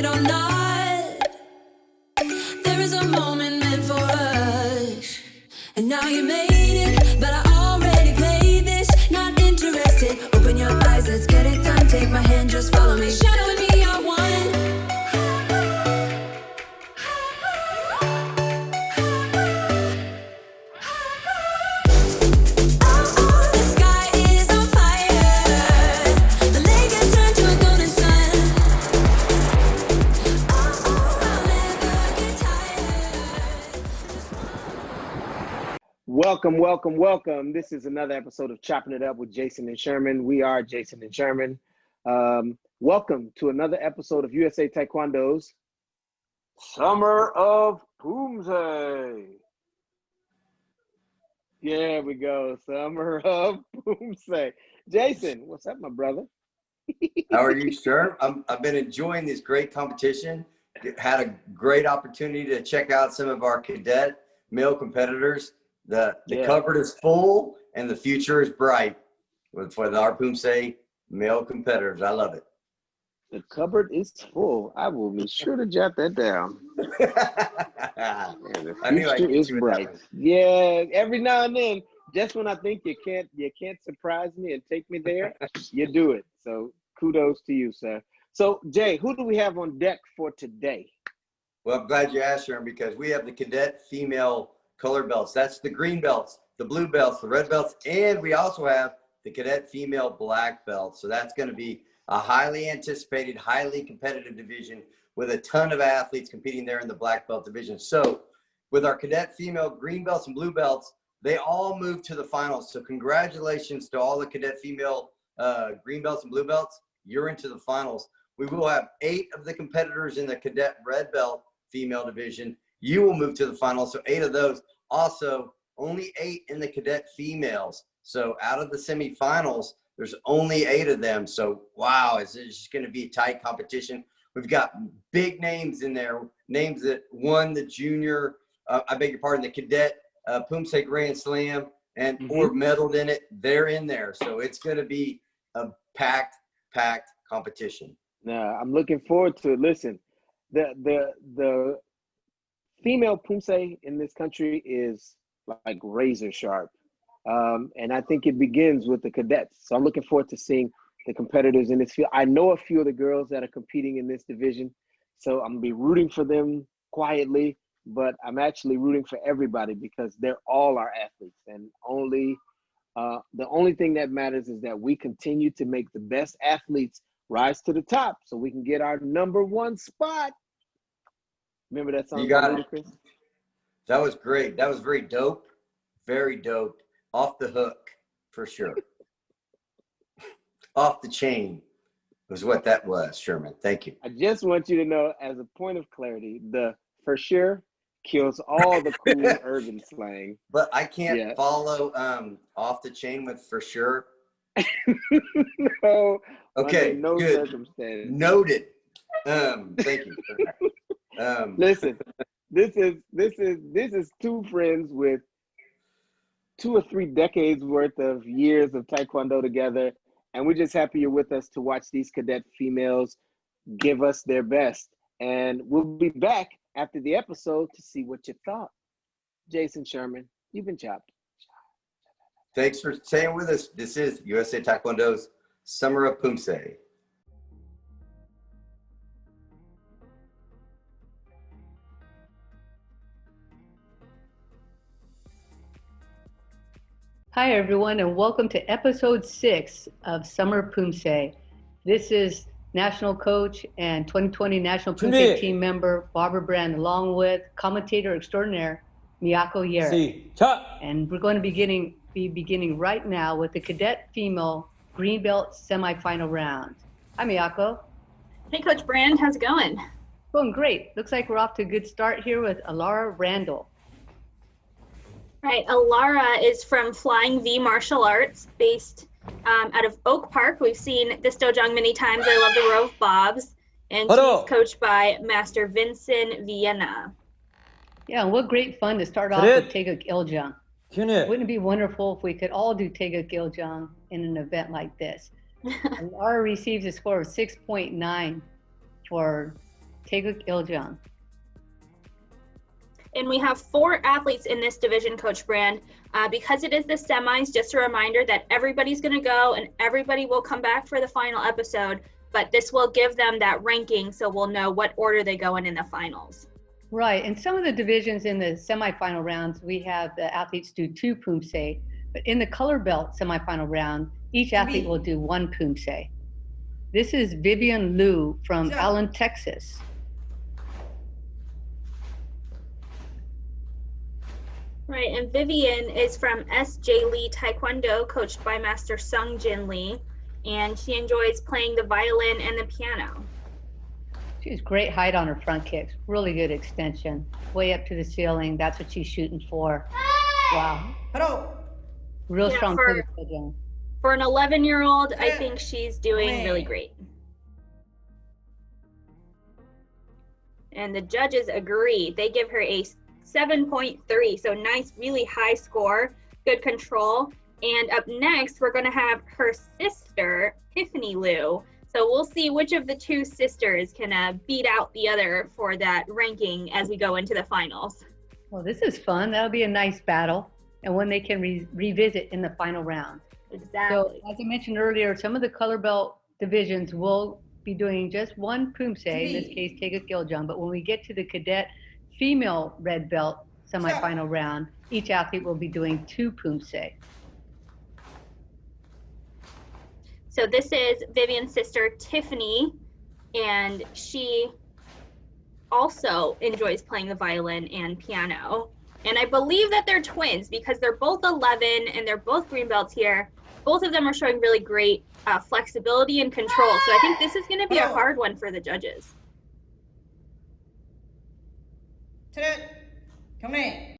it or not. There is a moment meant for us, and now you made it, but I already played this. Not interested, open your eyes, let's get it done. Take my hand, just follow me. Shadow and me are one. Welcome. This is another episode of Chopping It Up with Jason and Sherman. We are Jason and Sherman. Welcome to another episode of USA Taekwondo's Summer of Poomsae. There we go, Summer of Poomsae. Jason, what's up, my brother? How are you, sir? I've been enjoying this great competition. Had a great opportunity to check out some of our cadet male competitors. The cupboard is full and the future is bright for our Poomsae male competitors. I love it. The cupboard is full. I will be sure to jot that down. The future is bright. Yeah, every now and then, just when I think you can't surprise me and take me there, you do it. So kudos to you, sir. So Jay, who do we have on deck for today? Well, I'm glad you asked, Sharon, because we have the Cadet Female color belts. That's the green belts, the blue belts, the red belts, and we also have the Cadet Female Black Belts. So that's going to be a highly anticipated, highly competitive division with a ton of athletes competing there in the black belt division. So with our Cadet Female Green Belts and Blue Belts, they all moved to the finals. So congratulations to all the Cadet Female Green Belts and Blue Belts. You're into the finals. We will have 8 of the competitors in the Cadet Red Belt female division. You will move to the finals. So 8 of those. Also, only 8 in the cadet females. So out of the semifinals, there's only 8 of them. So wow, it's just going to be a tight competition. We've got big names in there, names that won the junior, the Cadet Poomsae Grand Slam and or medaled in it. They're in there. So it's going to be a packed competition. Now, I'm looking forward to it. Listen, the female Poomsae in this country is like razor sharp. And I think it begins with the cadets. So I'm looking forward to seeing the competitors in this field. I know a few of the girls that are competing in this division, so I'm gonna be rooting for them quietly, but I'm actually rooting for everybody because they're all our athletes. And the only thing that matters is that we continue to make the best athletes rise to the top so we can get our #1 spot. Remember that song? You got it. Chris? That was great. That was very dope. Very dope. Off the hook, for sure. Off the chain was what that was, Sherman. Thank you. I just want you to know, as a point of clarity, the for sure kills all the cool urban slang. But I can't follow off the chain with for sure. No. Okay, no good. Circumstance. Noted. Thank you. Listen, this is 2 friends with 2 or 3 decades worth of years of Taekwondo together, and we're just happy you're with us to watch these cadet females give us their best. And we'll be back after the episode to see what you thought. Jason Sherman, you've been chopped. Thanks for staying with us. This is USA Taekwondo's Summer of Poomsae. Hi, everyone, and welcome to episode 6 of Summer of Poomsae. This is national coach and 2020 national Poomsae team member Barbara Brand, along with commentator extraordinaire Miyako Yerick. And we're going to be beginning right now with the Cadet Female Green Belt semifinal round. Hi, Miyako. Hey, Coach Brand, how's it going? Going great. Looks like we're off to a good start here with Alara Randall. Right, Alara is from Flying V Martial Arts, based out of Oak Park. We've seen this dojang many times. I love the row of bobs. And she's coached by Master Vincent Vienna. Yeah, what great fun to start off with Taeguk Iljang. Wouldn't it be wonderful if we could all do Taeguk Iljang in an event like this? Laura receives a score of 6.9 for Taeguk Iljang. And we have 4 athletes in this division, Coach Brand. Because it is the semis, just a reminder that everybody's going to go and everybody will come back for the final episode, but this will give them that ranking so we'll know what order they go in the finals. Right, and some of the divisions in the semifinal rounds, we have the athletes do 2 Poomsae, but in the color belt semifinal round, each athlete will do 1 Poomsae. This is Vivian Liu from Allen, Texas. Right, and Vivian is from S.J. Lee Taekwondo, coached by Master Sung Jin Lee, and she enjoys playing the violin and the piano. She has great height on her front kicks, really good extension, way up to the ceiling. That's what she's shooting for. Wow. Hello. Real strong. For an 11-year-old, I think she's doing really great. And the judges agree. They give her a 7.3, so nice, really high score, good control. And up next, we're going to have her sister, Tiffany Liu. So we'll see which of the 2 sisters can beat out the other for that ranking as we go into the finals. Well, this is fun. That'll be a nice battle, and one they can revisit in the final round. Exactly. So, as I mentioned earlier, some of the color belt divisions will be doing just 1 Poomsae, in this case, Taeguk Iljang. But when we get to the Cadet Female Red Belt semifinal round, each athlete will be doing 2 Poomsae. So this is Vivian's sister, Tiffany, and she also enjoys playing the violin and piano. And I believe that they're twins because they're both 11 and they're both green belts here. Both of them are showing really great flexibility and control. So I think this is going to be a hard one for the judges. Come in.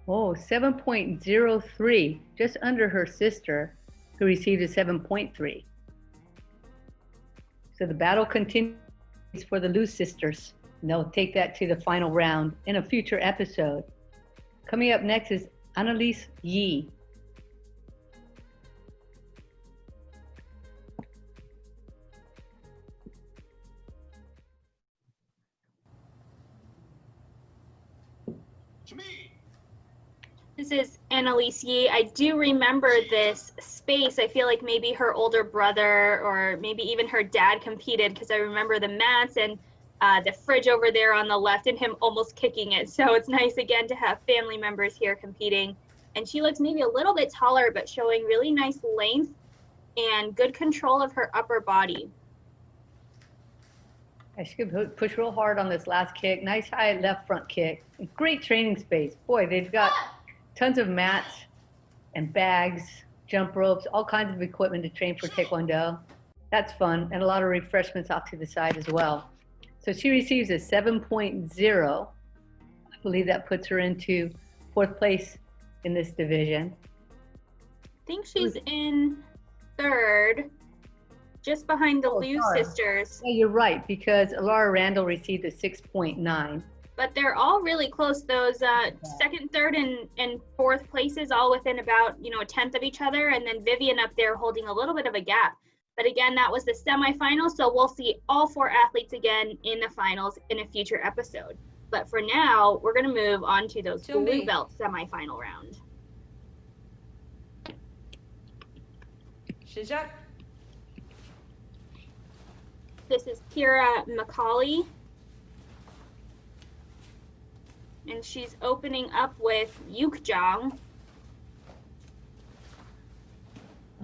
Oh, 7.03, just under her sister, who received a 7.3. So the battle continues for the Liu sisters. And they'll take that to the final round in a future episode. Coming up next is Annalise Yi. This is Annalise Yi. I do remember this space. I feel like maybe her older brother or maybe even her dad competed because I remember the mats and the fridge over there on the left and him almost kicking it. So it's nice again to have family members here competing. And she looks maybe a little bit taller, but showing really nice length and good control of her upper body. She could push real hard on this last kick. Nice high left front kick. Great training space. Boy, they've got tons of mats and bags, jump ropes, all kinds of equipment to train for Taekwondo. That's fun, and a lot of refreshments off to the side as well. So she receives a 7.0. I believe that puts her into 4th place in this division. I think she's in 3rd, just behind the Liu sisters. Yeah, you're right, because Alara Randall received a 6.9. But they're all really close. Those 2nd, 3rd, and 4th places, all within about a 10th of each other, and then Vivian up there holding a little bit of a gap. But again, that was the semifinals, so we'll see all 4 athletes again in the finals in a future episode. But for now, we're going to move on to those blue belt semifinal round. 시작. This is Kira McCauley. And she's opening up with Yukjang.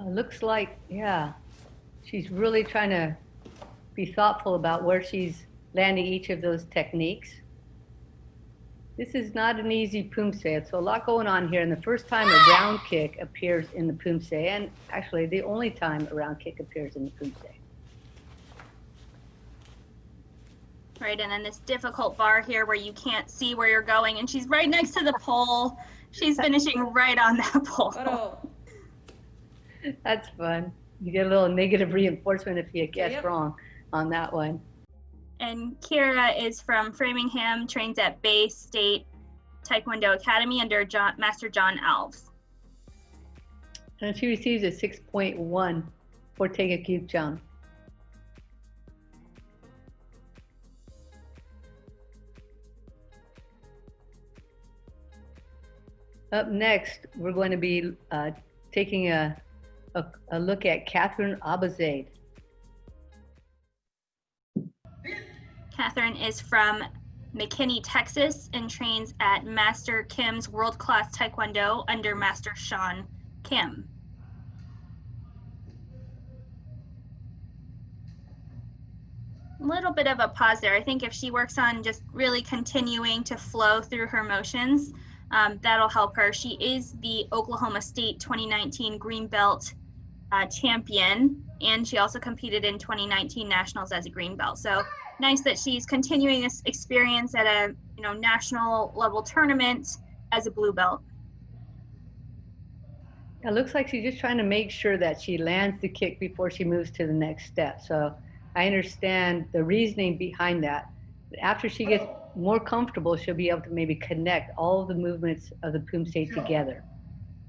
Looks like, yeah, she's really trying to be thoughtful about where she's landing each of those techniques. This is not an easy Poomsae. So a lot going on here. And the first time a round kick appears in the Poomsae, and actually the only time a round kick appears in the Poomsae. Right, and then this difficult bar here where you can't see where you're going, and she's right next to the pole. She's finishing right on that pole. That's fun. You get a little negative reinforcement if you guess wrong on that one. And Kira is from Framingham, trains at Bay State Taekwondo Academy under Master John Alves. And she receives a 6.1 for Taeguk Iljang. Up next, we're going to be taking a look at Catherine Abazade. Catherine is from McKinney, Texas, and trains at Master Kim's World Class Taekwondo under Master Sean Kim. A little bit of a pause there. I think if she works on just really continuing to flow through her motions, that'll help her. She is the Oklahoma State 2019 Green Belt champion, and she also competed in 2019 Nationals as a Green Belt. So nice that she's continuing this experience at a national level tournament as a Blue Belt. It looks like she's just trying to make sure that she lands the kick before she moves to the next step. So I understand the reasoning behind that. After she gets more comfortable, she'll be able to maybe connect all of the movements of the Poomsae together.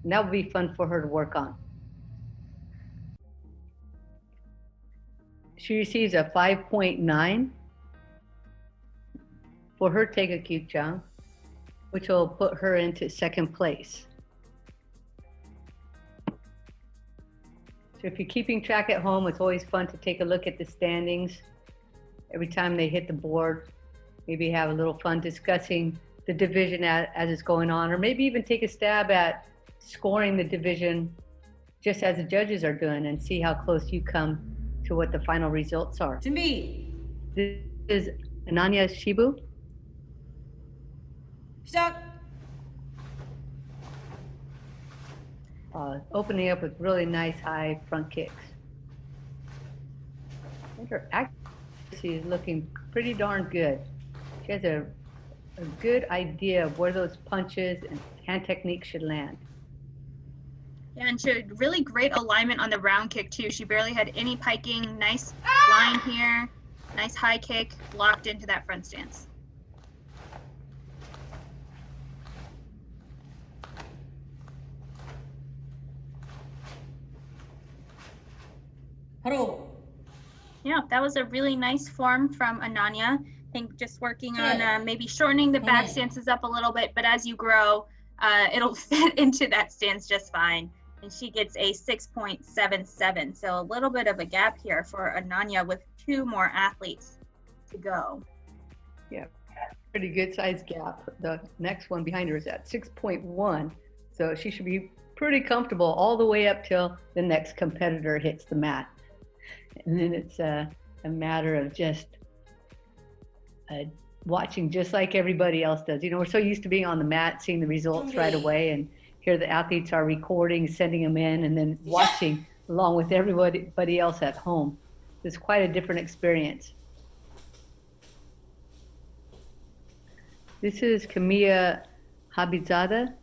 And that would be fun for her to work on. She receives a 5.9 for her Taekwondo, which will put her into second place. So if you're keeping track at home, it's always fun to take a look at the standings every time they hit the board. Maybe have a little fun discussing the division as it's going on, or maybe even take a stab at scoring the division just as the judges are doing and see how close you come to what the final results are. To me. This is Ananya Shibu. Stop. Opening up with really nice high front kicks. I think her accuracy is looking pretty darn good. She has a good idea of where those punches and hand technique should land. Yeah, and she had really great alignment on the round kick too. She barely had any piking. Nice line here, nice high kick, locked into that front stance. Hello. Yeah, that was a really nice form from Ananya. I think just working on maybe shortening the back stances up a little bit, but as you grow, it'll fit into that stance just fine. And she gets a 6.77. So a little bit of a gap here for Ananya with two more athletes to go. Yeah, pretty good size gap. The next one behind her is at 6.1. So she should be pretty comfortable all the way up till the next competitor hits the mat. And then it's a matter of just watching just like everybody else does. We're so used to being on the mat, seeing the results right away, and here the athletes are recording, sending them in, and then watching along with everybody else at home. It's quite a different experience. This is Camilla Habizada.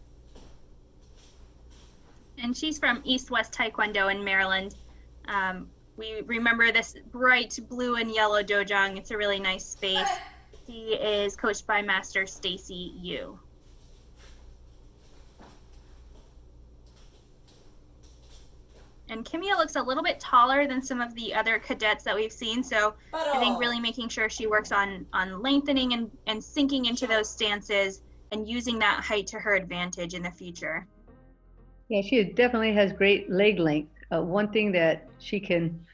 And she's from East West Taekwondo in Maryland. We remember this bright blue and yellow dojang. It's a really nice space. She is coached by Master Stacy Yu. And Kimia looks a little bit taller than some of the other cadets that we've seen. So I think really making sure she works on lengthening and sinking into those stances and using that height to her advantage in the future. Yeah, she definitely has great leg length. One thing that she can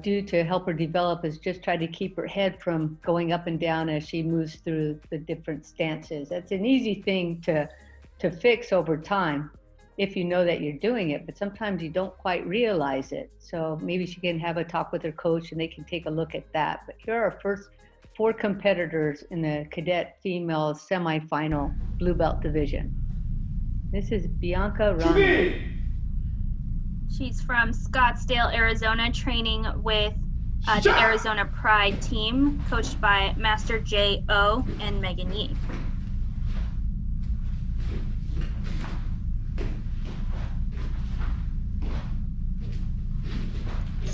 do to help her develop is just try to keep her head from going up and down as she moves through the different stances. That's an easy thing to fix over time if you know that you're doing it, but sometimes you don't quite realize it. So maybe she can have a talk with her coach and they can take a look at that. But here are our first 4 competitors in the Cadet Female semifinal Blue Belt division. This is Bianca Ron. She's from Scottsdale, Arizona, training with the Arizona Pride team, coached by Master J.O. and Megan Yee.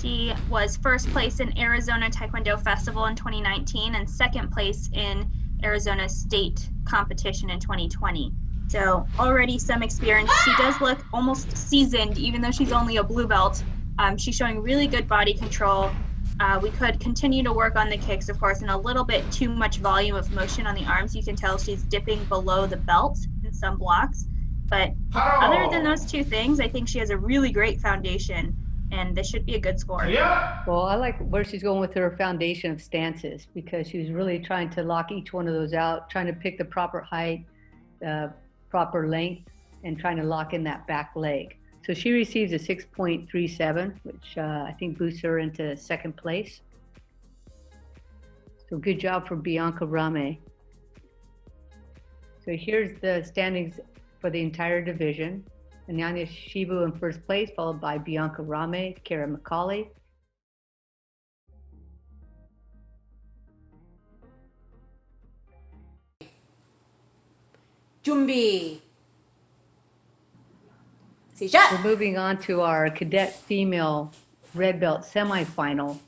She was first place in Arizona Taekwondo Festival in 2019 and second place in Arizona State competition in 2020. So already some experience. She does look almost seasoned, even though she's only a blue belt. She's showing really good body control. We could continue to work on the kicks, of course, and a little bit too much volume of motion on the arms. You can tell she's dipping below the belt in some blocks. But other than those two things, I think she has a really great foundation, and this should be a good score. Well, I like where she's going with her foundation of stances, because she was really trying to lock each one of those out, trying to pick the proper height, proper length, and trying to lock in that back leg. So she receives a 6.37, which I think boosts her into second place. So good job for Bianca Rame. So here's the standings for the entire division. Anyanya Shibu in first place, followed by Bianca Rame, Kara McCauley. 준비. We're 시작. moving on to our Cadet Female Red Belt semifinal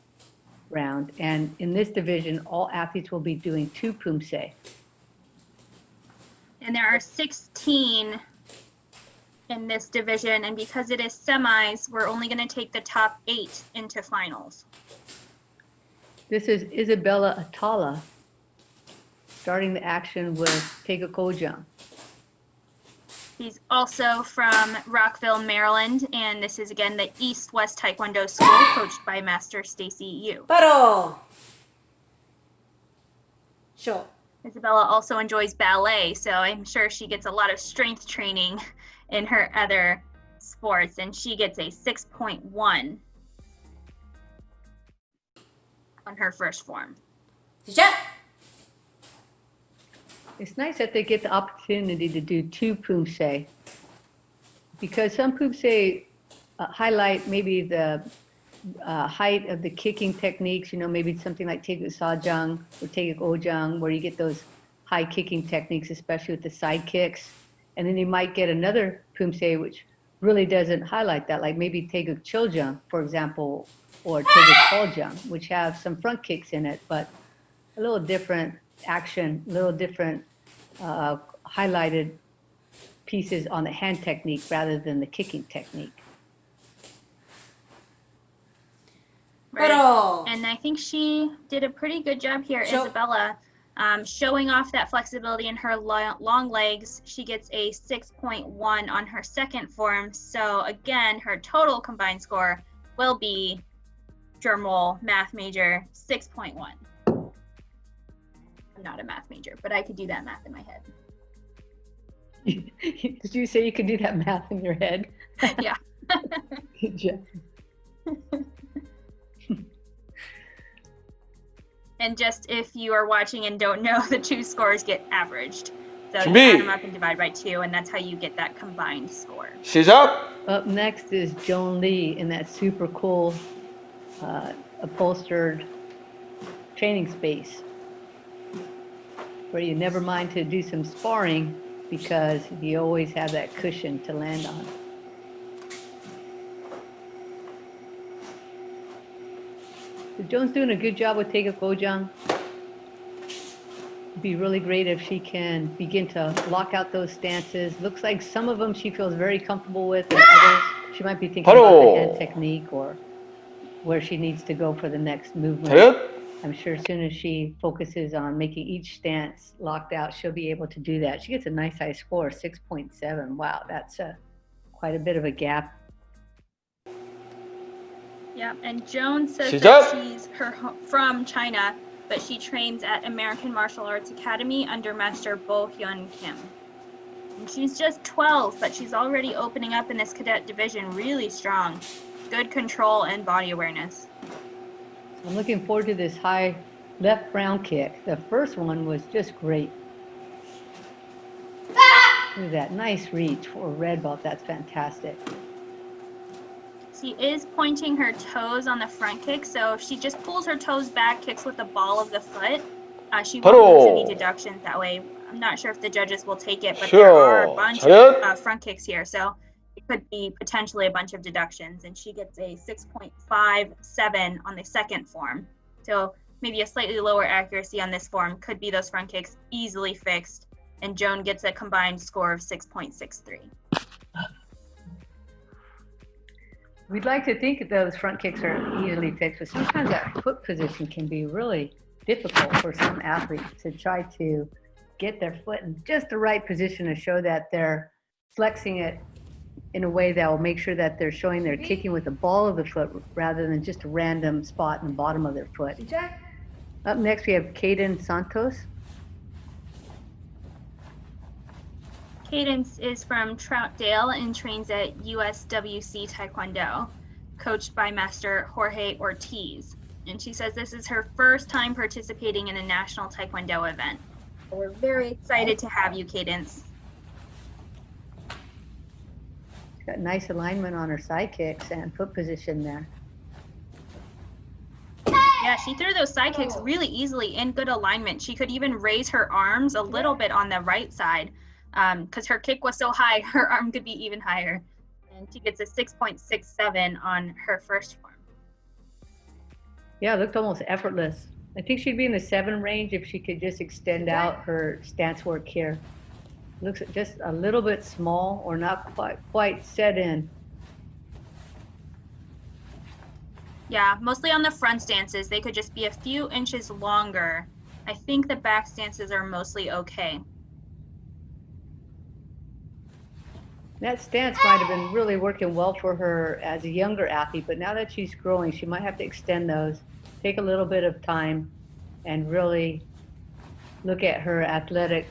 round. And in this division, all athletes will be doing 2 Poomsae. And there are 16 in this division, and because it is semis, we're only going to take the top 8 into finals. This is Isabella Atala starting the action with Tega Kojang. He's also from Rockville, Maryland, and this is again the East-West Taekwondo School, coached by Master Stacy Yu. 바로. 쇼. Isabella also enjoys ballet, so I'm sure she gets a lot of strength training in her other sports, and she gets a 6.1 on her first form. 시작. It's nice that they get the opportunity to do 2 Poomsae, because some Poomsae highlight maybe the height of the kicking techniques, maybe something like Tegu Sajang or Tegu Ojang, where you get those high kicking techniques, especially with the side kicks. And then you might get another Poomsae which really doesn't highlight that, like maybe Tegu Chojang, for example, or Tegu Koljang, which have some front kicks in it, but a little different action, a little different highlighted pieces on the hand technique rather than the kicking technique. Right. 바로. And I think she did a pretty good job here, Sure. Isabella, showing off that flexibility in her long legs. She gets a 6.1 on her second form. So again, her total combined score will be, drumroll, math major, 6.1. I'm not a math major, but I could do that math in my head. Did you say you could do that math in your head? Yeah. Good job. And just if you are watching and don't know, the 2 scores get averaged. So you 준비. add them up and divide by 2, and that's how you get that combined score. 시작. Up next is Joan Lee in that super cool upholstered training space, where you never mind to do some sparring because you always have that cushion to land on. So Joan's doing a good job with Tega Kojang. It'd be really great if she can begin to lock out those stances. Looks like some of them she feels very comfortable with, and others she might be thinking about the hand technique or where she needs to go for the next movement. 차렷. I'm sure as soon as she focuses on making each stance locked out, she'll be able to do that. She gets a nice high score, 6.7. Wow, that's quite a bit of a gap. Yeah, and Joan says 시작! that she's from China, but she trains at American Martial Arts Academy under Master Bo Hyun Kim. And she's just 12, but she's already opening up in this cadet division really strong. Good control and body awareness. I'm looking forward to this high left round kick. The first one was just great. Look at that, nice reach for a red belt. That's fantastic. She is pointing her toes on the front kick, so if she just pulls her toes back, kicks with the ball of the foot, she won't lose any deductions that way. I'm not sure if the judges will take it, but there are a bunch of front kicks here, so it could be potentially a bunch of deductions, and she gets a 6.57 on the second form. So maybe a slightly lower accuracy on this form could be those front kicks easily fixed, and Joan gets a combined score of 6.63. We'd like to think that those front kicks are easily fixed, but sometimes that foot position can be really difficult for some athletes to try to get their foot in just the right position to show that they're flexing it in a way that will make sure that they're showing they're kicking with the ball of the foot rather than just a random spot in the bottom of their foot. Up next, we have Caden Santos. Cadence is from Troutdale and trains at USWC Taekwondo, coached by Master Jorge Ortiz. And she says this is her first time participating in a national Taekwondo event. So we're very excited to have you, Cadence. She's got nice alignment on her side kicks and foot position there. Yeah, she threw those side kicks really easily in good alignment. She could even raise her arms a little bit on the right side because her kick was so high, her arm could be even higher. And she gets a 6.67 on her first form. Yeah, it looked almost effortless. I think she'd be in the 7 range if she could just extend out her stance work here. Looks just a little bit small or not quite set in. Yeah, mostly on the front stances, they could just be a few inches longer. I think the back stances are mostly okay. That stance might have been really working well for her as a younger athlete, but now that she's growing, she might have to extend those, take a little bit of time, and really look at her athletic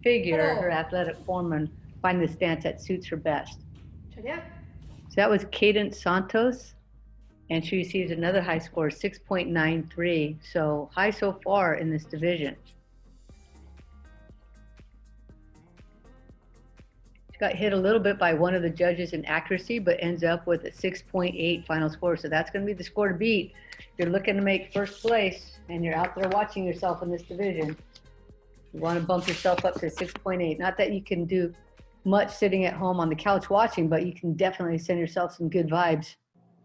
figure, her athletic form, and find the stance that suits her best. So that was Cadence Santos, and she receives another high score, 6.93, so high so far in this division. Got hit a little bit by one of the judges in accuracy, but ends up with a 6.8 final score. So that's going to be the score to beat. If you're looking to make first place and you're out there watching yourself in this division, you want to bump yourself up to 6.8. Not that you can do much sitting at home on the couch watching, but you can definitely send yourself some good vibes.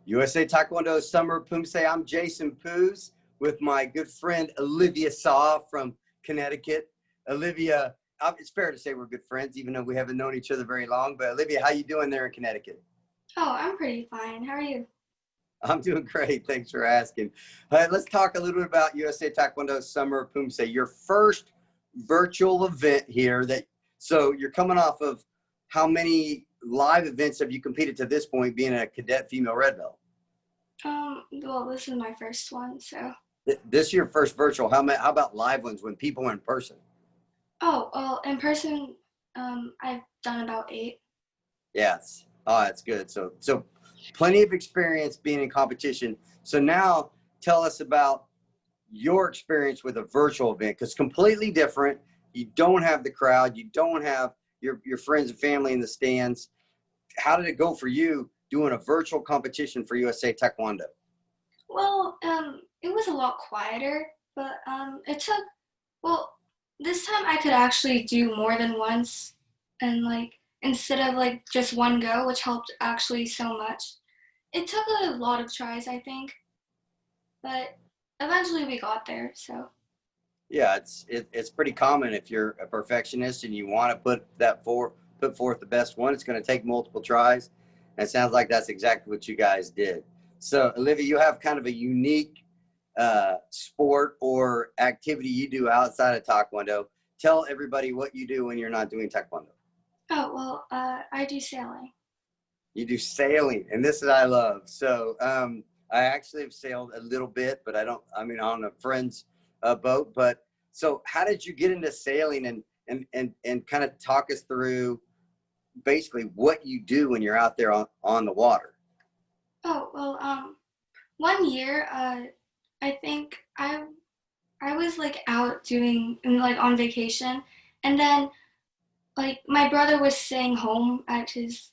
USA Taekwondo Summer of Poomsae. I'm Jason Poos with my good friend Olivia Saw from Connecticut. Olivia, it's fair to say we're good friends, even though we haven't known each other very long. But Olivia, how you doing there in Connecticut? Oh, I'm pretty fine. How are you? I'm doing great. Thanks for asking. Let's talk a little bit about USA Taekwondo Summer of Poomsae, your first virtual event here. So you're coming off of how many live events have you competed to this point, being a Cadet Female Red Belt? Well, this is my first one, so. This is your first virtual. How about live ones when people are in person? Oh, well, in person, I've done about 8. Yes. Oh, that's good. So plenty of experience being in competition. So now tell us about your experience with a virtual event, because completely different. You don't have the crowd. You don't have your friends and family in the stands. How did it go for you doing a virtual competition for USA Taekwondo? Well, it was a lot quieter, but this time I could actually do more than once, and instead of just one go, which helped actually so much. It took a lot of tries, I think, but eventually we got there, so. Yeah, it's pretty common if you're a perfectionist and you want to put forth the best one. It's going to take multiple tries. And it sounds like that's exactly what you guys did. So, Olivia, you have kind of a unique sport or activity you do outside of Taekwondo. Tell everybody what you do when you're not doing Taekwondo. Oh, well, I do sailing. You do sailing, and this is what I love. So I actually have sailed a little bit, but on a friend's boat. But so how did you get into sailing, and kind of talk us through basically what you do when you're out there on the water? Oh, well, one year, I think I was out doing on vacation, and then my brother was staying home at his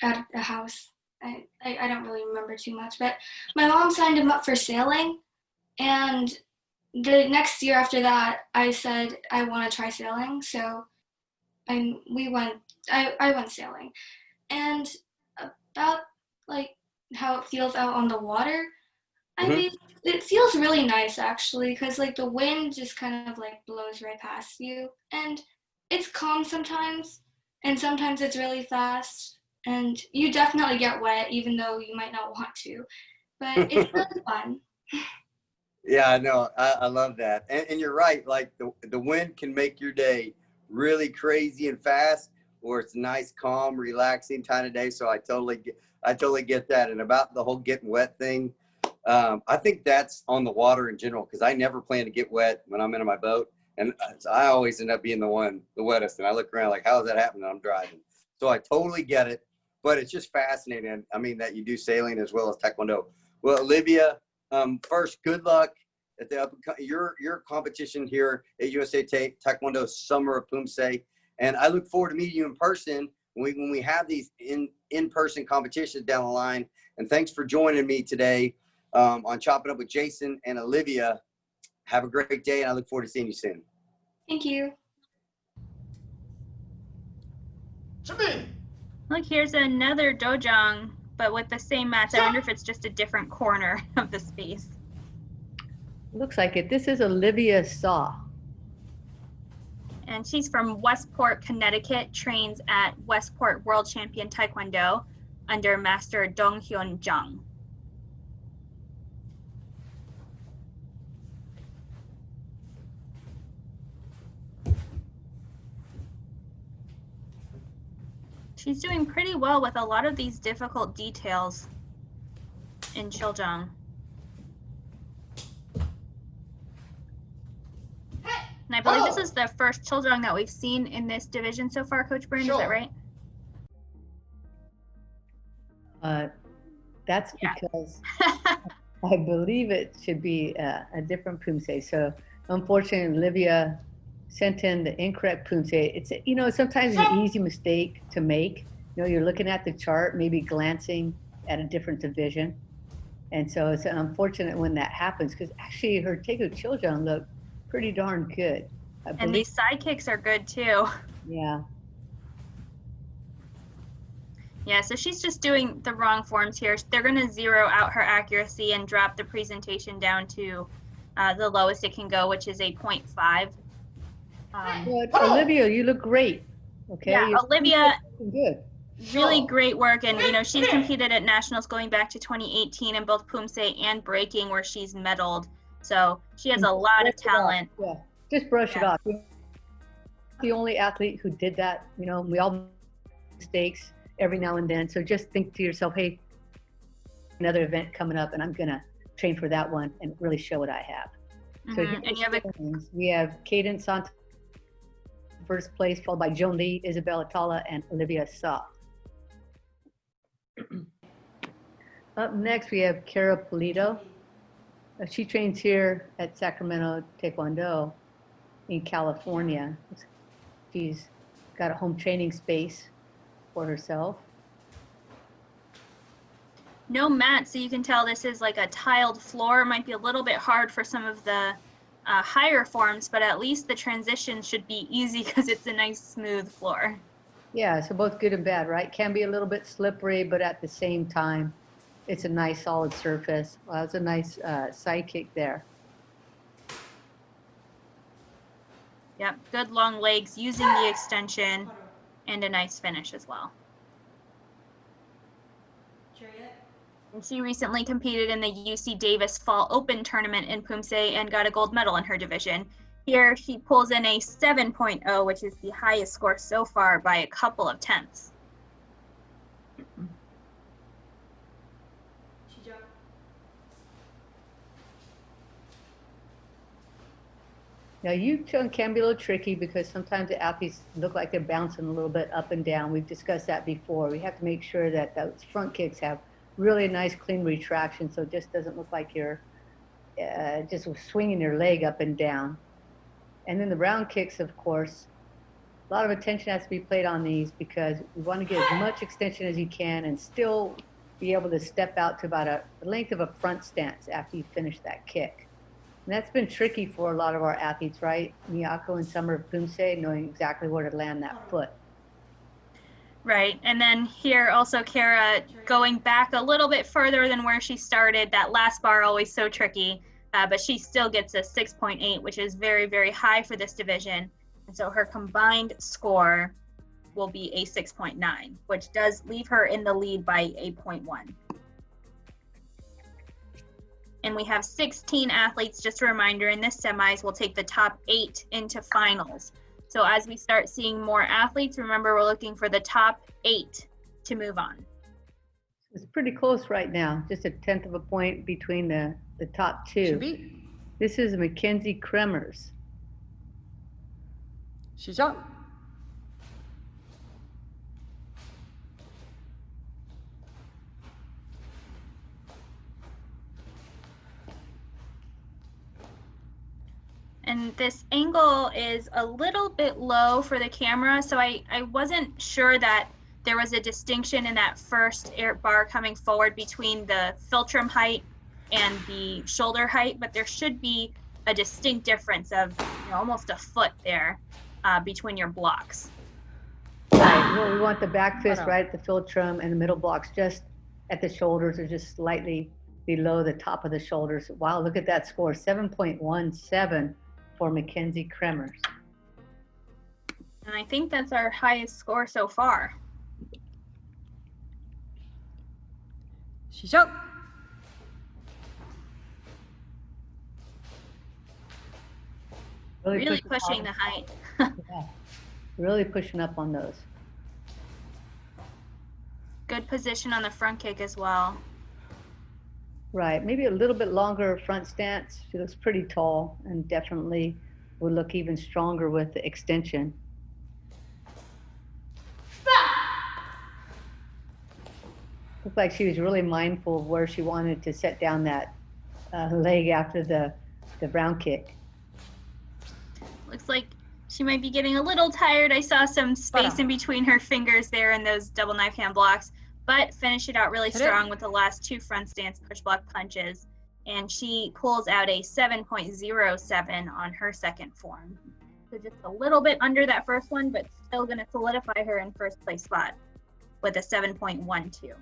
at the house. I don't really remember too much, but my mom signed him up for sailing, and the next year after that, I said I want to try sailing, so I went sailing, and about how it feels out on the water. I mean, it feels really nice actually, because the wind just kind of blows right past you, and it's calm sometimes, and sometimes it's really fast, and you definitely get wet even though you might not want to, but it's really fun. Yeah, I know. I love that. And you're right. The wind can make your day really crazy and fast, where it's nice, calm, relaxing kind of day. So I totally get that. And about the whole getting wet thing, I think that's on the water in general, because I never plan to get wet when I'm in my boat. And I always end up being the wettest. And I look around like, how is that happening? I'm driving. So I totally get it. But it's just fascinating. I mean, that you do sailing as well as Taekwondo. Well, Olivia, first, good luck at your competition here at USA Taekwondo Summer of Poomsae. And I look forward to meeting you in person when we have these in-person competitions down the line. And thanks for joining me today on Chopping Up with Jason and Olivia. Have a great day, and I look forward to seeing you soon. Thank you. Look, here's another dojang, but with the same mats. I wonder if it's just a different corner of the space. Looks like it. This is Olivia Saw. And she's from Westport, Connecticut, trains at Westport World Champion Taekwondo under Master Dong Hyun Jung. She's doing pretty well with a lot of these difficult details in Chiljang. And I believe this is the first Chiljang that we've seen in this division so far, Coach Byrne, is that right? That's because I believe it should be a different Poomsae. So unfortunately, Olivia sent in the incorrect Poomsae. It's, you know, sometimes an easy mistake to make. You know, you're looking at the chart, maybe glancing at a different division. And so it's unfortunate when that happens, because actually her Taegu Chiljang looked pretty darn good. And these side kicks are good too. Yeah. Yeah, so she's just doing the wrong forms here. They're going to zero out her accuracy and drop the presentation down to the lowest it can go, which is a 0.5. Olivia, you look great. Okay. Yeah, Olivia, good. Really great work. And, you know, she's competed at nationals going back to 2018 in both Poomsae and breaking, where she's medaled. So she has a lot of talent. Yeah, just brush it off. You're the only athlete who did that. You know, we all make mistakes every now and then. So just think to yourself, hey, another event coming up, and I'm going to train for that one and really show what I have. So and you have we have Caden Sant first place, followed by Joan Lee, Isabel Atala, and Olivia Saw. Up next, we have Cara Polito. She trains here at Sacramento Taekwondo in California. She's got a home training space for herself. no mat, so you can tell this is like a tiled floor. It might be a little bit hard for some of the higher forms, but at least the transition should be easy because it's a nice smooth floor. Yeah, so both good and bad, right? Can be a little bit slippery, but at the same time, it's a nice solid surface. Well, that's a nice side kick there. Yep, good long legs using the extension and a nice finish as well. And she recently competed in the UC Davis Fall Open tournament in Poomsae and got a gold medal in her division. Here she pulls in a 7.0, which is the highest score so far by a couple of tenths. Now, U-turn can be a little tricky because sometimes the athletes look like they're bouncing a little bit up and down. We've discussed that before. We have to make sure that those front kicks have really nice, clean retraction, so it just doesn't look like you're just swinging your leg up and down. And then the round kicks, of course, a lot of attention has to be played on these because we want to get as much extension as you can and still be able to step out to about the length of a front stance after you finish that kick. And that's been tricky for a lot of our athletes, right? Miyako and Summer of Poomsae, knowing exactly where to land that foot. Right, and then here also Cara going back a little bit further than where she started. That last bar always so tricky, but she still gets a 6.8, which is very, very high for this division. And so her combined score will be a 6.9, which does leave her in the lead by a 0.1. And we have 16 athletes, just a reminder, in this semis. We'll take the top 8 into finals. So as we start seeing more athletes, remember we're looking for the top 8 to move on. It's pretty close right now, just a 1/10 of a point between the top 2. 준비 This is Mackenzie Kremers. 시작. And this angle is a little bit low for the camera, so I wasn't sure that there was a distinction in that first air bar coming forward between the philtrum height and the shoulder height, but there should be a distinct difference of almost a foot there between your blocks. Right. Well, we want the back fist right at the philtrum and the middle blocks just at the shoulders or just slightly below the top of the shoulders. Wow, look at that score, 7.17 for Mackenzie Kremers. And I think that's our highest score so far. 시작. Really pushing the height. Yeah. Really pushing up on those. Good position on the front kick as well. Right, maybe a little bit longer front stance. She looks pretty tall and definitely would look even stronger with the extension. Looked like she was really mindful of where she wanted to set down that leg after the round kick. Looks like she might be getting a little tired. I saw some space in between her fingers there in those double knife hand blocks, but finished it out really strong with the last 2 front stance push block punches. And she pulls out a 7.07 on her second form. So just a little bit under that first one, but still going to solidify her in first place spot with a 7.12.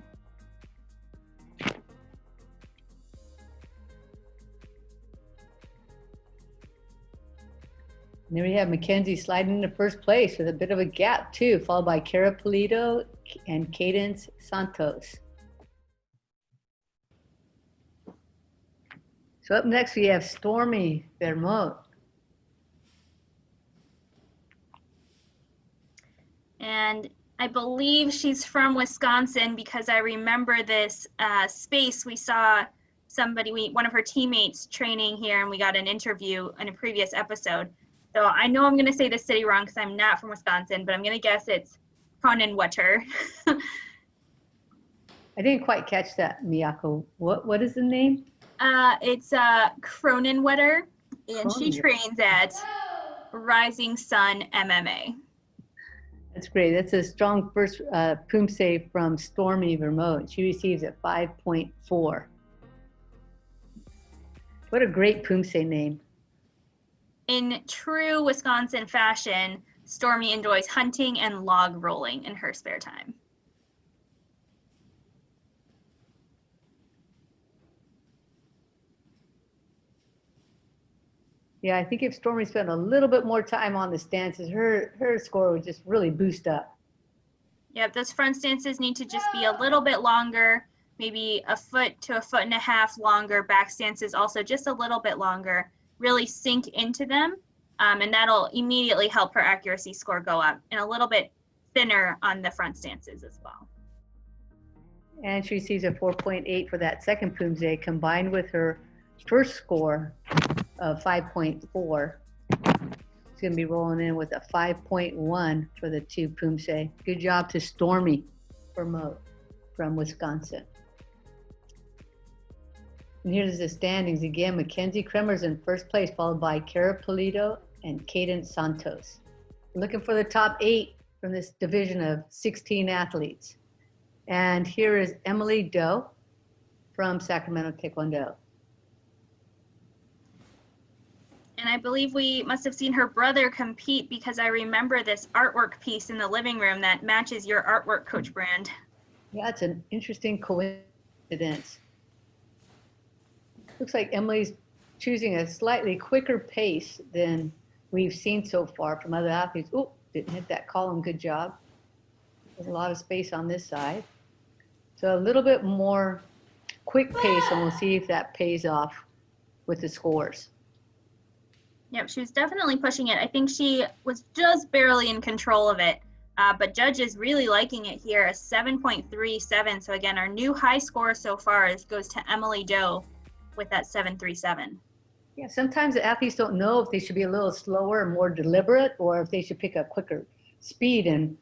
And there we have Mackenzie sliding into first place with a bit of a gap too, followed by Cara Polito and Cadence Santos. So up next we have Stormy Vermont. And I believe she's from Wisconsin because I remember this space. We saw one of her teammates training here, and we got an interview in a previous episode. So I know I'm going to say the city wrong because I'm not from Wisconsin, but I'm going to guess it's Kronenwetter. I didn't quite catch that, Miyako. What is the name? It's Kronenwetter, and she trains at Rising Sun MMA. That's great. That's a strong first Poomsae from Stormy Vermont. She receives at 5.4. What a great Poomsae name. In true Wisconsin fashion, Stormy enjoys hunting and log rolling in her spare time. Yeah, I think if Stormy spent a little bit more time on the stances, her score would just really boost up. Yep, those front stances need to just be a little bit longer, maybe a foot to a foot and a half longer. Back stances also just a little bit longer. Really sink into them, and that'll immediately help her accuracy score go up, and a little bit thinner on the front stances as well. And she receives a 4.8 for that second Poomsae, combined with her first score of 5.4. It's going to be rolling in with a 5.1 for the 2 Poomsae. Good job to Stormy Vermont from Wisconsin. And here's the standings again. Mackenzie Kremers in first place, followed by Cara Polito and Cadence Santos. We're looking for the top 8 from this division of 16 athletes. And here is Emily Doe from Sacramento Taekwondo. And I believe we must have seen her brother compete because I remember this artwork piece in the living room that matches your artwork, Coach Brand. Yeah, it's an interesting coincidence. Looks like Emily's choosing a slightly quicker pace than we've seen so far from other athletes. Oh, didn't hit that column, good job. There's a lot of space on this side. So a little bit more quick pace, and we'll see if that pays off with the scores. Yep, she was definitely pushing it. I think she was just barely in control of it, but judges really liking it here, a 7.37. So again, our new high score so far goes to Emily Doe with that 7.37. Yeah, sometimes the athletes don't know if they should be a little slower and more deliberate, or if they should pick up quicker speed. And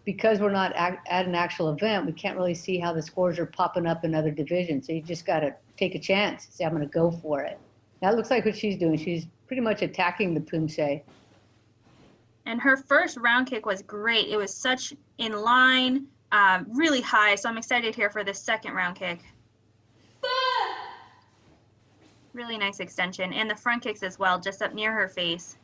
because we're not at an actual event, we can't really see how the scores are popping up in other divisions. So you just got to take a chance, say, I'm going to go for it. That looks like what she's doing. She's pretty much attacking the Poomsae. And her first round kick was great. It was such in line, really high. So I'm excited here for the second round kick. Really nice extension. And the front kicks as well, just up near her face.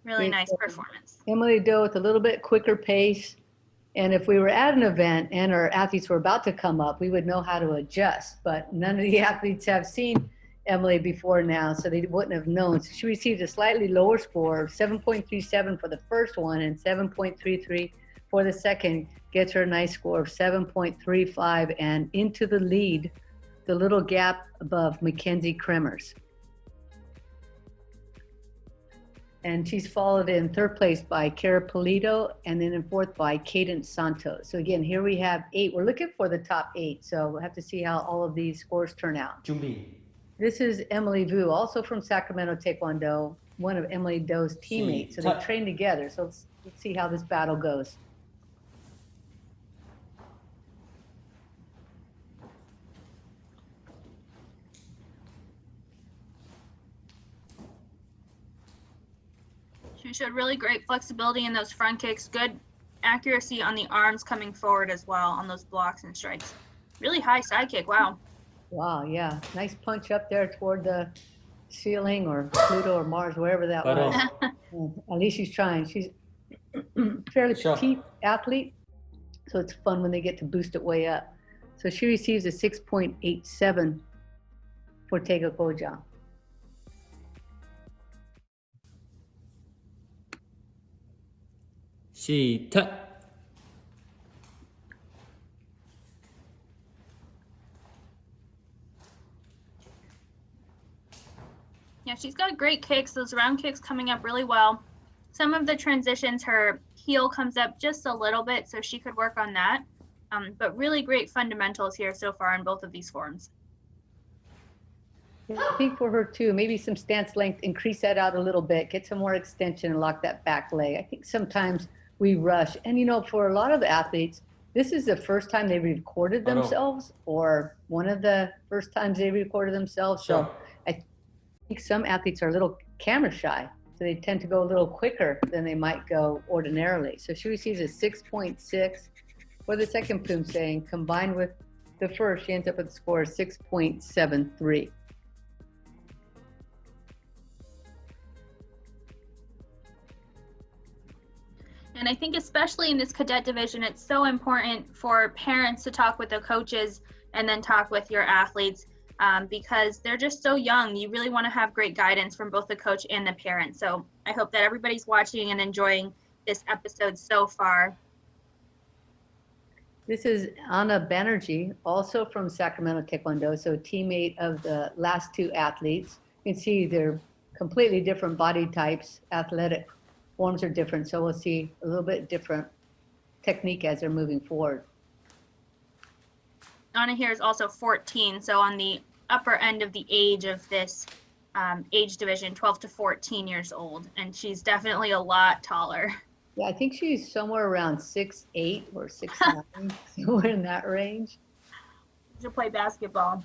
Really nice performance. Emily Doe with a little bit quicker pace. And if we were at an event and our athletes were about to come up, we would know how to adjust. But none of the athletes have seen Emily before now, so they wouldn't have known. So she received a slightly lower score, 7.37 for the first one and 7.33 for the second. Gets her a nice score of 7.35 and into the lead, the little gap above Mackenzie Kremers. And she's followed in third place by Cara Polito, and then in fourth by Cadence Santos. So again, here we have 8. We're looking for the top 8, so we'll have to see how all of these scores turn out. This is Emily Vu, also from Sacramento Taekwondo, one of Emily Doe's teammates. So they train together. So let's see how this battle goes. She showed really great flexibility in those front kicks, good accuracy on the arms coming forward as well on those blocks and strikes. Really high side kick, wow. Wow, yeah. Nice punch up there toward the ceiling or Pluto or Mars, wherever that was. At least she's trying. She's fairly petite athlete, so it's fun when they get to boost it way up. So she receives a 6.87 for Tega Koja. 시작. Yeah, she's got great kicks. Those round kicks coming up really well. Some of the transitions, her heel comes up just a little bit, so she could work on that. But really great fundamentals here so far in both of these forms. I think for her too, maybe some stance length, increase that out a little bit, get some more extension and lock that back leg. I think sometimes we rush. And you know, for a lot of the athletes, this is the first time they recorded themselves or one of the first times they recorded themselves. So I think some athletes are a little camera shy. So they tend to go a little quicker than they might go ordinarily. So she receives a 6.6 for the second Poomsae, and combined with the first, she ends up with a score of 6.73. And I think especially in this cadet division, it's so important for parents to talk with the coaches and then talk with your athletes because they're just so young. You really want to have great guidance from both the coach and the parent. So I hope that everybody's watching and enjoying this episode so far. This is Anna Banerjee, also from Sacramento Taekwondo, so teammate of the last two athletes. You can see they're completely different body types, athletic forms are different, so we'll see a little bit different technique as they're moving forward. Anna here is also 14, so on the upper end of the age of this age division, 12 to 14 years old, and she's definitely a lot taller. Yeah, I think she's somewhere around 6'8" or 6'9", somewhere in that range. She'll play basketball.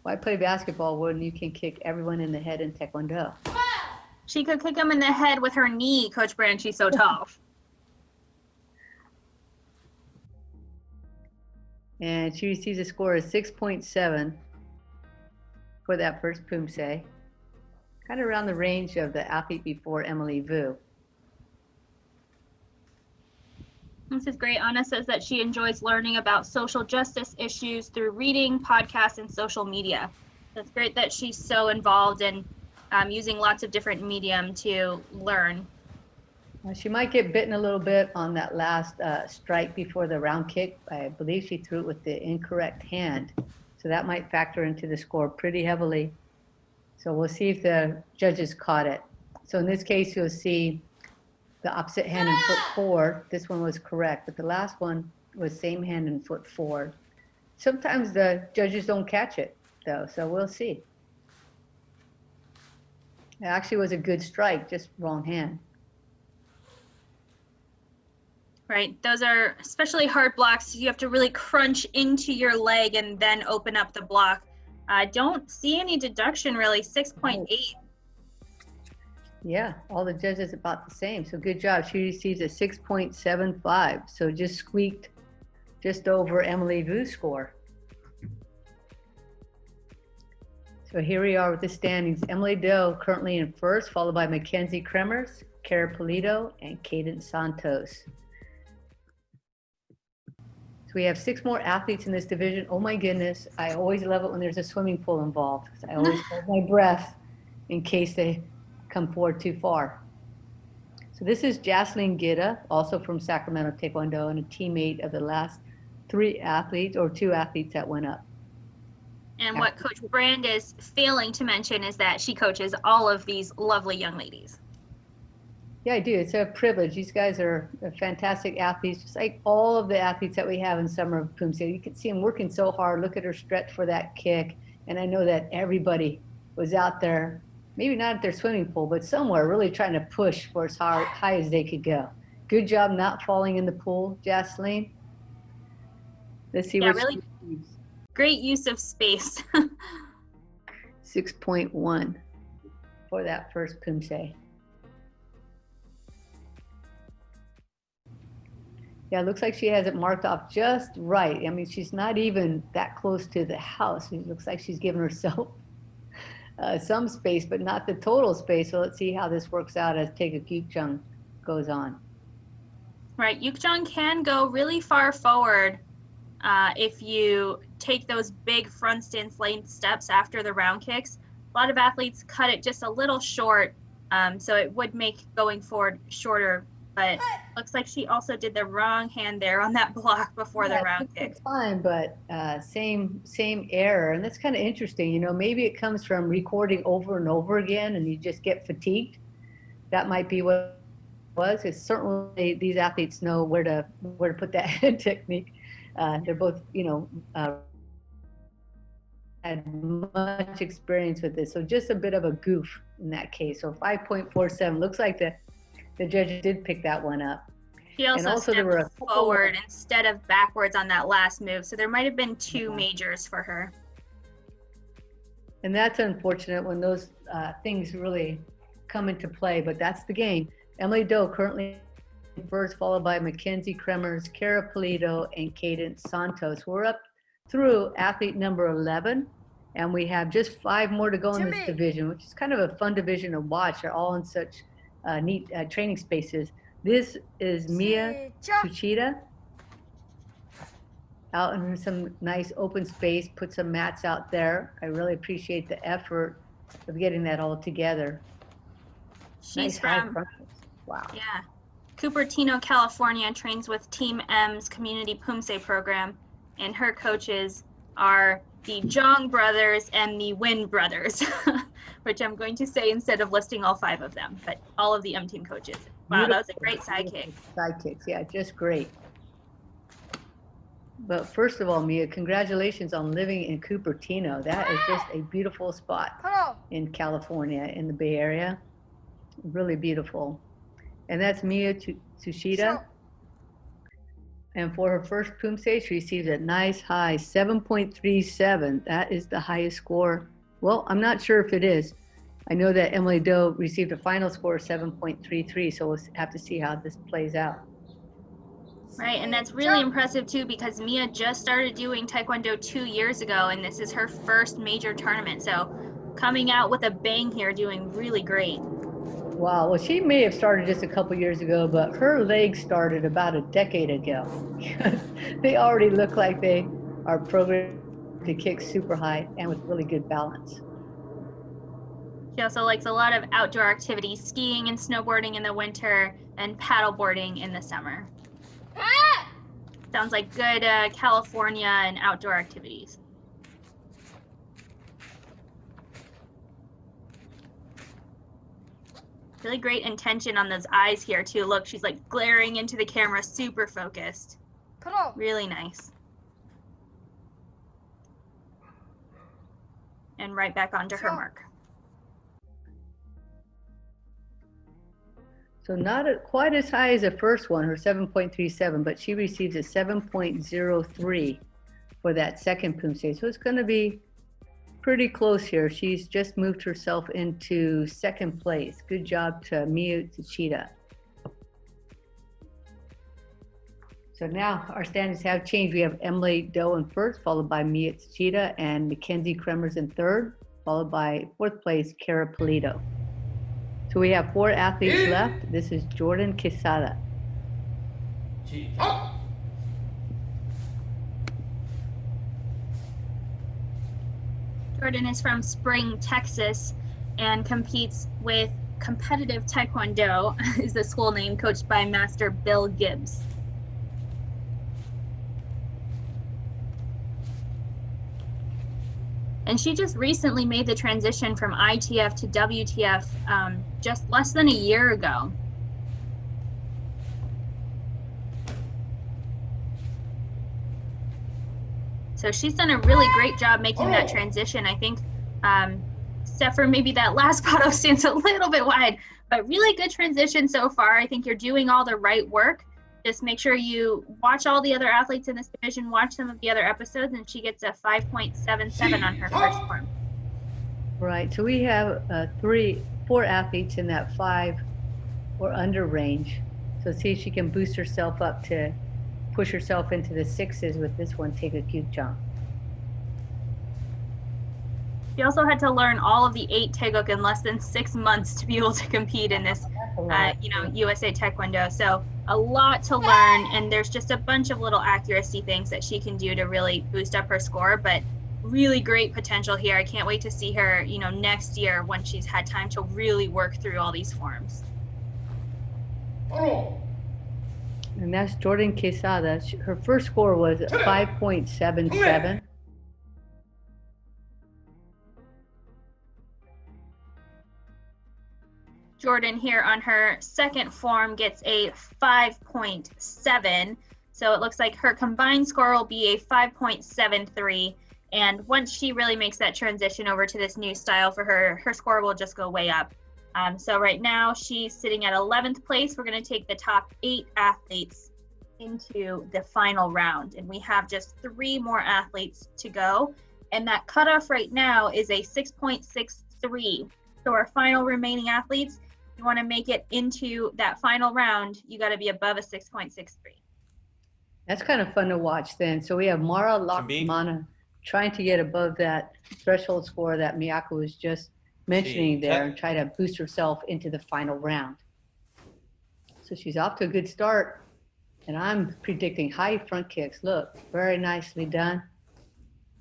Why play basketball when you can kick everyone in the head in Taekwondo? She could kick him in the head with her knee, Coach Brand. She's so tall. And she receives a score of 6.7 for that first Poomsae. Kind of around the range of the athlete before, Emily Vu. This is great. Anna says that she enjoys learning about social justice issues through reading, podcasts, and social media. It's great that she's so involved in using lots of different medium to learn. She might get bitten a little bit on that last strike before the round kick. I believe she threw it with the incorrect hand. So that might factor into the score pretty heavily. So we'll see if the judges caught it. So in this case, you'll see the opposite hand and foot forward. This one was correct, but the last one was same hand and foot forward. Sometimes the judges don't catch it though, so we'll see. It actually was a good strike, just wrong hand. Right, those are especially hard blocks. You have to really crunch into your leg and then open up the block. I don't see any deduction really, 6.8. Yeah, all the judges about the same. So good job. She receives a 6.75. So just squeaked just over Emily Vu's score. So here we are with the standings. Emily Doe currently in first, followed by Mackenzie Kremers, Cara Polito, and Cadence Santos. So we have 6 more athletes in this division. Oh my goodness, I always love it when there's a swimming pool involved. I always hold my breath in case they come forward too far. So this is Jaslyn Gitta, also from Sacramento Taekwondo, and a teammate of the last 2 athletes that went up. And what Coach Brand is failing to mention is that she coaches all of these lovely young ladies. Yeah, I do. It's a privilege. These guys are fantastic athletes, just like all of the athletes that we have in Summer of Poomsae. You can see them working so hard. Look at her stretch for that kick. And I know that everybody was out there, maybe not at their swimming pool, but somewhere really trying to push for as high as they could go. Good job not falling in the pool, Jaslyn. Let's see what really great use of space. 6.1 for that first Poomsae. Yeah, it looks like she has it marked off just right. I mean, she's not even that close to the house. It looks like she's given herself some space, but not the total space. So let's see how this works out as Taeka Gyukjung goes on. Right, Gyukjung can go really far forward if you take those big front stance lane steps after the round kicks. A lot of athletes cut it just a little short, so it would make going forward shorter. But looks like she also did the wrong hand there on that block before the round kick. It's fine, but same error. And that's kind of interesting. You know, maybe it comes from recording over and over again and you just get fatigued. That might be what it was. It's certainly these athletes know where to put that head technique. They're both, had much experience with this. So just a bit of a goof in that case. So 5.47 looks like the judges did pick that one up. She also stepped forward instead of backwards on that last move. So there might have been 2 majors for her. And that's unfortunate when those things really come into play, but that's the game. Emily Doe currently first, followed by Mackenzie Kremers, Cara Polito, and Cadence Santos. We're up through athlete number 11, and we have just 5 more to go in this division, which is kind of a fun division to watch. They're all in such neat training spaces. This is Mia Tsuchida out in some nice open space, put some mats out there. I really appreciate the effort of getting that all together. She's nice from, wow. Yeah, Cupertino, California, trains with Team M's Community Poomsae program, and her coaches are the Jong brothers and the Win brothers, which I'm going to say instead of listing all 5 of them, but all of the M team coaches. Wow, that was a great side kick. Side kicks, yeah, just great. But first of all, Mia, congratulations on living in Cupertino. That is just a beautiful spot in California, in the Bay Area. Really beautiful. And that's Mia Tsuchida. And for her first Poomsae, she received a nice high 7.37. That is the highest score. Well, I'm not sure if it is. I know that Emily Doe received a final score of 7.33, so we'll have to see how this plays out. Right, and that's really impressive too, because Mia just started doing Taekwondo 2 years ago, and this is her first major tournament. So coming out with a bang here, doing really great. Wow, well, she may have started just a couple years ago, but her legs started about a decade ago. They already look like they are programmed to kick super high and with really good balance. She also likes a lot of outdoor activities, skiing and snowboarding in the winter, and paddleboarding in the summer. Sounds like good California and outdoor activities. Really great intention on those eyes here too. Look, she's like glaring into the camera, super focused. Really nice. And right back onto her mark. So not quite as high as the first one, her 7.37, but she receives a 7.03 for that second Poomsae. So it's going to be pretty close here. She's just moved herself into second place. Good job to Miyako. So now our standings have changed. We have Emily Doe in first, followed by Miyako and Mackenzie Kremers in third, followed by fourth place, Cara Polito. So we have 4 athletes left. This is Jordan Quesada. Jordan is from Spring, Texas, and competes with Competitive Taekwondo, is the school name, coached by Master Bill Gibbs. And she just recently made the transition from ITF to WTF just less than a year ago. So she's done a really great job making that transition. I think, except for maybe that last paddle stands a little bit wide, but really good transition so far. I think you're doing all the right work. Just make sure you watch all the other athletes in this division, watch some of the other episodes, and she gets a 5.77 on her first form. Right, so we have 4 athletes in that 5 or under range. So see if she can boost herself up to push herself into the 6s with this one, take a cute jump. She also had to learn all of the 8 Taeguk in less than 6 months to be able to compete in this, USA Taekwondo. So a lot to learn, and there's just a bunch of little accuracy things that she can do to really boost up her score, but really great potential here. I can't wait to see her, next year when she's had time to really work through all these forms. And that's Jordan Quesada. Her first score was 5.77. Jordan here on her second form gets a 5.7. So it looks like her combined score will be a 5.73. And once she really makes that transition over to this new style for her, her score will just go way up. So right now she's sitting at 11th place. We're going to take the top 8 athletes into the final round. And we have just 3 more athletes to go. And that cutoff right now is a 6.63. So our final remaining athletes, you want to make it into that final round, you got to be above a 6.63. That's kind of fun to watch then. So we have Mara Lakmana trying to get above that threshold score that Miyako was just mentioning there and try to boost herself into the final round. So she's off to a good start, and I'm predicting high front kicks. Look, very nicely done.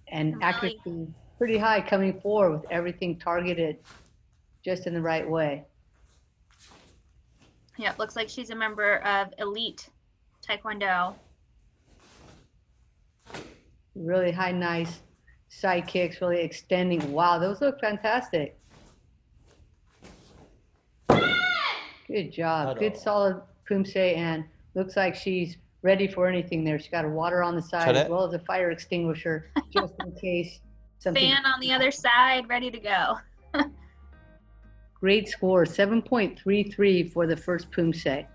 And accuracy pretty high coming forward with everything targeted just in the right way. Yeah, it looks like she's a member of Elite Taekwondo. Really high, nice side kicks, really extending. Wow, those look fantastic. Good job. Good solid Poomsae, and looks like she's ready for anything there. She's got a water on the side as well as a fire extinguisher just in case something. Fan on the other side, ready to go. Great score, 7.33 for the first Poomsae.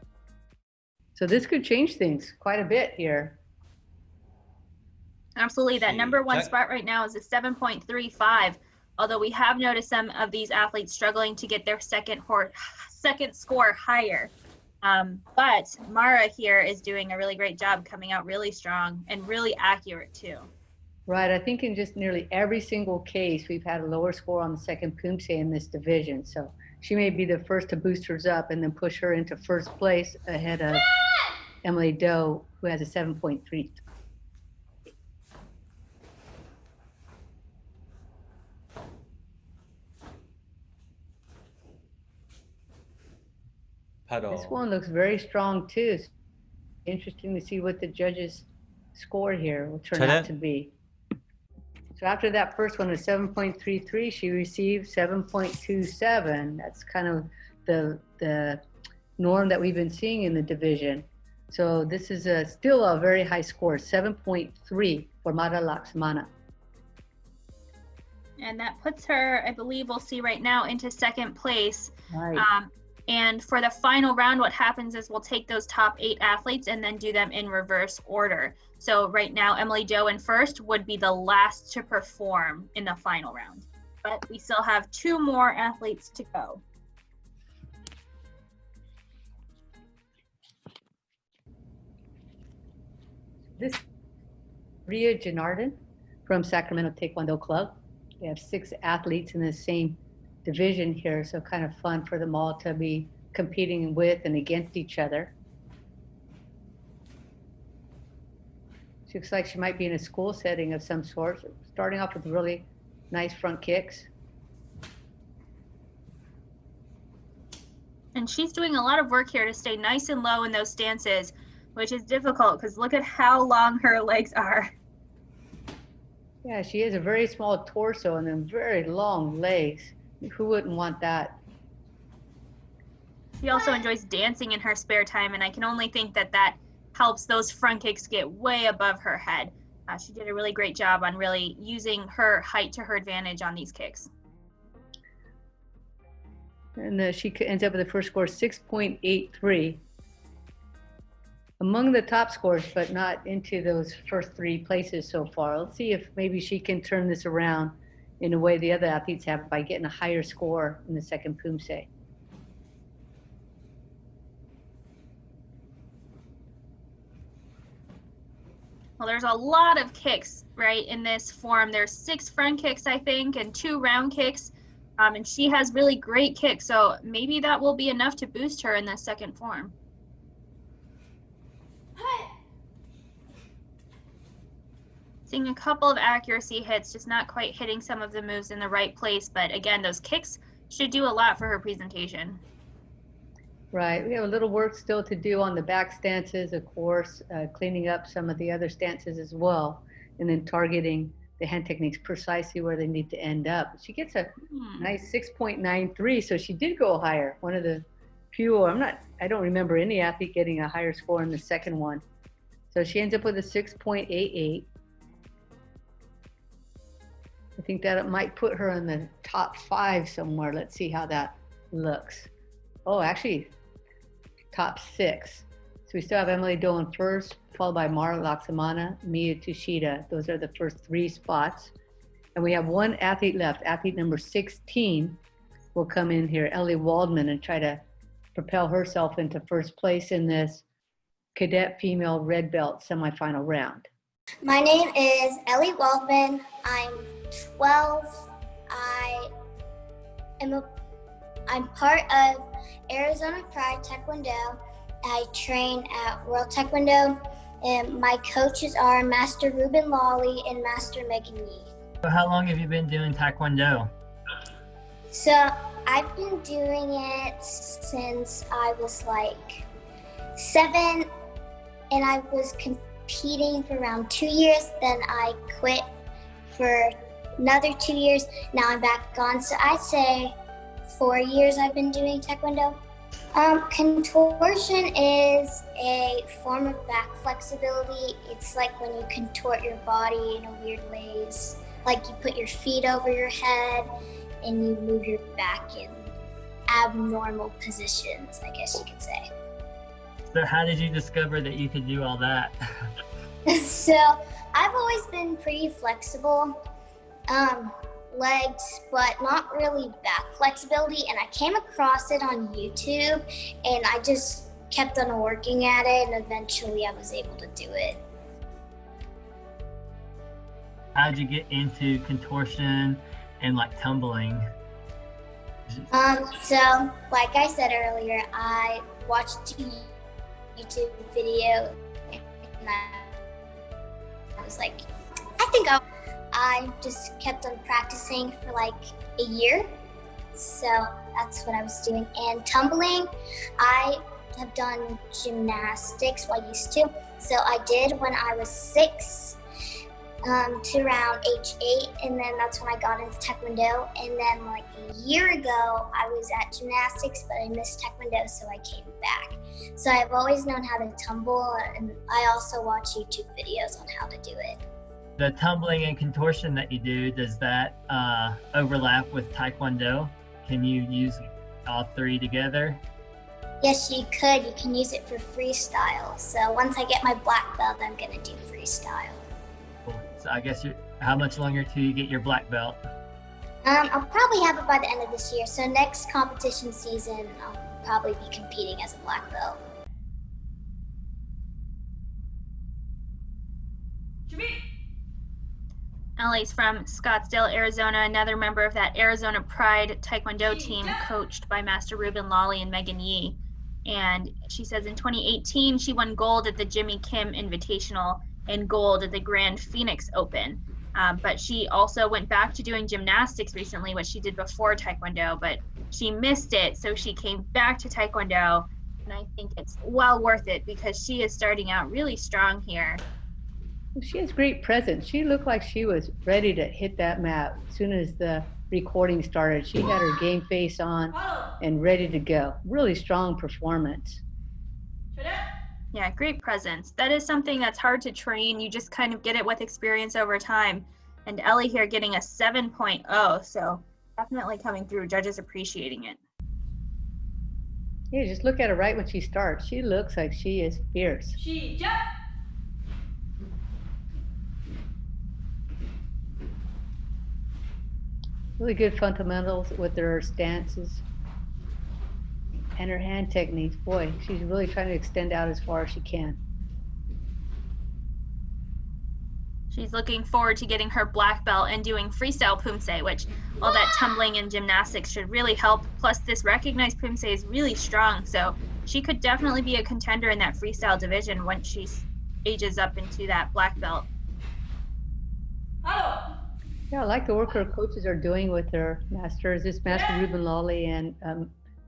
So this could change things quite a bit here. Absolutely. That number 1 spot right now is a 7.35. Although we have noticed some of these athletes struggling to get their second score higher. But Mara here is doing a really great job, coming out really strong and really accurate too. Right. I think in just nearly every single case, we've had a lower score on the second Poomsae in this division. So she may be the first to boost hers up and then push her into first place ahead of Emily Doe, who has a 7.3. This one looks very strong too. It's interesting to see what the judges' score here will turn out to be. So after that first one of 7.33, she received 7.27. That's kind of the norm that we've been seeing in the division. So this is still a very high score, 7.3 for Mara Laksamana. And that puts her, I believe we'll see right now, into second place. Right. And for the final round, what happens is we'll take those top 8 athletes and then do them in reverse order. So right now, Emily Jo in first would be the last to perform in the final round. But we still have 2 more athletes to go. This Ria Janardhan from Sacramento Taekwondo Club. We have 6 athletes in the same division here, so kind of fun for them all to be competing with and against each other. She looks like she might be in a school setting of some sort, starting off with really nice front kicks. And she's doing a lot of work here to stay nice and low in those stances, which is difficult because look at how long her legs are. Yeah, she has a very small torso and then very long legs. Who wouldn't want that? She also enjoys dancing in her spare time, and I can only think that that helps those front kicks get way above her head. She did a really great job on really using her height to her advantage on these kicks. And she ends up with the first score, 6.83. Among the top scores, but not into those first 3 places so far. Let's see if maybe she can turn this around in a way the other athletes have by getting a higher score in the second Poomsae. Well, there's a lot of kicks, right, in this form. There's 6 front kicks, I think, and 2 round kicks. And she has really great kicks, so maybe that will be enough to boost her in the second form. Seeing a couple of accuracy hits, just not quite hitting some of the moves in the right place. But again, those kicks should do a lot for her presentation. Right, we have a little work still to do on the back stances, of course, cleaning up some of the other stances as well, and then targeting the hand techniques precisely where they need to end up. She gets a nice 6.93, so she did go higher. One of the few, I don't remember any athlete getting a higher score in the second one. So she ends up with a 6.88. I think that it might put her in the top 5 somewhere. Let's see how that looks. Oh, actually, top 6. So we still have Emily Jo in first, followed by Mara Laksamana, Mia Tushita. Those are the first 3 spots. And we have 1 athlete left. Athlete number 16 will come in here, Ellie Waldman, and try to propel herself into first place in this Cadet Female Red Belt semifinal round. My name is Ellie Waldman. I'm 12. I'm part of Arizona Pride Taekwondo. I train at World Taekwondo, and my coaches are Master Ruben Lawley and Master Megan Yee. So how long have you been doing Taekwondo? So I've been doing it since I was like 7, and I was competing for around 2 years. Then I quit for another 2 years. Now I'm back on. So I'd say 4 years I've been doing Taekwondo. Contortion is a form of back flexibility. It's like when you contort your body in a weird ways. Like you put your feet over your head and you move your back in abnormal positions, I guess you could say. So how did you discover that you could do all that? So I've always been pretty flexible. Legs, but not really back flexibility, and I came across it on YouTube, and I just kept on working at it, and eventually I was able to do it. How did you get into contortion and like tumbling? So like I said earlier, I watched a YouTube video, and I was like, I just kept on practicing for like a year. So that's what I was doing. And tumbling, I have done gymnastics, well, I used to. So I did when I was 6 to around age 8, and then that's when I got into Taekwondo. And then like a year ago, I was at gymnastics, but I missed Taekwondo, so I came back. So I've always known how to tumble, and I also watch YouTube videos on how to do it. The tumbling and contortion that you do, does that overlap with Taekwondo? Can you use all 3 together? Yes, you could. You can use it for freestyle. So once I get my black belt, I'm gonna do freestyle. Cool. So I guess how much longer till you get your black belt? I'll probably have it by the end of this year. So next competition season, I'll probably be competing as a black belt. Ellie's from Scottsdale, Arizona, another member of that Arizona Pride Taekwondo team coached by Master Ruben Lawley and Megan Yee. And she says in 2018, she won gold at the Jimmy Kim Invitational and gold at the Grand Phoenix Open. But she also went back to doing gymnastics recently, which she did before Taekwondo, but she missed it. So she came back to Taekwondo, and I think it's well worth it because she is starting out really strong here. She has great presence. She looked like she was ready to hit that mat as soon as the recording started. She had her game face on and ready to go. Really strong performance. Yeah, great presence. That is something that's hard to train. You just kind of get it with experience over time. And Ellie here getting a 7.0, so definitely coming through. Judges appreciating it. Yeah, just look at her right when she starts. She looks like she is fierce. Really good fundamentals with her stances and her hand techniques. Boy, she's really trying to extend out as far as she can. She's looking forward to getting her black belt and doing freestyle Poomsae, which all that tumbling and gymnastics should really help. Plus this recognized Poomsae is really strong, so she could definitely be a contender in that freestyle division once she ages up into that black belt. Yeah, I like the work her coaches are doing with her masters. This Master Ruben Lawley and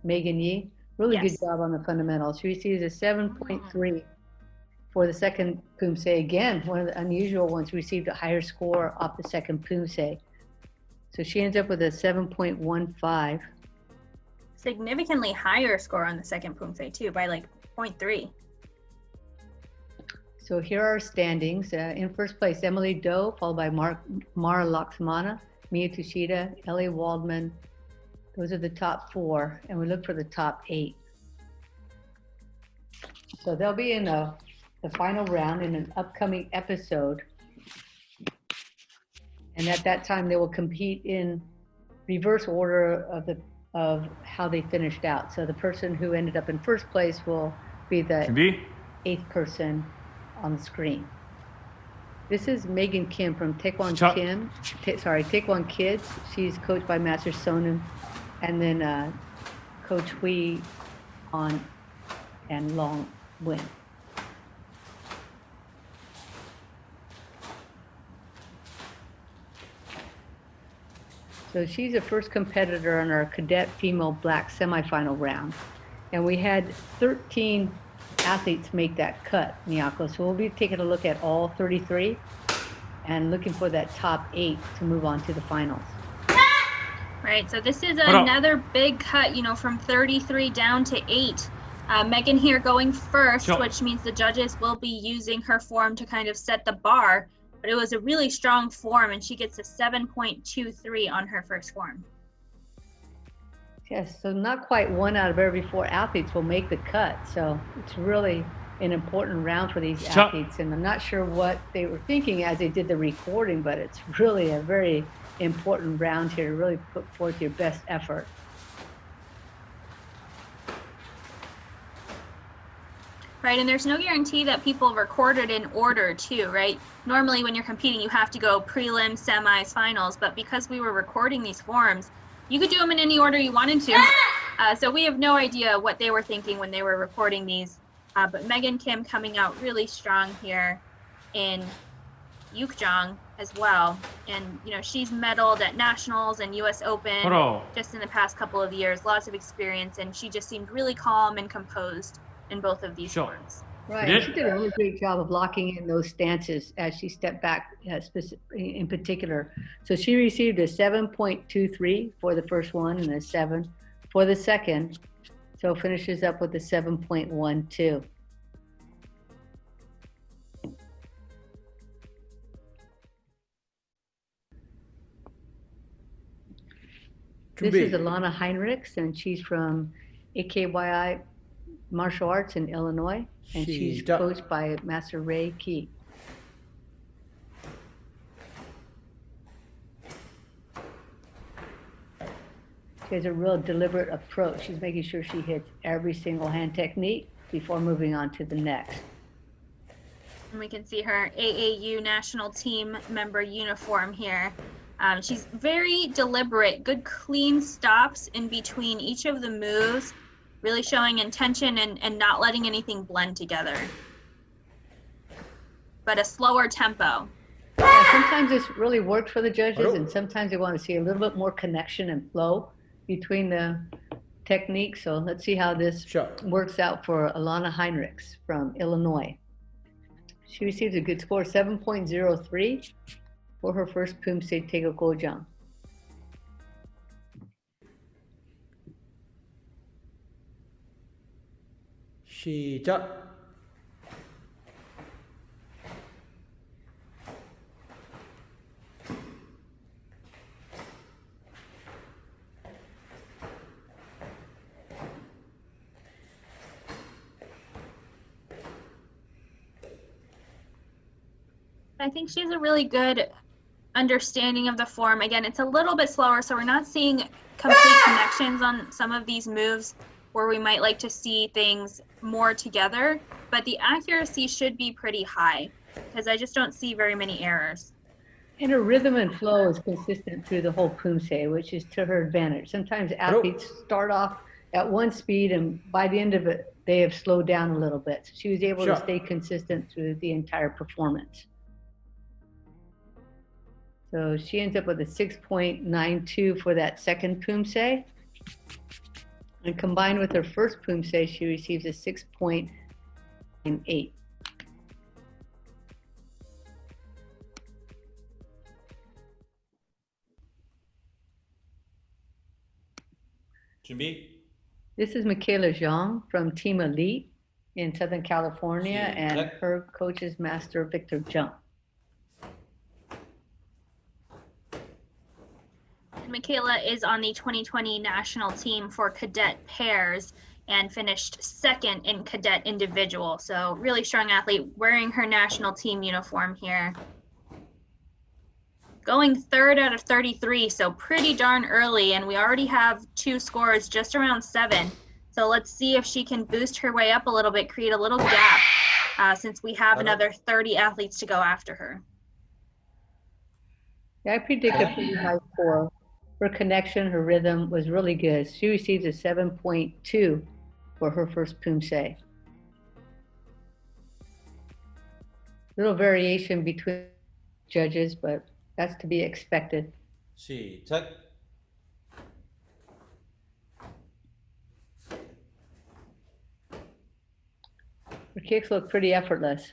Megan Yee. Really good job on the fundamentals. She receives a 7.3 for the second Poomsae. Again, one of the unusual ones, received a higher score off the second Poomsae. So she ends up with a 7.15. Significantly higher score on the second Poomsae too, by like 0.3. So here are our standings. In first place, Emily Doe, followed by Mara Laksamana, Mia Tushita, Ellie Waldman. Those are the top 4, and we look for the top 8. So they'll be in the final round in an upcoming episode. And at that time, they will compete in reverse order of how they finished out. So the person who ended up in first place will be the 8th person on the screen. This is Megan Kim from Taekwon Kids. She's coached by Master Sonnen, and then Coach Hui on and Long Win. So she's the first competitor in our Cadet Female Black semifinal round, and we had 13 athletes make that cut, Miyako. So we'll be taking a look at all 33 and looking for that top 8 to move on to the finals. Right, so this is another big cut, from 33 down to 8. Megan here going first, which means the judges will be using her form to kind of set the bar. But it was a really strong form, and she gets a 7.23 on her first form. Yes, so not quite 1 out of every 4 athletes will make the cut. So it's really an important round for these athletes. And I'm not sure what they were thinking as they did the recording, but it's really a very important round here to really put forth your best effort. Right, and there's no guarantee that people record it in order too, right? Normally when you're competing, you have to go prelim, semis, finals, but because we were recording these forms, you could do them in any order you wanted to. So we have no idea what they were thinking when they were recording these. But Megan Kim coming out really strong here in Yukjong as well. And, she's medaled at nationals and US Open just in the past couple of years, lots of experience, and she just seemed really calm and composed in both of these forms. Right, and she did a really great job of locking in those stances as she stepped back in particular. So she received a 7.23 for the first one and a 7 for the second. So finishes up with a 7.12. This is Alana Heinrichs, and she's from AKYI Martial Arts in Illinois, and she's coached by Master Ray Key. She has a real deliberate approach. She's making sure she hits every single hand technique before moving on to the next. And we can see her AAU national team member uniform here. She's very deliberate, good clean stops in between each of the moves, really showing intention and not letting anything blend together. But a slower tempo. Yeah, sometimes this really works for the judges, and sometimes they want to see a little bit more connection and flow between the techniques. So let's see how this works out for Alana Heinrichs from Illinois. She receives a good score, 7.03 for her first Poomsae Taego Gojang. 시작. I think she has a really good understanding of the form. Again, it's a little bit slower, so we're not seeing complete connections on some of these moves where we might like to see things more together, but the accuracy should be pretty high because I just don't see very many errors. And her rhythm and flow is consistent through the whole Poomsae, which is to her advantage. Sometimes athletes start off at one speed, and by the end of it, they have slowed down a little bit. So she was able to stay consistent through the entire performance. So she ends up with a 6.92 for that second Poomsae. And combined with her first Poomsae, she receives a 6.98. 준비. This is Michaela Zhang from Team Elite in Southern California, and her coach is Master Victor Jung. Michaela is on the 2020 national team for cadet pairs and finished second in cadet individual. So really strong athlete, wearing her national team uniform here. Going third out of 33, so pretty darn early, and we already have 2 scores just around 7. So let's see if she can boost her way up a little bit, create a little gap, since we have another 30 athletes to go after her. Yeah, I predict a pretty high score. Her connection, her rhythm was really good. She receives a 7.2 for her first Poomsae. Little variation between judges, but that's to be expected. 시작. Her kicks look pretty effortless.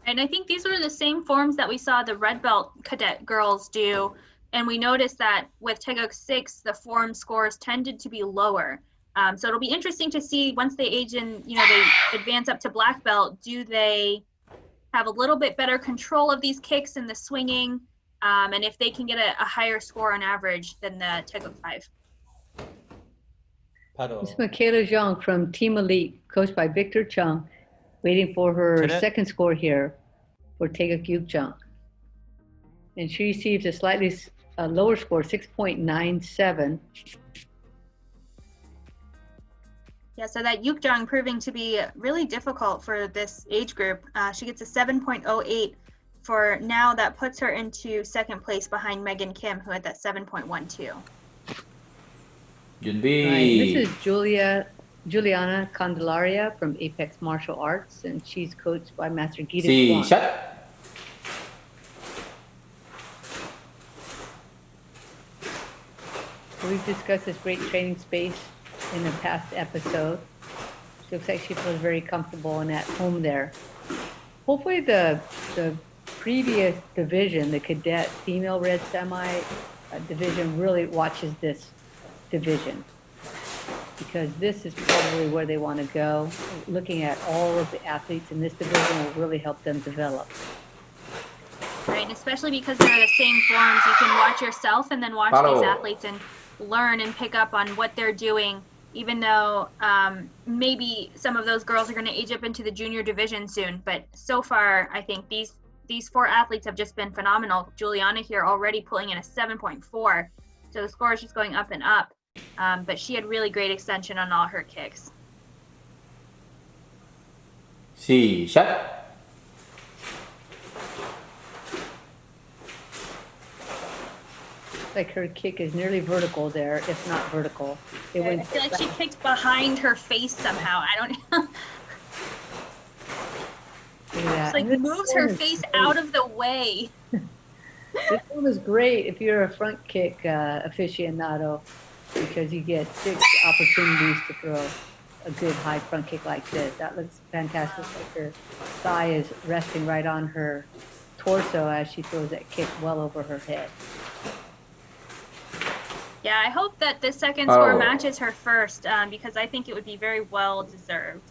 And I think these were the same forms that we saw the red belt cadet girls do. And we noticed that with Taeguk 6, the form scores tended to be lower. So it'll be interesting to see once they age in, they advance up to black belt, do they have a little bit better control of these kicks and the swinging, and if they can get a higher score on average than the Taeguk 5. This is Michaela Zhang from Team Elite, coached by Victor Chung, waiting for her second score here for Taeguk Yukjang. And she receives a slightly lower score, 6.97. Yeah, so that Yukjang proving to be really difficult for this age group. She gets a 7.08 for now. That puts her into second place behind Megan Kim, who had that 7.12. 준비. This is Juliana Candelaria from Apex Martial Arts, and she's coached by Master Gita Swan. 시작. We've discussed this great training space in the past episode. She looks like she feels very comfortable and at home there. Hopefully the previous division, the Cadet Female Red Semi division, really watches this division, because this is probably where they want to go. Looking at all of the athletes in this division will really help them develop. Right, and especially because they're the same forms, you can watch yourself and then watch these athletes and learn and pick up on what they're doing, even though maybe some of those girls are going to age up into the junior division soon. But so far, I think these 4 athletes have just been phenomenal. Juliana here already pulling in a 7.4, so the score is just going up and up. But she had really great extension on all her kicks. 시작. Like her kick is nearly vertical there, if not vertical. I feel like she kicked behind her face somehow. I don't know. It's like moves her face out of the way. This one is great if you're a front kick aficionado, because you get 6 opportunities to throw a good high front kick like this. That looks fantastic. Like her thigh is resting right on her torso as she throws that kick well over her head. Yeah, I hope that this second score matches her first, because I think it would be very well deserved.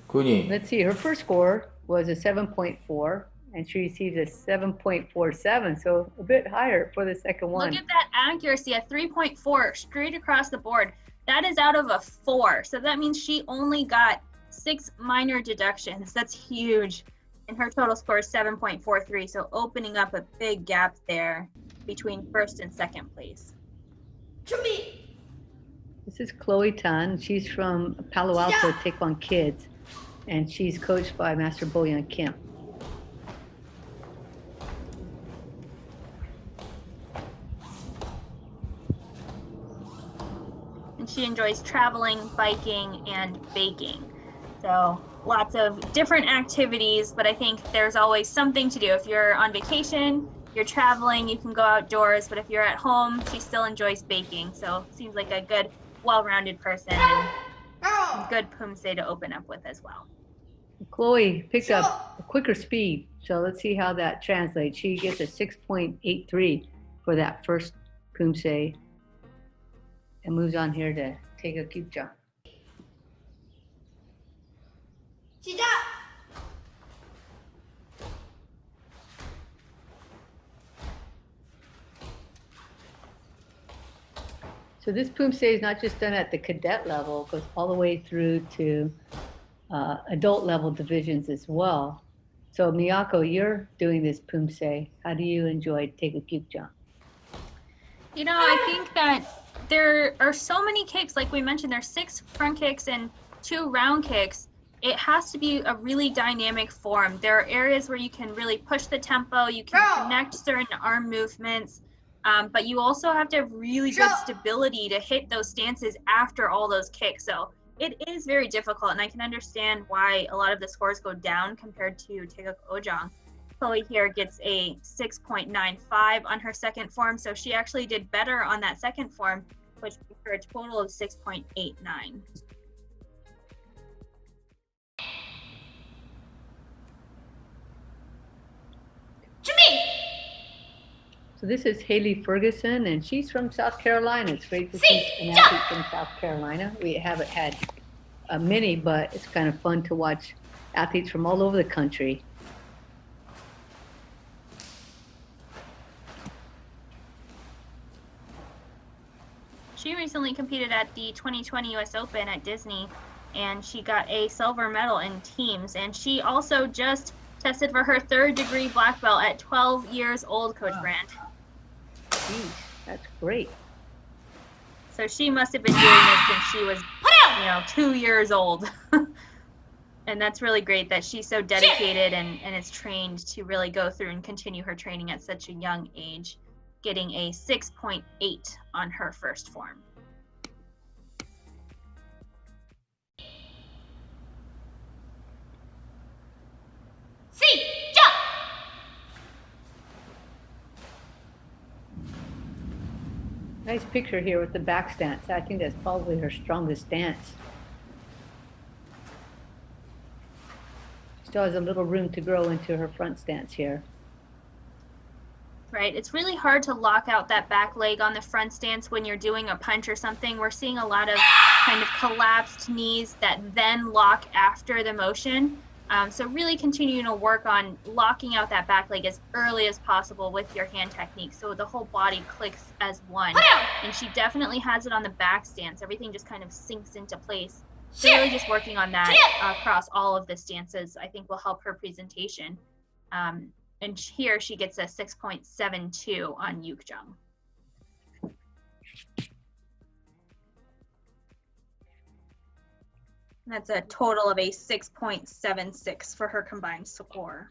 군이. Let's see, her first score was a 7.4, and she received a 7.47, so a bit higher for the second one. Look at that accuracy, a 3.4 straight across the board. That is out of a 4, so that means she only got 6 minor deductions. That's huge. And her total score is 7.43, so opening up a big gap there between first and second place. This is Chloe Tan. She's from Palo Alto Taekwondo Kids, and she's coached by Master Boyan Kim. And she enjoys traveling, biking, and baking. So lots of different activities, but I think there's always something to do. If you're on vacation, you're traveling, you can go outdoors, but if you're at home, she still enjoys baking. So seems like a good, well-rounded person and good Poomsae to open up with as well. Chloe picked up a quicker speed, so let's see how that translates. She gets a 6.83 for that first Poomsae and moves on here to take a cube jump. So this Poomsae is not just done at the cadet level, it goes all the way through to adult level divisions as well. So Miyako, you're doing this Poomsae. How do you enjoy take a cube jump? You know, I think that there are so many kicks, like we mentioned, there's 6 front kicks and 2 round kicks. It has to be a really dynamic form. There are areas where you can really push the tempo, you can connect certain arm movements, but you also have to have really good stability to hit those stances after all those kicks. So it is very difficult, and I can understand why a lot of the scores go down compared to Taeguk Ojang. Chloe here gets a 6.95 on her second form, so she actually did better on that second form, which gave her a total of 6.89. So this is Haley Ferguson, and she's from South Carolina. It's great to see an athlete from South Carolina. We haven't had many, but it's kind of fun to watch athletes from all over the country. She recently competed at the 2020 US Open at Disney, and she got a silver medal in teams. And she also just tested for her 3rd degree black belt at 12 years old, Coach Brandt. Geez, that's great. So she must have been doing this since she was, 2 years old. And that's really great that she's so dedicated and is trained to really go through and continue her training at such a young age, getting a 6.8 on her first form. Nice picture here with the back stance. I think that's probably her strongest stance. Still has a little room to grow into her front stance here. Right, it's really hard to lock out that back leg on the front stance when you're doing a punch or something. We're seeing a lot of kind of collapsed knees that then lock after the motion. So really continuing to work on locking out that back leg as early as possible with your hand technique so the whole body clicks as one. And she definitely has it on the back stance. Everything just kind of sinks into place. So really just working on that across all of the stances, I think will help her presentation. And here she gets a 6.72 on Yukjung. That's a total of a 6.76 for her combined score.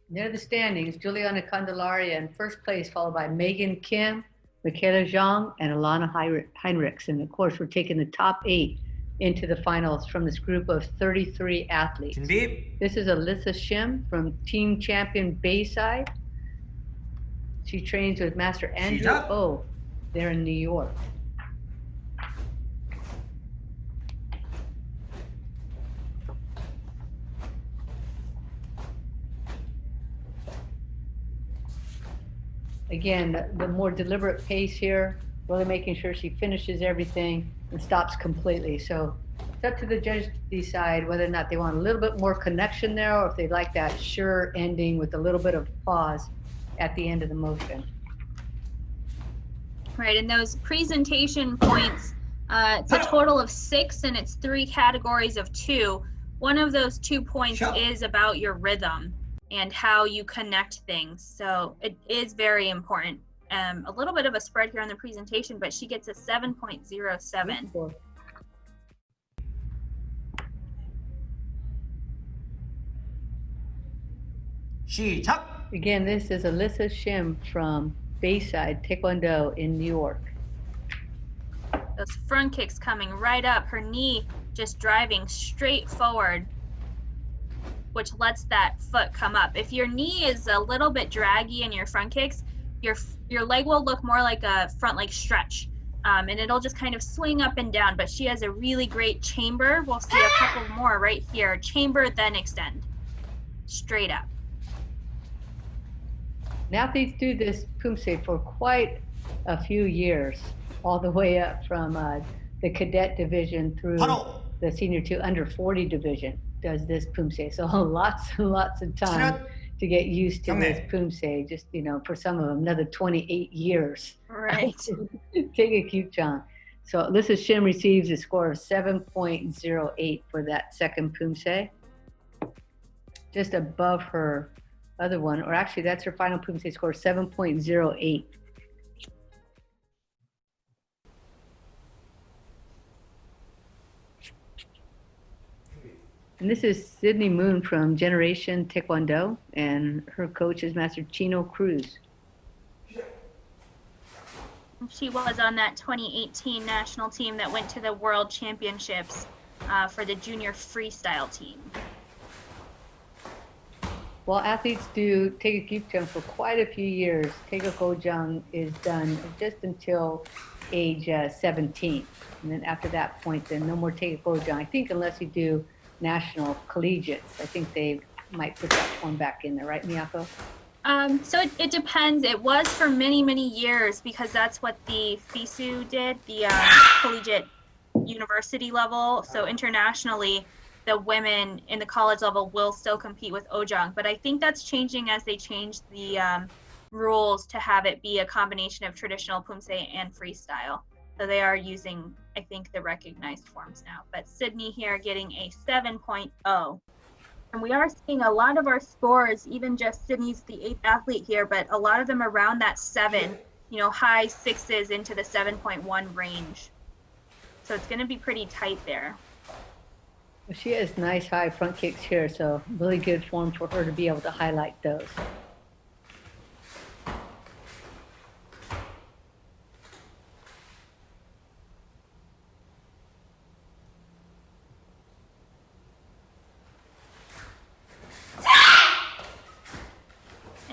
Near the standings, Juliana Candelaria in first place, followed by Megan Kim, Michaela Zhang, and Alana Heinrichs. And of course, we're taking the top 8 into the finals from this group of 33 athletes. This is Alyssa Shim from Team Champion Bayside. She trains with Master Andrew O there in New York. Again, the more deliberate pace here, really making sure she finishes everything and stops completely. So it's up to the judge to decide whether or not they want a little bit more connection there or if they like that sure ending with a little bit of pause at the end of the motion. Right, and those presentation points, it's a total of 6 and it's 3 categories of 2. One of those 2 points is about your rhythm and how you connect things. So it is very important. A little bit of a spread here on the presentation, but she gets a 7.07. Again, this is Alyssa Shim from Bayside Taekwondo in New York. Those front kicks coming right up, her knee just driving straight forward, which lets that foot come up. If your knee is a little bit draggy in your front kicks, your leg will look more like a front leg stretch, and it'll just kind of swing up and down. But she has a really great chamber. We'll see a couple more right here. Chamber, then extend, straight up. And athletes do this Poomsae for quite a few years, all the way up from the cadet division through the senior to under 40 division does this Poomsae. So lots and lots of time to get used to this Poomsae. Just, for some of them, another 28 years. Right. Take a cute John. So Alyssa Shim receives a score of 7.08 for that second Poomsae, just above her other one, or actually that's her final Poomsae score, 7.08. And this is Sydney Moon from Generation Taekwondo, and her coach is Master Chino Cruz. She was on that 2018 national team that went to the World Championships for the junior freestyle team. While athletes do Taekwondo for quite a few years, Taekwondo is done just until age 17. And then after that point, then no more Taekwondo. I think unless you do national collegiates, I think they might put that one back in there, right, Miyako? So it depends. It was for many, many years because that's what the FISU did, the collegiate university level. So internationally, the women in the college level will still compete with Ojang. But I think that's changing as they change the rules to have it be a combination of traditional Poomsae and freestyle. So they are using, I think, the recognized forms now. But Sydney here getting a 7.0. And we are seeing a lot of our scores, even just Sydney's the 8th athlete here, but a lot of them around that 7, high 6s into the 7.1 range. So it's going to be pretty tight there. Well, she has nice high front kicks here, so really good form for her to be able to highlight those.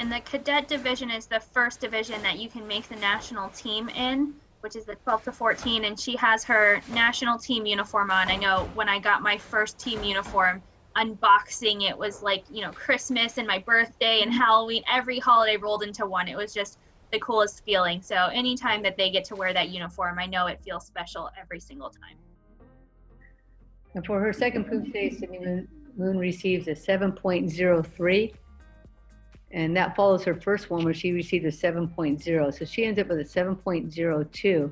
And the cadet division is the first division that you can make the national team in, which is the 12 to 14. And she has her national team uniform on. I know when I got my first team uniform, unboxing it was like, you know, Christmas and my birthday and Halloween, every holiday rolled into one. It was just the coolest feeling. So anytime that they get to wear that uniform, I know it feels special every single time. And for her second Poomsae, Sydney Moon receives a 7.03. And that follows her first one where she received a 7.0. So she ends up with a 7.02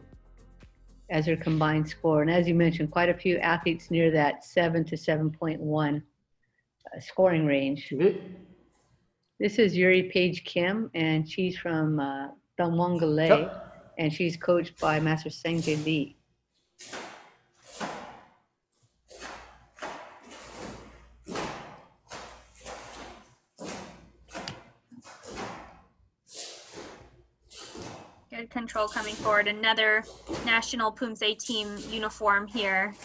as her combined score. And as you mentioned, quite a few athletes near that 7 to 7.1 scoring range. This is Yuri Page Kim, and she's from Damwangale, and she's coached by Master Sangjae Lee. Good control coming forward. Another national Poomsae team uniform here.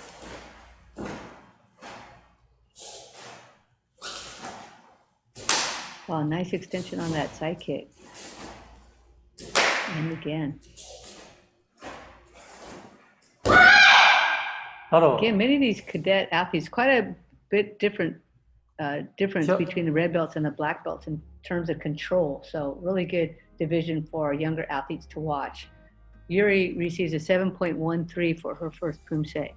Wow, nice extension on that side kick. And again. Again, many of these cadet athletes, quite a bit difference between the red belts and the black belts in terms of control. So really good division for younger athletes to watch. Yuri receives a 7.13 for her first Poomsae.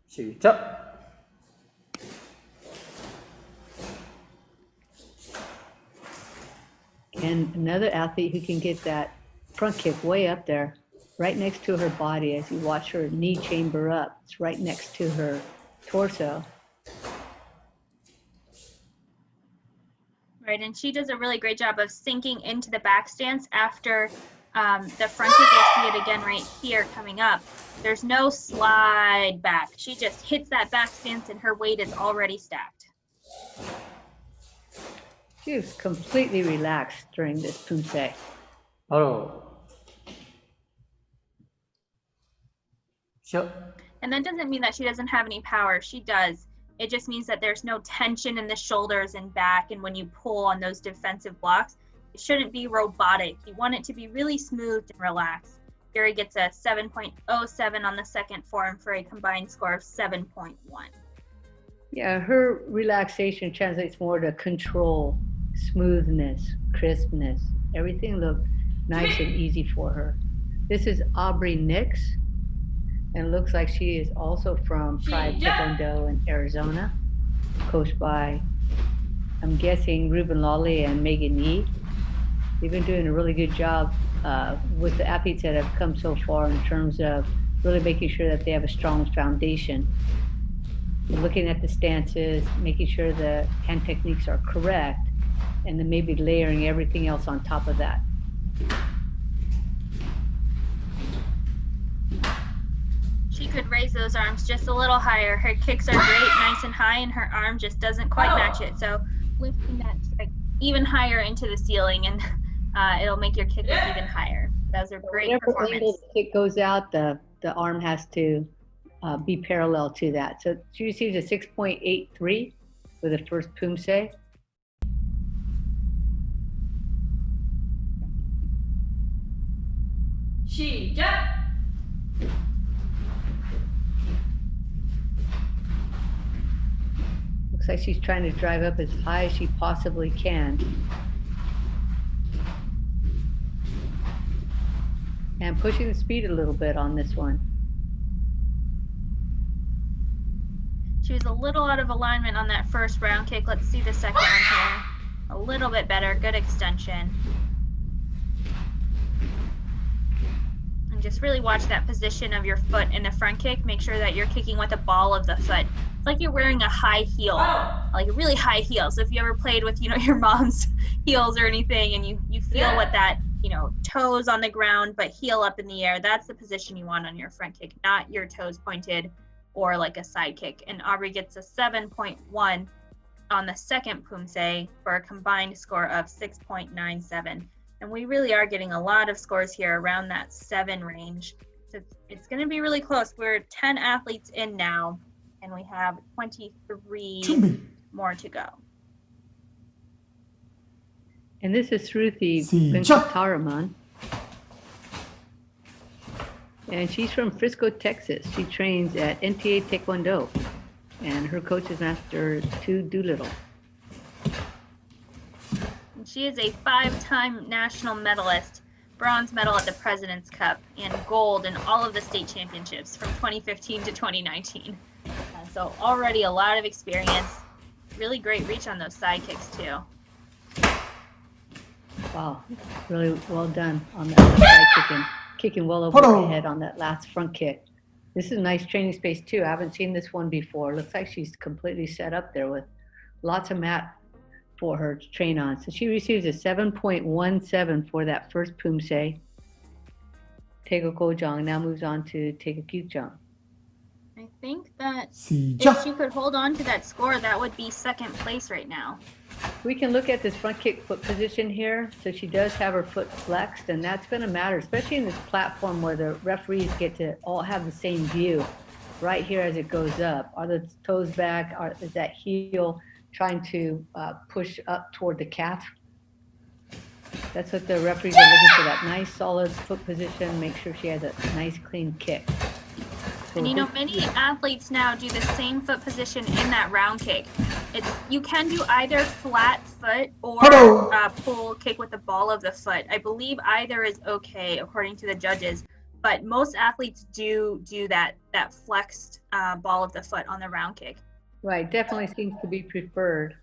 시작. And another athlete who can get that front kick way up there, right next to her body as you watch her knee chamber up. It's right next to her torso. Right, and she does a really great job of sinking into the back stance after the front kick. You'll see it again right here coming up. There's no slide back. She just hits that back stance and her weight is already stacked. She was completely relaxed during this Poomsae. 바로. And that doesn't mean that she doesn't have any power. She does. It just means that there's no tension in the shoulders and back, and when you pull on those defensive blocks, it shouldn't be robotic. You want it to be really smooth and relaxed. Yuri gets a 7.07 on the second form for a combined score of 7.1. Yeah, her relaxation translates more to control, smoothness, crispness. Everything looked nice and easy for her. This is Aubrey Nix, and it looks like she is also from Pride Taekwondo in Arizona, coached by, I'm guessing, Ruben Lawley and Megan Yee. They've been doing a really good job with the athletes that have come so far in terms of really making sure that they have a strong foundation. Looking at the stances, making sure the hand techniques are correct, and then maybe layering everything else on top of that. She could raise those arms just a little higher. Her kicks are great, nice and high, and her arm just doesn't quite match it. So lifting that even higher into the ceiling, and it'll make your kick look even higher. Those are great performance. Whenever the kick goes out, the arm has to be parallel to that. So she receives a 6.83 for the first Poomsae. 시작. Looks like she's trying to drive up as high as she possibly can. And pushing the speed a little bit on this one. She was a little out of alignment on that first round kick. Let's see the second one here. A little bit better, good extension. And just really watch that position of your foot in the front kick. Make sure that you're kicking with the ball of the foot. It's like you're wearing a high heel, like a really high heel. So if you ever played with, your mom's heels or anything, and you feel what that, toes on the ground, but heel up in the air, that's the position you want on your front kick, not your toes pointed or like a side kick. And Aubrey gets a 7.1 on the second Poomsae for a combined score of 6.97. And we really are getting a lot of scores here around that 7 range. So it's going to be really close. We're 10 athletes in now. and we have 23 more to go. And this is Shruti Venkataraman. And she's from Frisco, Texas. She trains at NTA Taekwondo. And her coach is Master Tu Doolittle. And she is a 5-time national medalist, bronze medal at the President's Cup, and gold in all of the state championships from 2015 to 2019. So already a lot of experience. Really great reach on those side kicks too. Wow, really well done on that side kicking well over her head on that last front kick. This is a nice training space too. I haven't seen this one before. Looks like she's completely set up there with lots of mat for her to train on. So she receives a 7.17 for that first Poomsae. Taego Gojang now moves on to Taego Gyukjang. I think that if she could hold on to that score, that would be second place right now. We can look at this front kick foot position here. So she does have her foot flexed, and that's going to matter, especially in this platform where the referees get to all have the same view right here as it goes up. Are the toes back? Is that heel trying to push up toward the calf? That's what the referees are looking for, that nice solid foot position. Make sure she has a nice clean kick. And you know, many athletes now do the same foot position in that round kick. You can do either flat foot or pull kick with the ball of the foot. I believe either is okay according to the judges, but most athletes do that flexed ball of the foot on the round kick. Right, definitely seems to be preferred.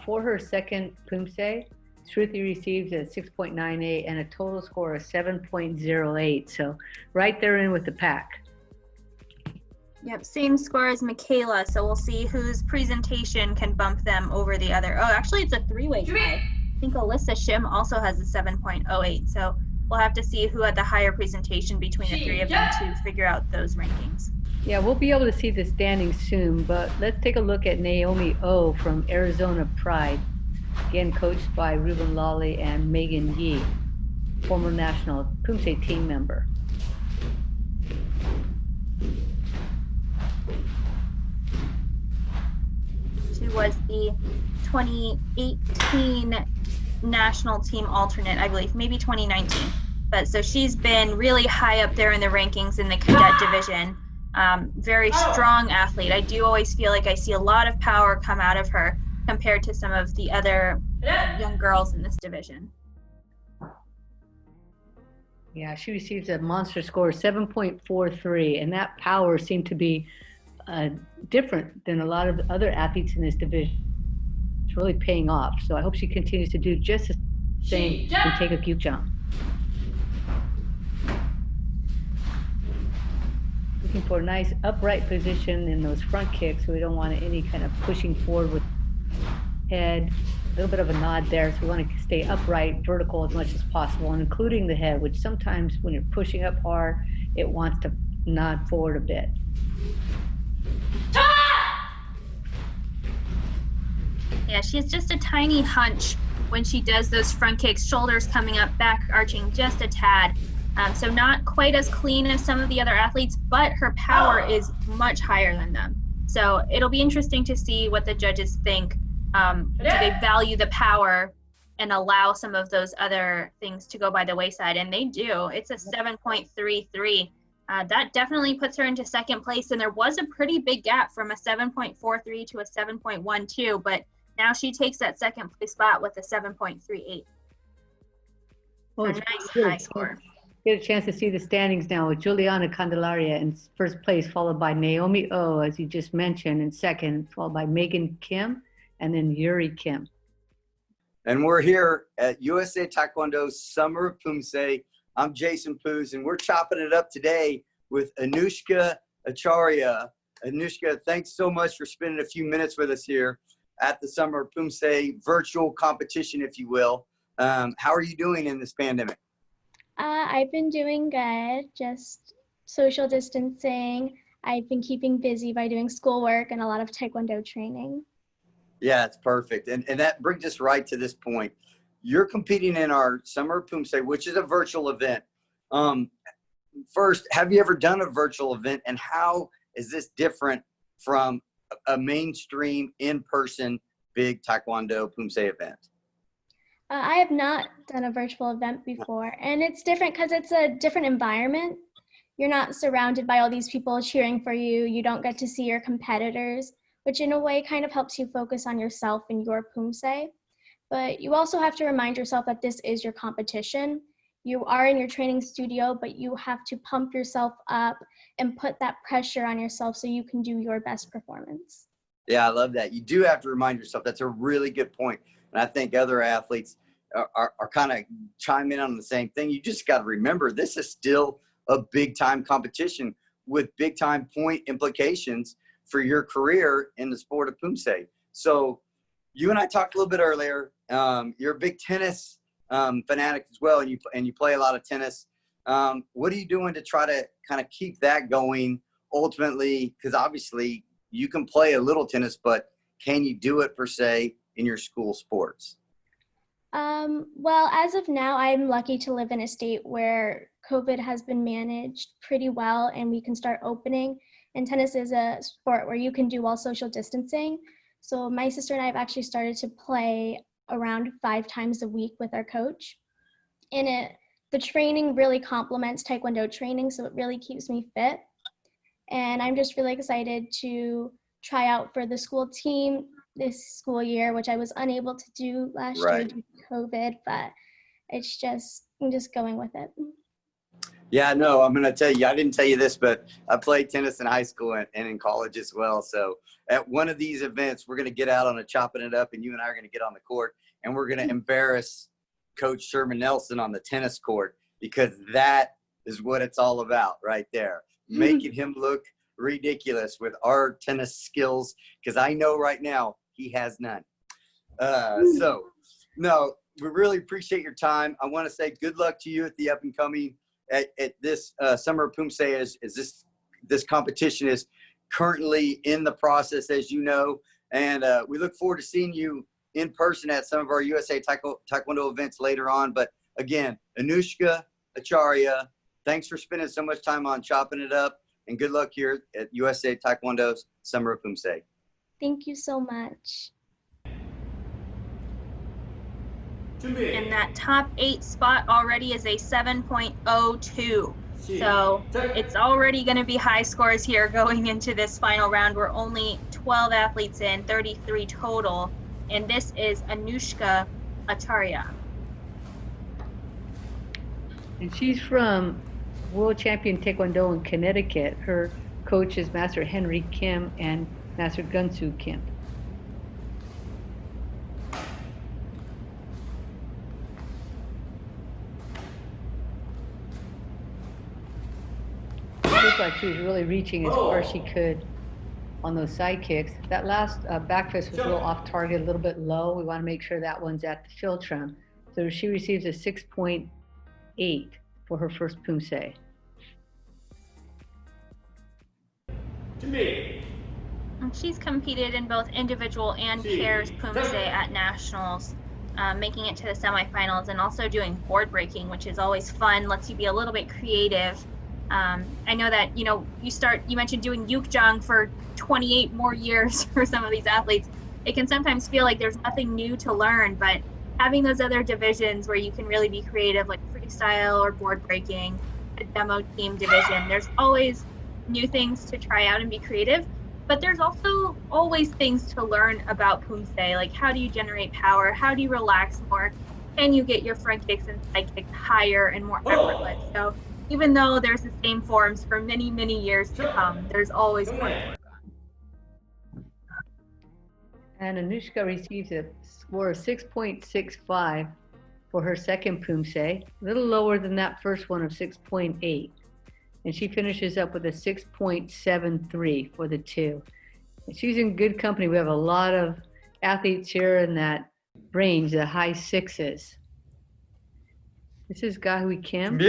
For her second Poomsae, Shruti receives a 6.98 and a total score of 7.08. So right there in with the pack. Yep, same score as Michaela, so we'll see whose presentation can bump them over the other. Oh, actually, it's a three-way tie. I think Alyssa Shim also has a 7.08, so we'll have to see who had the higher presentation between the three of them to figure out those rankings. Yeah, we'll be able to see the standings soon, but let's take a look at Naomi O from Arizona Pride, again coached by Ruben Lawley and Megan Yee, former national Poomsae team member. She was the 2018 national team alternate, I believe, maybe 2019. But so she's been really high up there in the rankings in the cadet division. Very strong athlete. I do always feel like I see a lot of power come out of her compared to some of the other young girls in this division. Yeah, she receives a monster score of 7.43, and that power seemed to be different than a lot of other athletes in this division. It's really paying off. So I hope she continues to do just the same and take a Gyukjang. Looking for a nice upright position in those front kicks, so we don't want any kind of pushing forward with head. A little bit of a nod there, so we want to stay upright, vertical as much as possible, and including the head, which sometimes when you're pushing up hard, it wants to nod forward a bit. Yeah, she has just a tiny hunch when she does those front kicks, shoulders coming up, back arching just a tad. So not quite as clean as some of the other athletes, but her power is much higher than them. So it'll be interesting to see what the judges think. Do they value the power and allow some of those other things to go by the wayside? And they do. It's a 7.33. That definitely puts her into second place. And there was a pretty big gap from a 7.43 to a 7.12, but now she takes that second place spot with a 7.38. Well, a nice high score. Get a chance to see the standings now with Juliana Candelaria in first place, followed by Naomi O, as you just mentioned, in second, followed by Megan Kim, and then Yuri Kim. And we're here at USA Taekwondo's Summer of Poomsae. I'm Jason Poos, and we're chopping it up today with Anushka Acharya. Anushka, thanks so much for spending a few minutes with us here at the Summer of Poomsae virtual competition, if you will. How are you doing in this pandemic? I've been doing good, just social distancing. I've been keeping busy by doing schoolwork and a lot of Taekwondo training. Yeah, it's perfect. And that brings us right to this point. You're competing in our Summer of Poomsae, which is a virtual event. First, have you ever done a virtual event, and how is this different from a mainstream in-person big Taekwondo Poomsae event? I have not done a virtual event before, and it's different because it's a different environment. You're not surrounded by all these people cheering for you. You don't get to see your competitors, which in a way kind of helps you focus on yourself and your Poomsae. But you also have to remind yourself that this is your competition. You are in your training studio, but you have to pump yourself up and put that pressure on yourself so you can do your best performance. Yeah, I love that. You do have to remind yourself. That's a really good point. And I think other athletes are kind of chiming in on the same thing. You just got to remember, this is still a big time competition with big time point implications for your career in the sport of Poomsae. So you and I talked a little bit earlier. You're a big tennis fanatic as well, and you play a lot of tennis. What are you doing to try to kind of keep that going ultimately? Because obviously you can play a little tennis, but can you do it per se in your school sports? Well, as of now, I'm lucky to live in a state where COVID has been managed pretty well and we can start opening. And tennis is a sport where you can do all social distancing. So my sister and I have actually started to play around 5 times a week with our coach. And the training really complements Taekwondo training, so it really keeps me fit. And I'm just really excited to try out for the school team this school year, which I was unable to do last year due to COVID, but it's just, I'm just going with it. Yeah, no, I'm going to tell you, I didn't tell you this, but I played tennis in high school and in college as well. So at one of these events, we're going to get out on a chopping it up, and you and I are going to get on the court, and we're going to embarrass Coach Sherman Nelson on the tennis court, because that is what it's all about right there. Making him look ridiculous with our tennis skills, because I know right now he has none. So, no, we really appreciate your time. I want to say good luck to you at the up and coming at this Summer of Poomsae. As this competition is currently in the process, as you know, and we look forward to seeing you in person at some of our USA Taekwondo events later on. But again, Anushka, Acharya, thanks for spending so much time on Chopping It Up, and good luck here at USA Taekwondo's Summer of Poomsae. Thank you so much. And that top 8 spot already is a 7.02. So it's already going to be high scores here going into this final round. We're only 12 athletes in, 33 total. And this is Anushka Acharya. And she's from World Champion Taekwondo in Connecticut. Her coach is Master Henry Kim and Master Gunsu Kim. It looked like she was really reaching as far as she could on those side kicks. That last back fist was a little off target, a little bit low. We want to make sure that one's at the philtrum. So she receives a 6.8 for her first Poomsae. And she's competed in both individual and pairs Poomsae at nationals, making it to the semifinals, and also doing board breaking, which is always fun, lets you be a little bit creative. I know that, you mentioned doing Yukjang for 28 more years for some of these athletes. It can sometimes feel like there's nothing new to learn, but having those other divisions where you can really be creative, like freestyle or board breaking, a demo team division, there's always new things to try out and be creative. But there's also always things to learn about Poomsae, like how do you generate power? How do you relax more? Can you get your front kicks and side kicks higher and more effortless? So even though there's the same forms for many, many years to come, there's always more to work on. And Anushka receives a score of 6.65 for her second Poomsae, a little lower than that first one of 6.8. And she finishes up with a 6.73 for the 2. And she's in good company. We have a lot of athletes here in that range, the high 6s. This is Gahui Kim.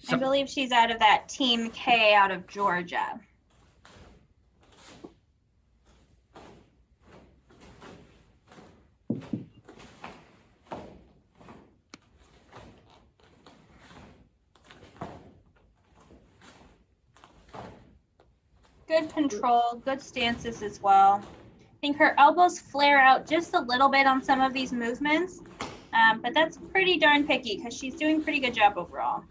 I believe she's out of that Team K out of Georgia. Good control, good stances as well. I think her elbows flare out just a little bit on some of these movements, but that's pretty darn picky because she's doing a pretty good job overall.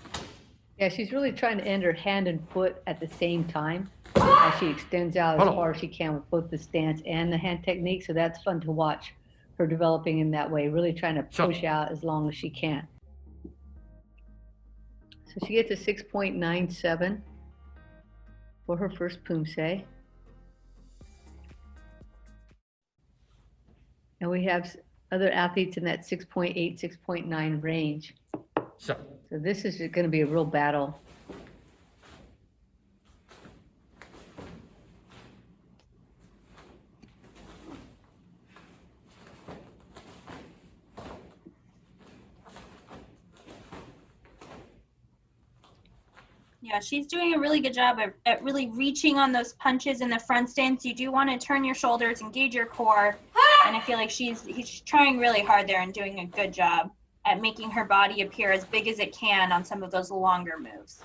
Yeah, she's really trying to end her hand and foot at the same time as she extends out as far as she can with both the stance and the hand technique. So that's fun to watch her developing in that way, really trying to push out as long as she can. So she gets a 6.97 for her first Poomsae. And we have other athletes in that 6.8, 6.9 range. So this is going to be a real battle. Yeah, she's doing a really good job at really reaching on those punches in the front stance. You do want to turn your shoulders, engage your core, and I feel like she's trying really hard there and doing a good job at making her body appear as big as it can on some of those longer moves.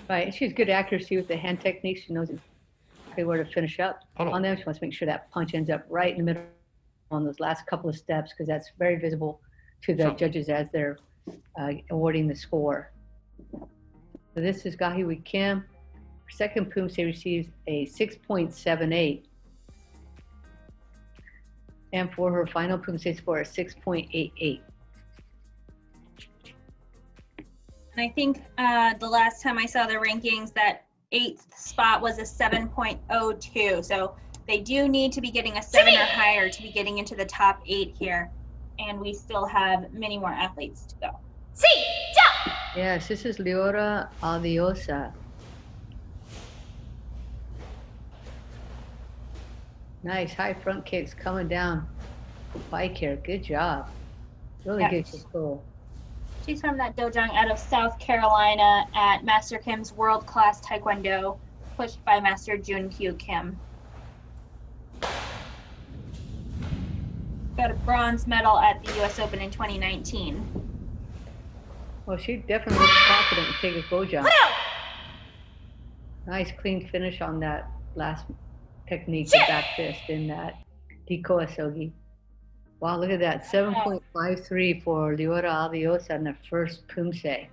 Right, she has good accuracy with the hand technique. She knows exactly where to finish up on them. She wants to make sure that punch ends up right in the middle on those last couple of steps because that's very visible to the judges as they're awarding the score. So this is Gahiwi Kim. Her second Poomsae receives a 6.78. And for her final Poomsae score, a 6.88. And I think the last time I saw the rankings, that 8th spot was a 7.02. So they do need to be getting a 7 or higher to be getting into the top 8 here. And we still have many more athletes to go. Yes, this is Leora Aldiosa. Nice high front kicks coming down. Bike here, good job. Really good control. She's from that dojang out of South Carolina at Master Kim's World Class Taekwondo, pushed by Master Jun Kyu Kim. Got a bronze medal at the US Open in 2019. Well, she definitely looks confident to take a go jump. Nice clean finish on that last technique, the back fist in that Diko Asogi. Wow, look at that, 7.53 for Leora Aldiosa in the first Poomsae.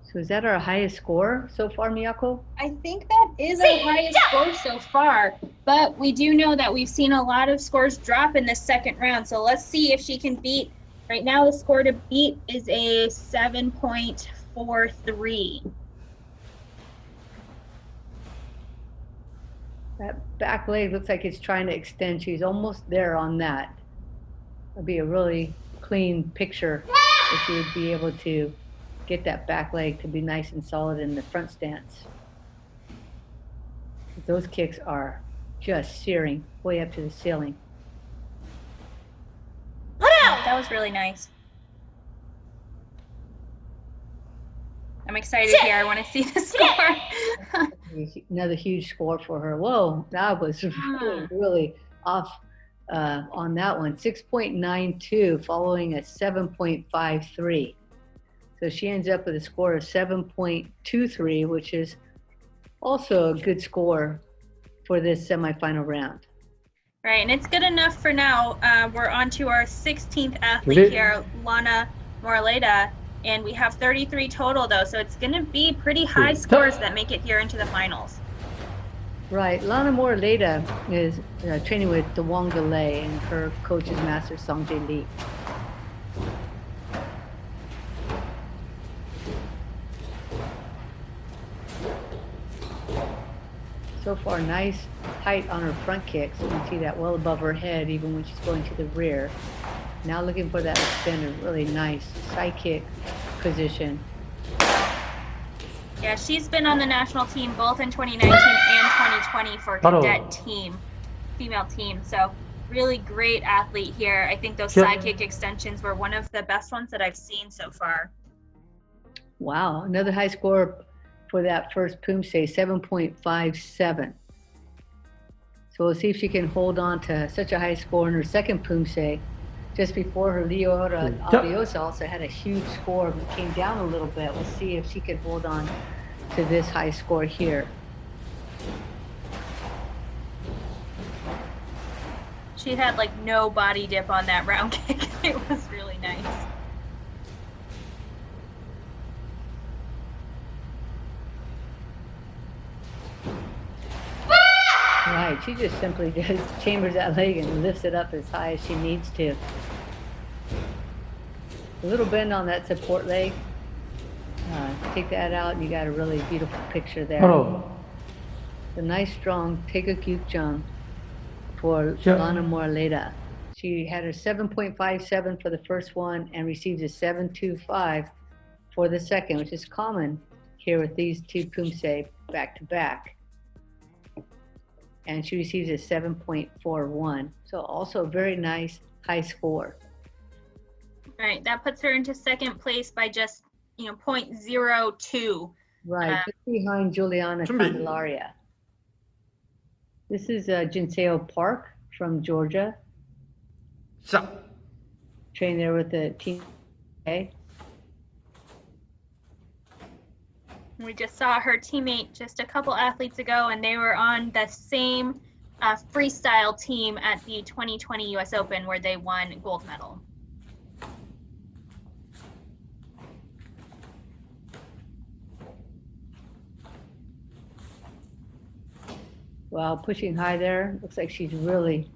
So is that our highest score so far, Miyako? I think that is our highest score so far, but we do know that we've seen a lot of scores drop in this second round. So let's see if she can beat. Right now, the score to beat is a 7.43. That back leg looks like it's trying to extend. She's almost there on that. It'll be a really clean picture if she would be able to get that back leg to be nice and solid in the front stance. Those kicks are just searing way up to the ceiling. That was really nice. I'm excited here. I want to see the score. Another huge score for her. Whoa, that was really off on that one. 6.92 following a 7.53. So she ends up with a score of 7.23, which is also a good score for this semifinal round. Right, and it's good enough for now. We're on to our 16th athlete here, Lana Moraleda, and we have 33 total though, so it's going to be pretty high scores that make it here into the finals. Right, Lana Moraleda is training with DeWong DeLay, and her coach is Master Songjae Lee. So far, nice height on her front kicks. You can see that well above her head, even when she's going to the rear. Now looking for that extended, really nice side kick position. Yeah, she's been on the national team both in 2019 and 2020 for cadet team, female team. So really great athlete here. I think those side kick extensions were one of the best ones that I've seen so far. Wow, another high score for that first Poomsae, 7.57. So we'll see if she can hold on to such a high score in her second Poomsae just before her. Leora Aviosa also had a huge score, but came down a little bit. We'll see if she can hold on to this high score here. She had like no body dip on that round kick. It was really nice. Right, she just simply just chambers that leg and lifts it up as high as she needs to. A little bend on that support leg. Take that out and you got a really beautiful picture there. A nice strong Taeguk for Lana Moraleda. She had a 7.57 for the first one and received a 7.25 for the second, which is common here with these two Poomsae back to back. And she receives a 7.41. So also a very nice high score. All right, that puts her into second place by just 0.02. Right, just behind Juliana Candelaria. This is Jinseo Park from Georgia. Trained there with the team. We just saw her teammate just a couple athletes ago, and they were on the same freestyle team at the 2020 US Open where they won gold medal. Wow, pushing high there. Looks like she's really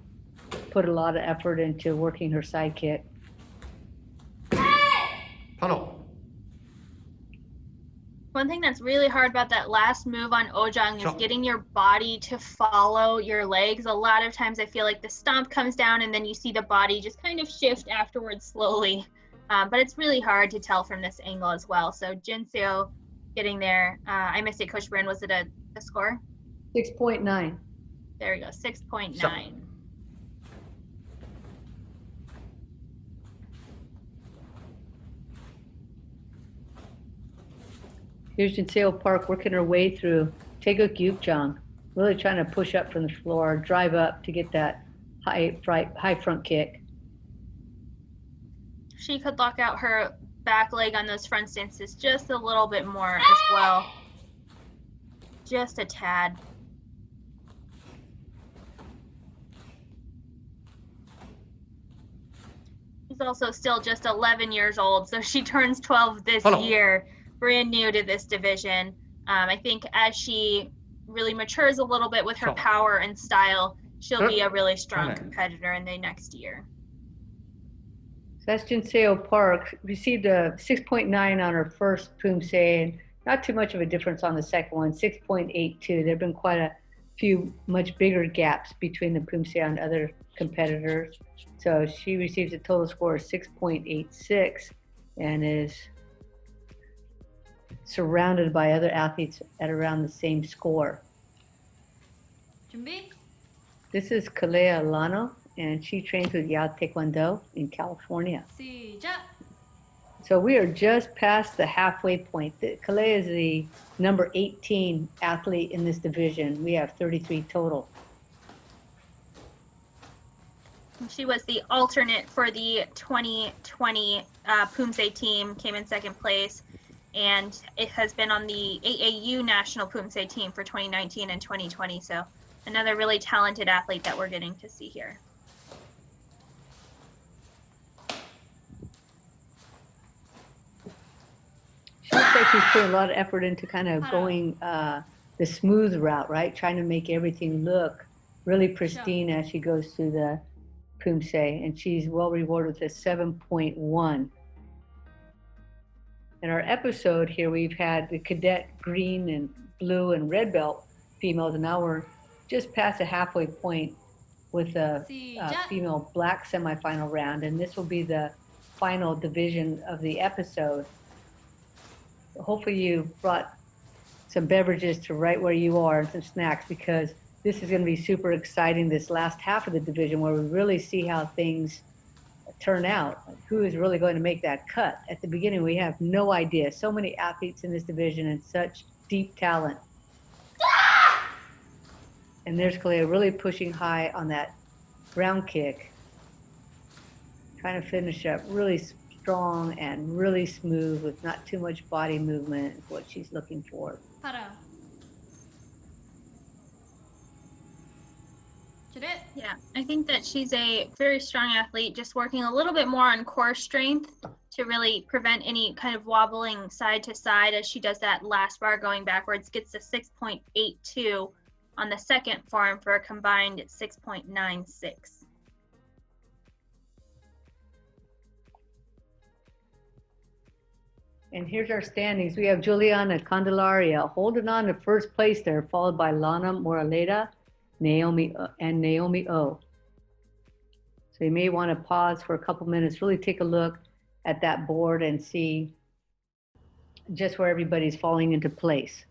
put a lot of effort into working her side kick. One thing that's really hard about that last move on Ojang is getting your body to follow your legs. A lot of times I feel like the stomp comes down and then you see the body just kind of shift afterwards slowly. But it's really hard to tell from this angle as well. So Jinseo getting there. I missed it, Coach Bryn. Was it a score? 6.9. There we go, 6.9. Here's Jinseo Park working her way through Taeguk Yukjang, really trying to push up from the floor, drive up to get that high front kick. She could lock out her back leg on those front stances just a little bit more as well. Just a tad. She's also still just 11 years old, so she turns 12 this year. Brand new to this division. I think as she really matures a little bit with her power and style, she'll be a really strong competitor in the next year. That's Jinseo Park. Received a 6.9 on her first Poomsae, and not too much of a difference on the second one, 6.82. There have been quite a few much bigger gaps between the Poomsae and other competitors. So she receives a total score of 6.86 and is surrounded by other athletes at around the same score. This is Kalea Lano, and she trains with Yao Taekwondo in California. So we are just past the halfway point. Kalea is the number 18 athlete in this division. We have 33 total. She was the alternate for the 2020 Poomsae team, came in second place, and it has been on the AAU national Poomsae team for 2019 and 2020. So another really talented athlete that we're getting to see here. She looks like she's putting a lot of effort into kind of going the smooth route, right? Trying to make everything look really pristine as she goes through the Poomsae, and she's well rewarded with a 7.1. In our episode here, we've had the Cadet Green and Blue and Red Belt females, and now we're just past the halfway point with the Female Black semifinal round, and this will be the final division of the episode. Hopefully you brought some beverages to right where you are and some snacks, because this is going to be super exciting, this last half of the division, where we really see how things turn out, who is really going to make that cut. At the beginning, we have no idea. So many athletes in this division and such deep talent. And there's Kalea really pushing high on that ground kick, trying to finish up really strong and really smooth with not too much body movement is what she's looking for. Yeah, I think that she's a very strong athlete, just working a little bit more on core strength to really prevent any kind of wobbling side to side as she does that last bar going backwards, gets a 6.82 on the second form for a combined 6.96. And here's our standings. We have Juliana Candelaria holding on to first place there, followed by Lana Moraleda, Naomi O. So you may want to pause for a couple minutes, really take a look at that board and see just where everybody's falling into place.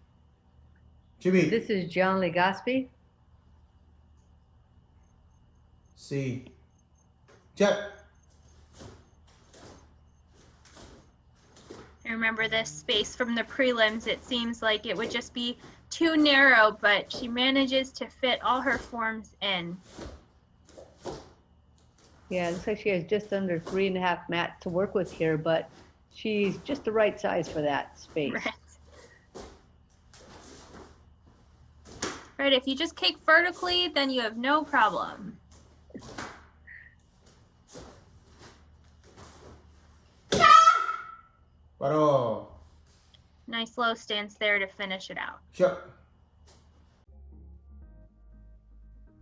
Jimmy. This is John Legaspi. C. Jack. I remember this space from the prelims. It seems like it would just be too narrow, but she manages to fit all her forms in. Yeah, it looks like she has just under 3.5 mats to work with here, but she's just the right size for that space. Right. Right, if you just kick vertically, then you have no problem. Paro. Nice low stance there to finish it out. Sure.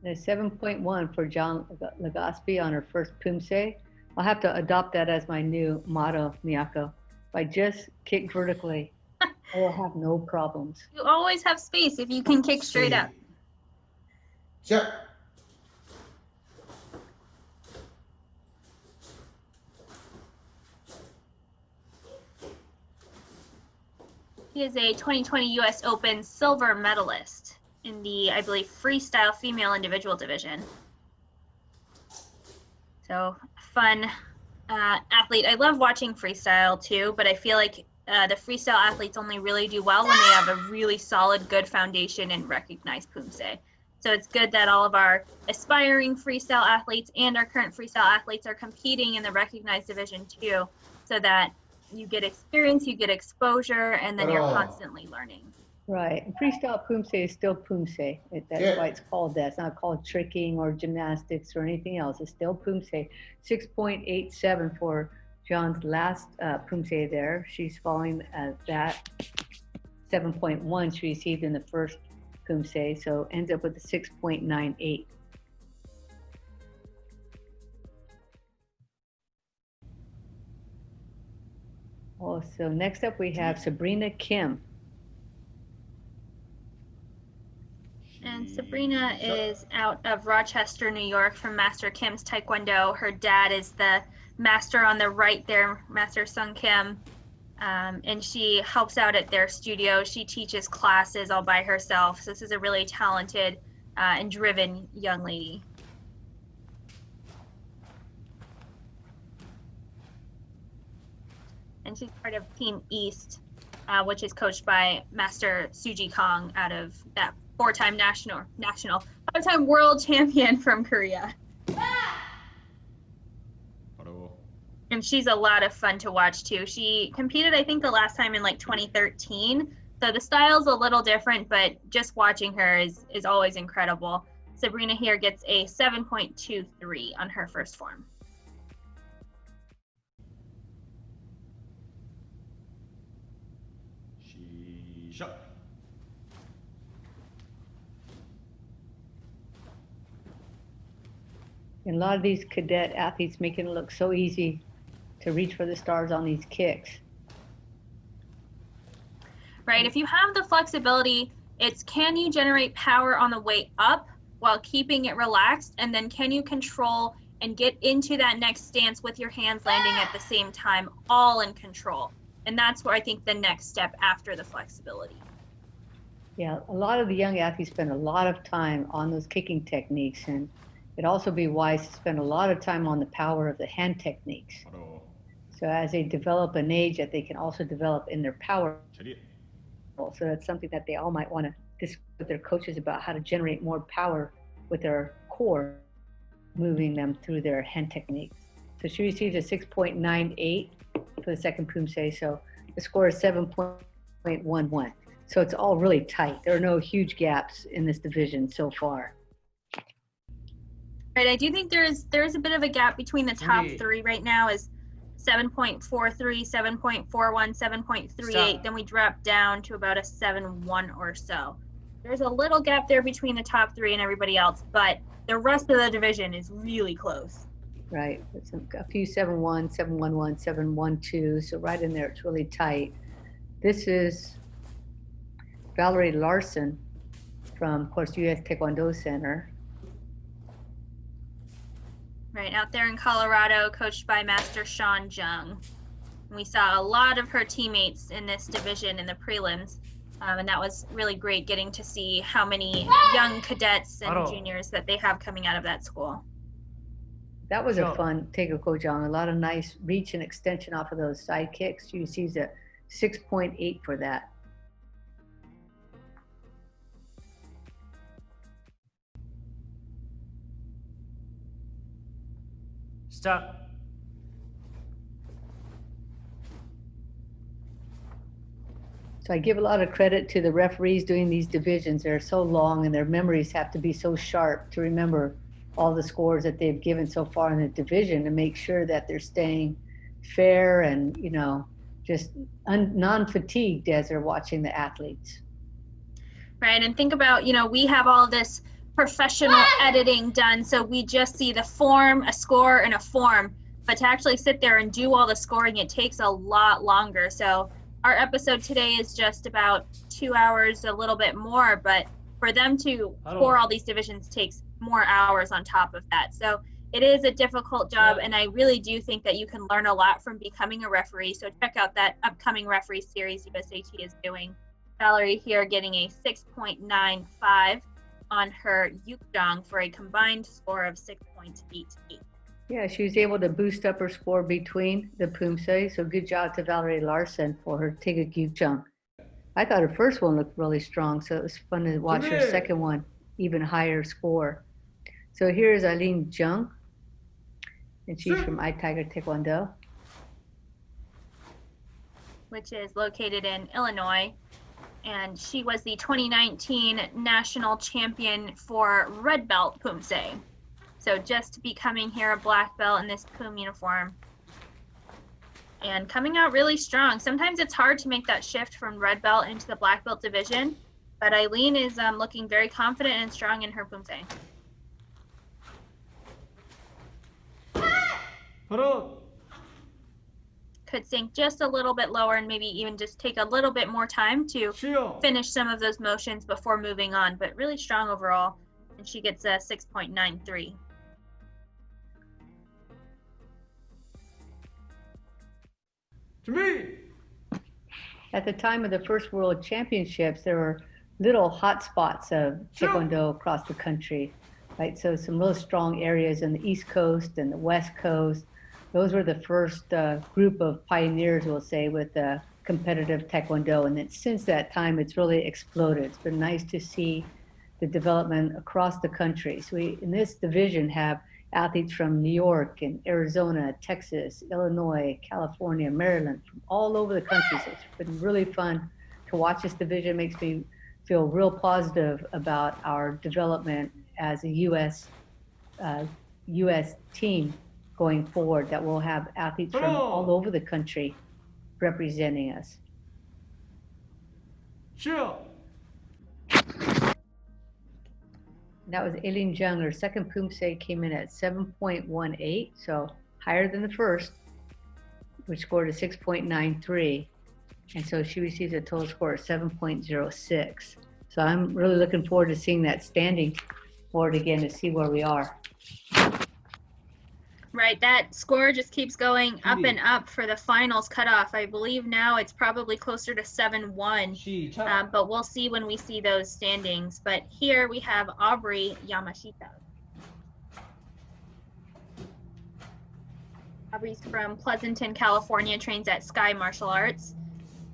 And a 7.1 for John Legaspi on her first Poomsae. I'll have to adopt that as my new motto, Miyako. If I just kick vertically, I will have no problems. You always have space if you can kick straight up. Sure. He is a 2020 U.S. Open silver medalist in the, I believe, freestyle female individual division. So fun athlete. I love watching freestyle too, but I feel like the freestyle athletes only really do well when they have a really solid, good foundation and recognized Poomsae. So it's good that all of our aspiring freestyle athletes and our current freestyle athletes are competing in the recognized division too, so that you get experience, you get exposure, and then you're constantly learning. Right. And freestyle Poomsae is still Poomsae. That's why it's called that. It's not called tricking or gymnastics or anything else. It's still Poomsae. 6.87 for John's last Poomsae there. She's following that 7.1 she received in the first Poomsae, so ends up with a 6.98. Oh, so next up we have Sabrina Kim. And Sabrina is out of Rochester, New York from Master Kim's Taekwondo. Her dad is the master on the right there, Master Sung Kim. And she helps out at their studio. She teaches classes all by herself. So this is a really talented and driven young lady. And she's part of Team East, which is coached by Master Suji Kong out of that four-time national, five-time world champion from Korea. And she's a lot of fun to watch too. She competed, I think, the last time in like 2013. So the style's a little different, but just watching her is always incredible. Sabrina here gets a 7.23 on her first form. And a lot of these cadet athletes making it look so easy to reach for the stars on these kicks. Right, if you have the flexibility, it's can you generate power on the way up while keeping it relaxed, and then can you control and get into that next stance with your hands landing at the same time, all in control. And that's where I think the next step after the flexibility. Yeah, a lot of the young athletes spend a lot of time on those kicking techniques, and it'd also be wise to spend a lot of time on the power of the hand techniques. So as they develop an age that they can also develop in their power. So that's something that they all might want to discuss with their coaches about, how to generate more power with their core, moving them through their hand techniques. So she received a 6.98 for the second Poomsae. So the score is 7.11. So it's all really tight. There are no huge gaps in this division so far. Right, I do think there's a bit of a gap between the top three right now is 7.43, 7.41, 7.38. Then we drop down to about a 7.1 or so. There's a little gap there between the top three and everybody else, but the rest of the division is really close. Right, it's a few 7.1, 7.11, 7.12, so right in there, it's really tight. This is Valerie Larson from, of course, U.S. Taekwondo Center. Right, out there in Colorado, coached by Master Sean Jung. We saw a lot of her teammates in this division in the prelims, and that was really great getting to see how many young cadets and juniors that they have coming out of that school. That was a fun Taekwondo Jung. A lot of nice reach and extension off of those side kicks. You see the 6.8 for that. Stop. So I give a lot of credit to the referees doing these divisions. They're so long and their memories have to be so sharp to remember all the scores that they've given so far in the division to make sure that they're staying fair and, you know, just non-fatigued as they're watching the athletes. Right, and think about, you know, we have all this professional editing done, so we just see the form, a score, and a form. But to actually sit there and do all the scoring, it takes a lot longer. So our episode today is just about 2 hours, a little bit more, but for them to score all these divisions takes more hours on top of that. So it is a difficult job, and I really do think that you can learn a lot from becoming a referee. So check out that upcoming referee series USAT is doing. Valerie here getting a 6.95 on her Yukjong for a combined score of 6.88. Yeah, she was able to boost up her score between the Poomsae, so good job to Valerie Larson for her Tiguk Yukjong. I thought her first one looked really strong, so it was fun to watch her second one, even higher score. So here's Eileen Jung, and she's from I Tiger Taekwondo, which is located in Illinois. And she was the 2019 national champion for Red Belt Poomsae. So just becoming here a black belt in this Poom uniform. And coming out really strong. Sometimes it's hard to make that shift from Red Belt into the black belt division, but Eileen is looking very confident and strong in her Poomsae. Could sink just a little bit lower and maybe even just take a little bit more time to finish some of those motions before moving on, but really strong overall. And she gets a 6.93. To me. At the time of the first World Championships, there were little hot spots of Taekwondo across the country, right? So some real strong areas on the East Coast and the West Coast. Those were the first group of pioneers, we'll say, with competitive Taekwondo. And then since that time, it's really exploded. It's been nice to see the development across the country. So we, in this division, have athletes from New York and Arizona, Texas, Illinois, California, Maryland, from all over the country. So it's been really fun to watch this division. It makes me feel real positive about our development as a U.S. team going forward, that we'll have athletes from all over the country representing us. Sure. That was Eileen Jung. Her second Poomsae came in at 7.18, so higher than the first, which scored a 6.93. And so she receives a total score of 7.06. So I'm really looking forward to seeing that standing board again to see where we are. Right, that score just keeps going up and up for the finals cutoff. I believe now it's probably closer to 7-1, but we'll see when we see those standings. But here we have Aubrey Yamashita. Aubrey's from Pleasanton, California, trains at Sky Martial Arts,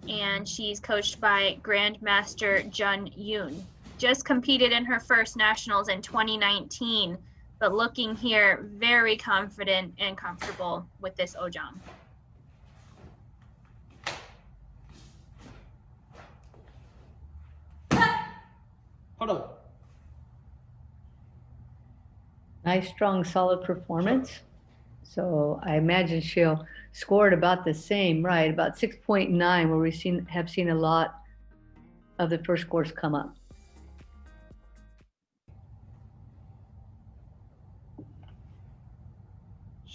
and she's coached by Grandmaster Jun Yoon. Just competed in her first nationals in 2019. but looking here very confident and comfortable with this ojang. Hold on. Nice, strong, solid performance. So I imagine she'll score at about the same, right? About 6.9, where we have seen a lot of the first scores come up.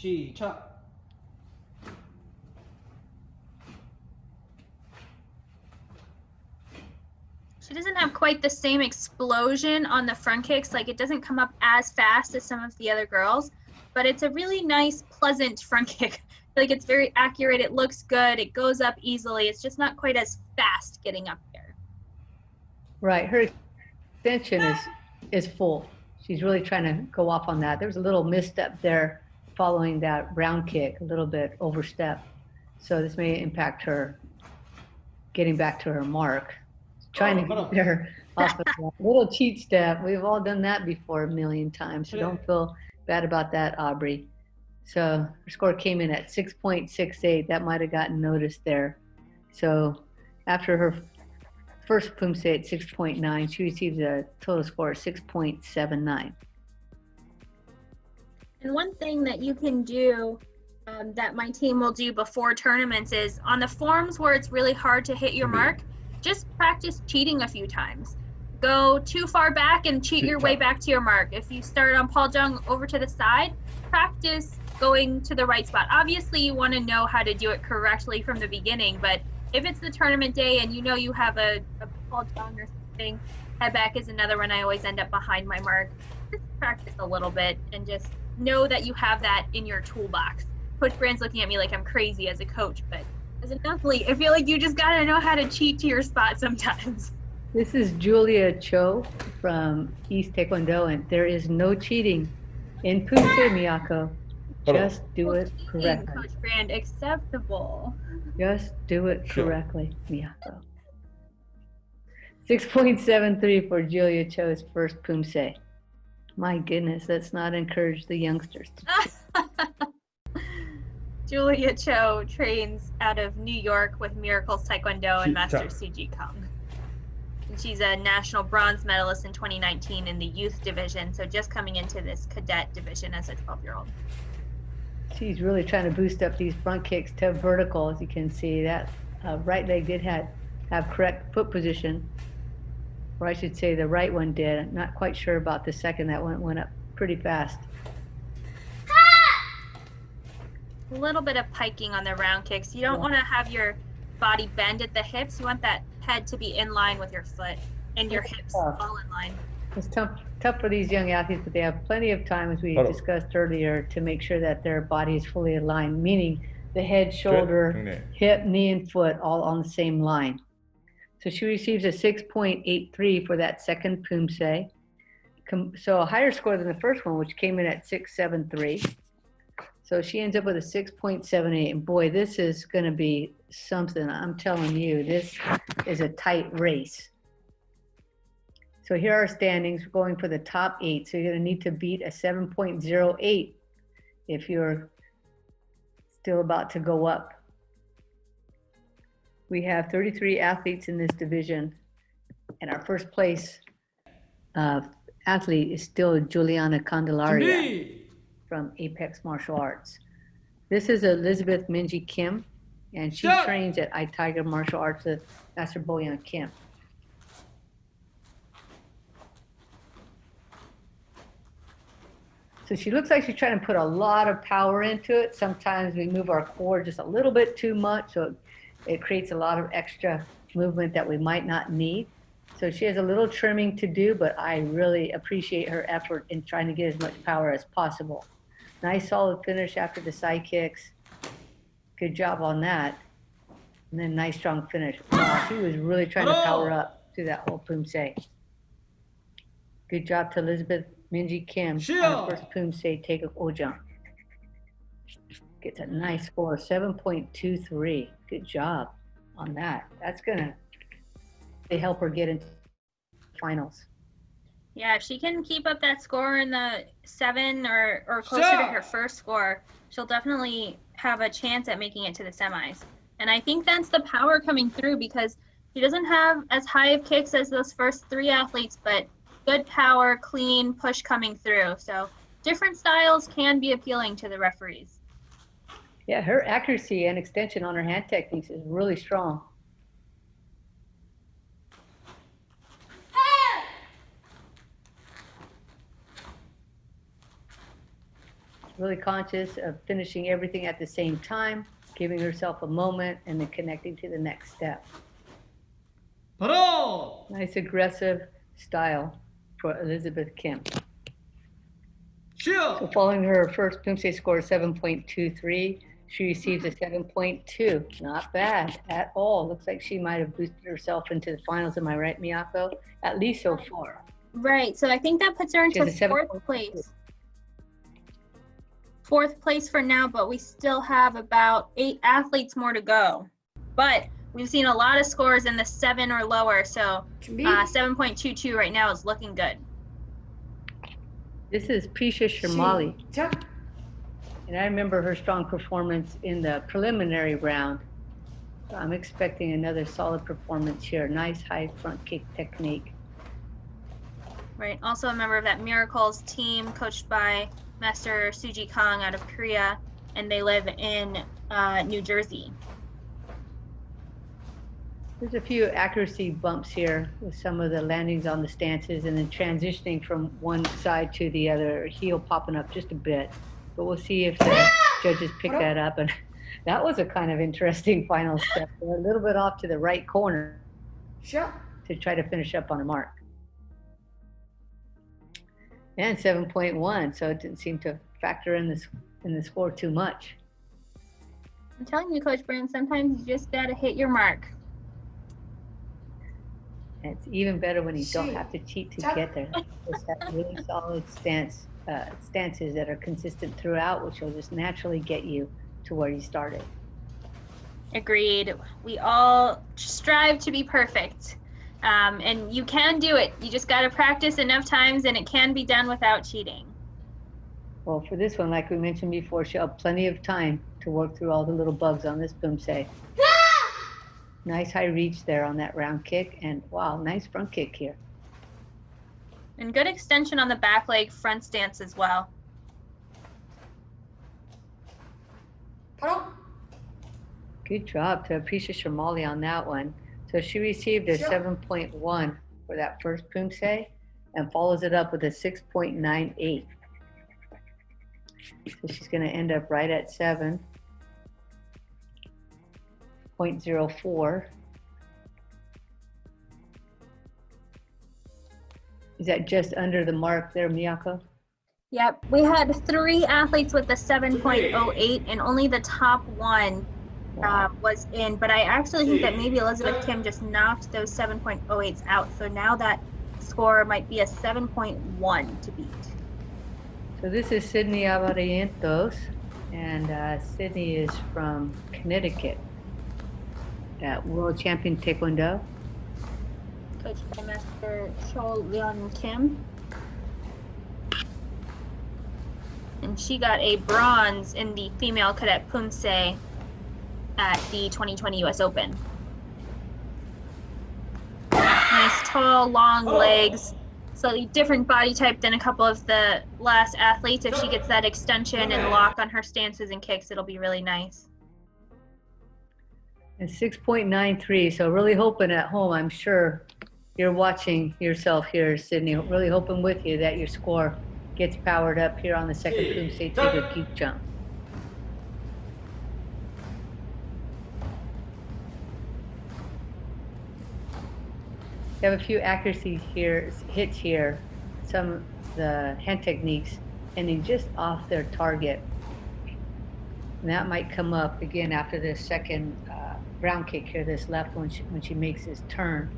시작. She doesn't have quite the same explosion on the front kicks. Like, it doesn't come up as fast as some of the other girls, but it's a really nice, pleasant front kick. Like, it's very accurate. It looks good. It goes up easily. It's just not quite as fast getting up there. Right. Her extension is full. She's really trying to go off on that. There was a little misstep there following that round kick, a little bit overstep. So this may impact her getting back to her mark. Trying to get her off of that little cheat step. We've all done that before a million times, so don't feel bad about that, Aubrey. So her score came in at 6.68. That might have gotten noticed there. So after her first Poomsae at 6.9, she receives a total score of 6.79. And one thing that you can do that my team will do before tournaments is on the forms where it's really hard to hit your mark, just practice cheating a few times. Go too far back and cheat your way back to your mark. If you start on Paljung over to the side, practice going to the right spot. Obviously, you want to know how to do it correctly from the beginning, but if it's the tournament day and you know you have a Paljung or something, head back is another one. I always end up behind my mark. Just practice a little bit and just know that you have that in your toolbox. Coach Brand's looking at me like I'm crazy as a coach, but as an athlete, I feel like you just gotta know how to cheat to your spot sometimes. This is Julia Cho from East Taekwondo, and there is no cheating in Poomsae, Miyako. Just do it correctly. Coach Brand, acceptable. Just do it correctly, Miyako. 6.73 for Julia Cho's first Poomsae. My goodness, let's not encourage the youngsters. Julia Cho trains out of New York with Miracles Taekwondo and Master CG Kung. And she's a national bronze medalist in 2019 in the youth division, so just coming into this cadet division as a 12-year-old. She's really trying to boost up these front kicks to vertical, as you can see. That right leg did have correct foot position, or I should say the right one did. I'm not quite sure about the second. That one went up pretty fast. A little bit of piking on the round kicks. You don't want to have your body bend at the hips. You want that head to be in line with your foot and your hips all in line. It's tough for these young athletes, but they have plenty of time, as we discussed earlier, to make sure that their body is fully aligned, meaning the head, shoulder, hip, knee, and foot all on the same line. So she receives a 6.83 for that second Poomsae. So a higher score than the first one, which came in at 6.73. So she ends up with a 6.78, and boy, this is going to be something. I'm telling you, this is a tight race. So here are our standings. We're going for the top 8. So you're going to need to beat a 7.08 if you're still about to go up. We have 33 athletes in this division, and our first place athlete is still Juliana Candelaria from Apex Martial Arts. This is Elizabeth Minji Kim, and she trains at iTiger Martial Arts with Master Boyan Kim. So she looks like she's trying to put a lot of power into it. Sometimes we move our core just a little bit too much, so it creates a lot of extra movement that we might not need. So she has a little trimming to do, but I really appreciate her effort in trying to get as much power as possible. Nice solid finish after the side kicks. Good job on that. And then nice strong finish. Wow, she was really trying to power up through that whole Poomsae. Good job to Elizabeth Minji Kim on her first Poomsae take of Ojang. Gets a nice score, 7.23. Good job on that. That's gonna help her get into finals. Yeah, if she can keep up that score in the 7 or closer to her first score, she'll definitely have a chance at making it to the semis. And I think that's the power coming through, because she doesn't have as high of kicks as those first 3 athletes, but good power, clean push coming through. So different styles can be appealing to the referees. Yeah, her accuracy and extension on her hand techniques is really strong. Really conscious of finishing everything at the same time, giving herself a moment, and then connecting to the next step. 바로! Nice aggressive style for Elizabeth Kim. So following her first Poomsae score of 7.23, she receives a 7.2. Not bad at all. Looks like she might have boosted herself into the finals. Am I right, Miyako? At least so far. Right. So I think that puts her into 4th place. 4th place for now, but we still have about 8 athletes more to go. But we've seen a lot of scores in the 7 or lower, so 7.22 right now is looking good. This is Prisha Sharmali. And I remember her strong performance in the preliminary round. So I'm expecting another solid performance here. Nice high front kick technique. Right. Also a member of that Miracles team, coached by Master Suji Kang out of Korea, and they live in New Jersey. There's a few accuracy bumps here with some of the landings on the stances and then transitioning from one side to the other, heel popping up just a bit. But we'll see if the judges pick that up. And that was a kind of interesting final step. They're a little bit off to the right corner to try to finish up on a mark. And 7.1, so it didn't seem to factor in the score too much. I'm telling you, Coach Brand, sometimes you just gotta hit your mark. And it's even better when you don't have to cheat to get there. Just have really solid stances that are consistent throughout, which will just naturally get you to where you started. Agreed. We all strive to be perfect. And you can do it. You just got to practice enough times, and it can be done without cheating. Well, for this one, like we mentioned before, she'll have plenty of time to work through all the little bugs on this Poomsae. Nice high reach there on that round kick, and wow, nice front kick here. And good extension on the back leg front stance as well. Good job to Prisha Sharmali on that one. So she received a 7.1 for that first Poomsae and follows it up with a 6.98. So she's going to end up right at 7.04. Is that just under the mark there, Miyako? Yep, we had 3 athletes with the 7.08, and only the top one was in, but I actually think that maybe Elizabeth Kim just knocked those 7.08s out. So now that score might be a 7.1 to beat. So this is Sydney Avarientos, and Sydney is from Connecticut, world champion Taekwondo. Coached by Master Cho Leon Kim. And she got a bronze in the female cadet Poomsae at the 2020 US Open. Nice, tall, long legs, slightly different body type than a couple of the last athletes. If she gets that extension and lock on her stances and kicks, it'll be really nice. And 6.93, so really hoping at home, I'm sure you're watching yourself here, Sydney, really hoping with you that your score gets powered up here on the second Poomsae Tiger Geek Jump. You have a few accuracy hits here, some of the hand techniques ending just off their target. And that might come up again after this second ground kick here, this left one when she makes this turn.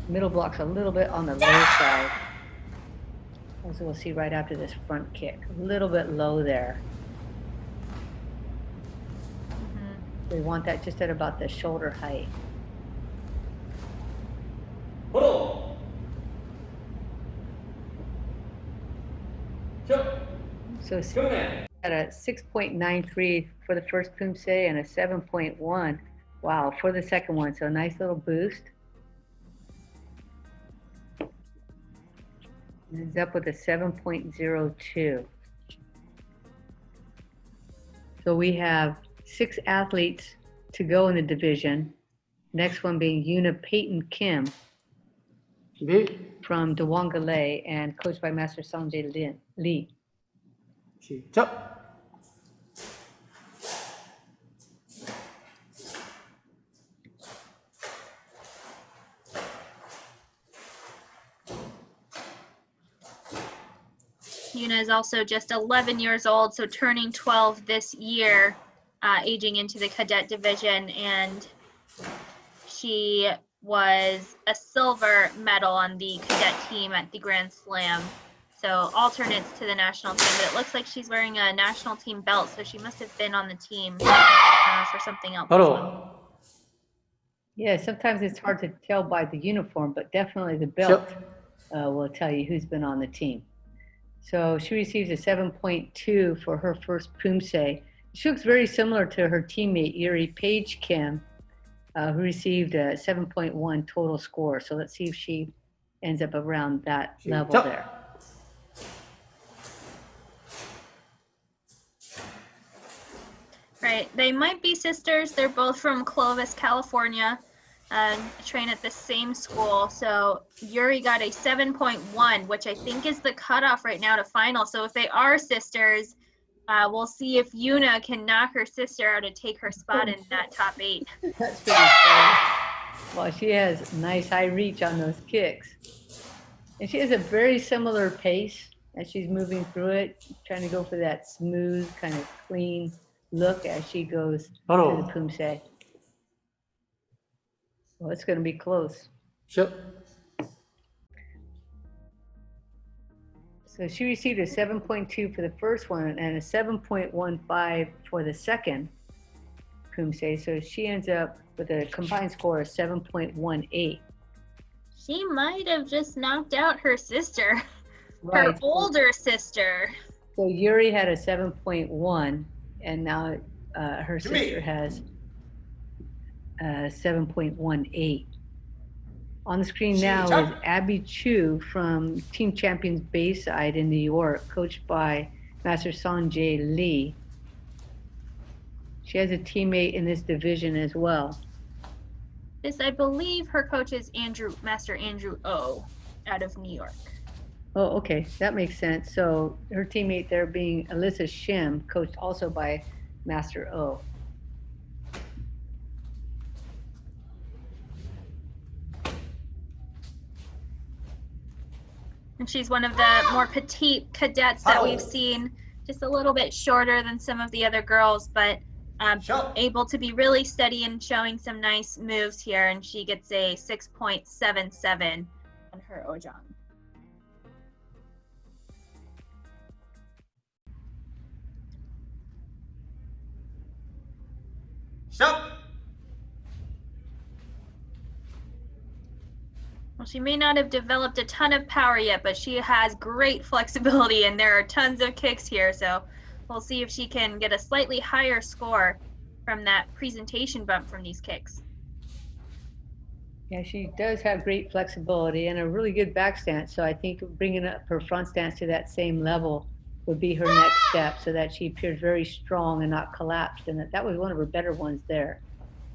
Middle block's a little bit on the low side, as we'll see right after this front kick. A little bit low there. We want that just at about the shoulder height. So at a 6.93 for the first Poomsae and a 7.1. Wow, for the second one. So a nice little boost. Ends up with a 7.02. So we have 6 athletes to go in the division. Next one being Yuna Peyton Kim from Dewangale and coached by Master Sanjay Lee. 시작. Yuna is also just 11 years old, so turning 12 this year, aging into the cadet division, and she was a silver medal on the cadet team at the Grand Slam. So alternates to the national team, but it looks like she's wearing a national team belt, so she must have been on the team for something else as well. Yeah, sometimes it's hard to tell by the uniform, but definitely the belt will tell you who's been on the team. So she receives a 7.2 for her first Poomsae. She looks very similar to her teammate, Yerick Paige Kim, who received a 7.1 total score. So let's see if she ends up around that level there. Right, they might be sisters. They're both from Clovis, California, and train at the same school. So Yuri got a 7.1, which I think is the cutoff right now to final. So if they are sisters, we'll see if Yuna can knock her sister out and take her spot in that top 8. That's pretty funny. Well, she has nice high reach on those kicks. And she has a very similar pace as she's moving through it, trying to go for that smooth, kind of clean look as she goes through the Poomsae. Well, it's going to be close. Sure. So she received a 7.2 for the first one and a 7.15 for the second Poomsae. So she ends up with a combined score of 7.18. She might have just knocked out her sister, Right. her older sister. So Yuri had a 7.1, and now her sister has 7.18. On the screen now is Abby Chu from Team Champions Bayside in New York, coached by Master Sanjay Lee. She has a teammate in this division as well. This, I believe, her coach is Master Andrew O out of New York. Oh, okay, that makes sense. So her teammate there being Alyssa Shim, coached also by Master O. And she's one of the more petite cadets that we've seen, just a little bit shorter than some of the other girls, but able to be really steady and showing some nice moves here. And she gets a 6.77 on her Ojang. Stop. Well, she may not have developed a ton of power yet, but she has great flexibility, and there are tons of kicks here. So we'll see if she can get a slightly higher score from that presentation bump from these kicks. Yeah, she does have great flexibility and a really good back stance. So I think bringing up her front stance to that same level would be her next step, so that she appears very strong and not collapsed. And that was one of her better ones there.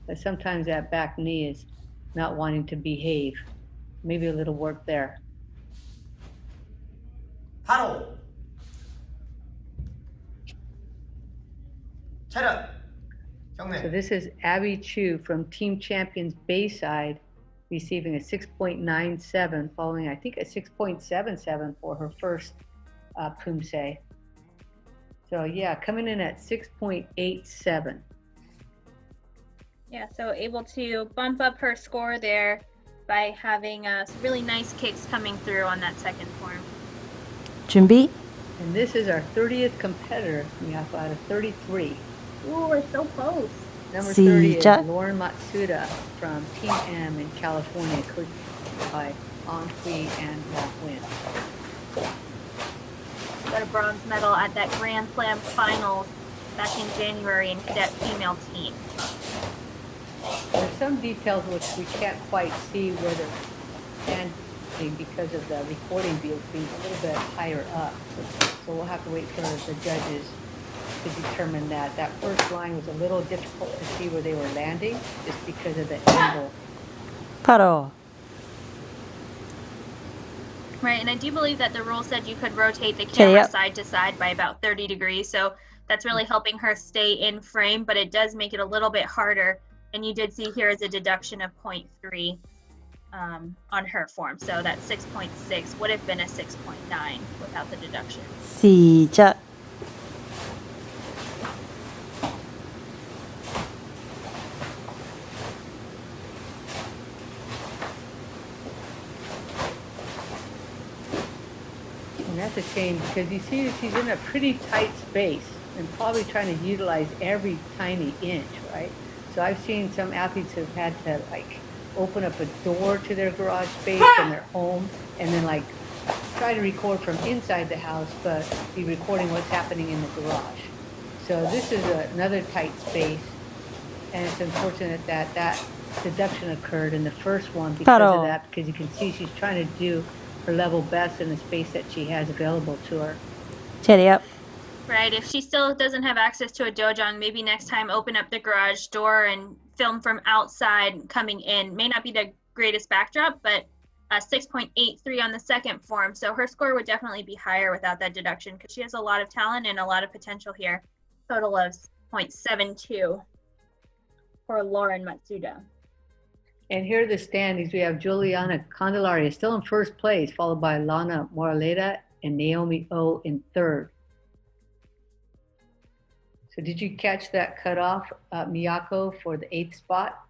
But sometimes that back knee is not wanting to behave. Maybe a little work there. 바로. 차렷. So 경례. this is Abby Chu from Team Champions Bayside, receiving a 6.97, following I think a 6.77 for her first Poomsae. So yeah, coming in at 6.87. Yeah, so able to bump up her score there by having some really nice kicks coming through on that second form. 준비. And this is our 30th competitor, Miyako, out of 33. Ooh, we're so close. Number 30 is 시작. Lauren Matsuda from Team M in California, coached by On Kui and Win. got a bronze medal at that Grand Slam finals back in January in Cadet Female Team. There's some details which we can't quite see where they're standing because of the recording field being a little bit higher up. So we'll have to wait for the judges to determine that. That first line was a little difficult to see where they were landing just because of the angle. Paro. Right, and I do believe that the rule said you could rotate the camera side to side by about 30 degrees, so that's really helping her stay in frame, but it does make it a little bit harder. And you did see here is a deduction of 0.3 on her form, so that 6.6 would have been a 6.9 without the deduction. 시작. And that's a shame because you see that she's in a pretty tight space and probably trying to utilize every tiny inch, right? So I've seen some athletes who've had to like open up a door to their garage space in their home and then like try to record from inside the house, but be recording what's happening in the garage. So this is another tight space, and it's unfortunate that that deduction occurred in the first one because of that, because you can see she's trying to do her level best in the space that she has available to her. 체리업. Right, if she still doesn't have access to a dojang, maybe next time open up the garage door and film from outside coming in. May not be the greatest backdrop, but 6.83 on the second form. So her score would definitely be higher without that deduction because she has a lot of talent and a lot of potential here. Total of 0.72 for Lauren Matsuda. And here are the standings. We have Juliana Candelaria still in first place, followed by Lana Moraleda and Naomi O in third. So did you catch that cutoff, Miyako, for the 8th spot?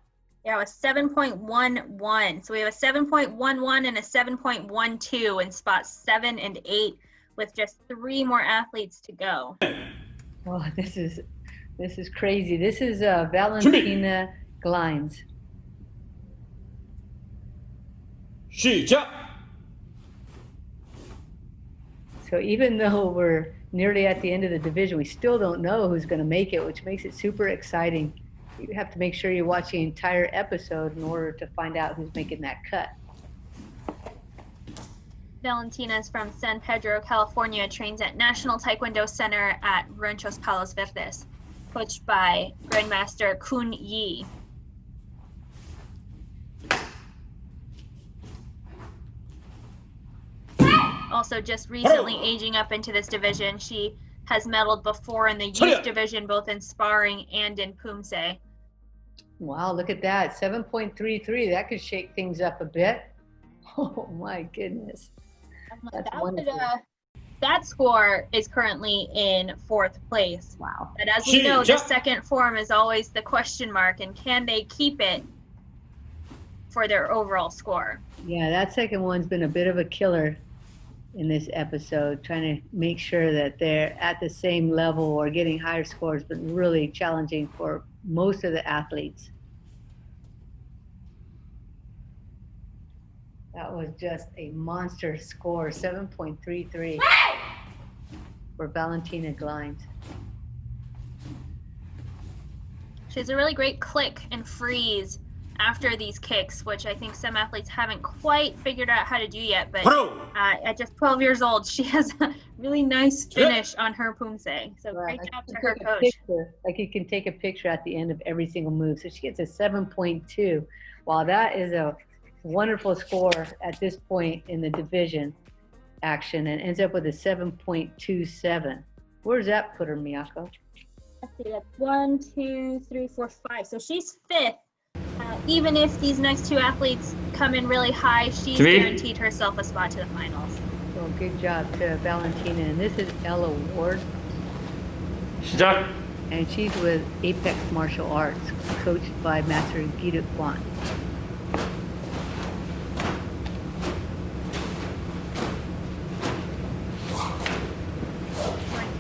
Yeah, it was 7.11. So we have a 7.11 and a 7.12 in spots 7 and 8 with just 3 more athletes to go. Oh, this is crazy. This is Valentina Glines. 시작. So even though we're nearly at the end of the division, we still don't know who's going to make it, which makes it super exciting. You have to make sure you watch the entire episode in order to find out who's making that cut. Valentina is from San Pedro, California, trains at National Taekwondo Center at Ranchos Palos Verdes, coached by Grandmaster Kun Yi. Also just recently aging up into this division. She has medaled before in the youth division, both in sparring and in Poomsae. Wow, look at that. 7.33. That could shake things up a bit. Oh my goodness. That's wonderful. That score is currently in 4th place. Wow. But as we know, the second form is always the question mark, and can they keep it for their overall score? Yeah, that second one's been a bit of a killer in this episode, trying to make sure that they're at the same level or getting higher scores, but really challenging for most of the athletes. That was just a monster score, 7.33 for Valentina Glines. She has a really great click and freeze after these kicks, which I think some athletes haven't quite figured out how to do yet, but at just 12 years old, she has a really nice finish on her Poomsae. So great job to her coach. Like you can take a picture at the end of every single move. So she gets a 7.2. Wow, that is a wonderful score at this point in the division action, and ends up with a 7.27. Where does that put her, Miyako? Let's see, that's 1, 2, 3, 4, 5. So she's 5th. Even if these next 2 athletes come in really high, she's guaranteed herself a spot to the finals. Well, good job to Valentina. And this is Ella Ward. 시작. And she's with Apex Martial Arts, coached by Master Gita Kwan.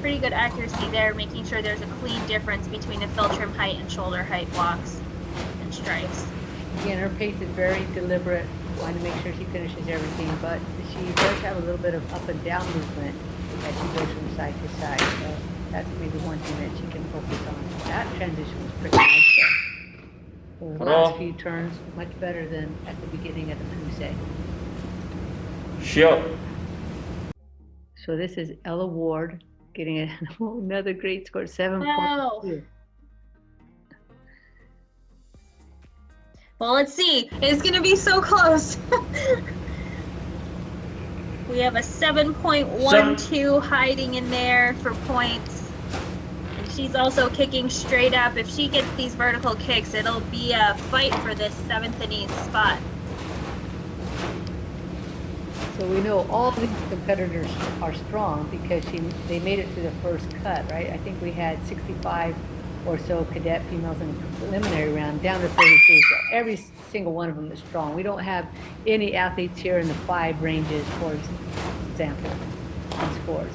Pretty good accuracy there, making sure there's a clean difference between the fill trim height and shoulder height blocks and strikes. Again, her pace is very deliberate, trying to make sure she finishes everything, but she does have a little bit of up and down movement, as she goes from side to side. So that's maybe one thing that she can focus on. That transition was pretty nice though. The last few turns, much better than at the beginning of the Poomsae. Shield. So this is Ella Ward getting another great score, 7.2. Wow. Well, let's see. It's going to be so close. We have a 7.12 hiding in there for points. And she's also kicking straight up. If she gets these vertical kicks, it'll be a fight for this 7th and 8th spot. So we know all these competitors are strong because they made it to the first cut, right? I think we had 65 or so cadet females in the preliminary round, down to 33. So every single one of them is strong. We don't have any athletes here in the 5 ranges, for example, in scores.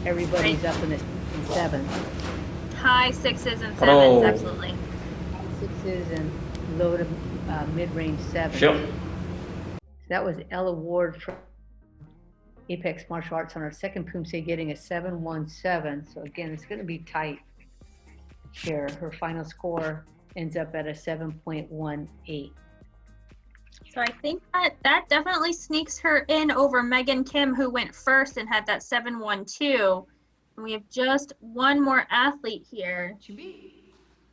Everybody's up in the 7s. High 6s and 7s, absolutely. High 6s and low to mid-range 7s. Sure. So that was Ella Ward from Apex Martial Arts on our second Poomsae, getting a 7.17. So again, it's going to be tight here. Her final score ends up at a 7.18. So I think that definitely sneaks her in over Megan Kim, who went first and had that 7.12. And we have just one more athlete here.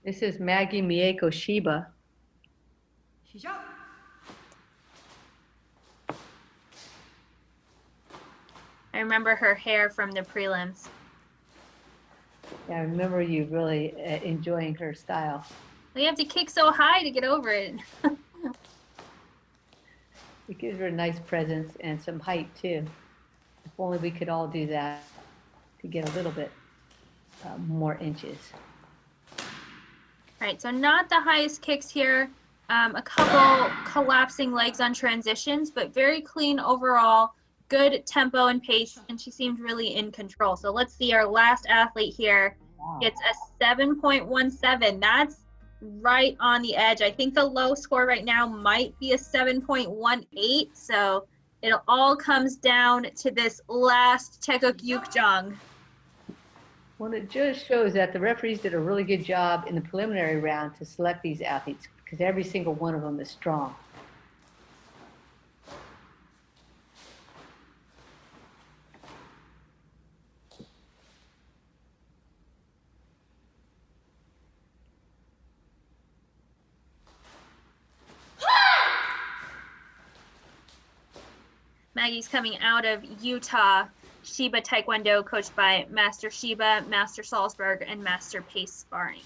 This is Maggie Miyako Shiba. I remember her hair from the prelims. Yeah, I remember you really enjoying her style. You have to kick so high to get over it. It gives her a nice presence and some height too. If only we could all do that to get a little bit more inches. All right, so not the highest kicks here. A couple collapsing legs on transitions, but very clean overall. Good tempo and pace, and she seemed really in control. So let's see, our last athlete here gets a 7.17. That's right on the edge. I think the low score right now might be a 7.18. So it all comes down to this last Taeguk Yukjong. Well, it just shows that the referees did a really good job in the preliminary round to select these athletes because every single one of them is strong. Maggie's coming out of Utah Shiba Taekwondo, coached by Master Shiba, Master Salzberg, and Master Pace Sparring.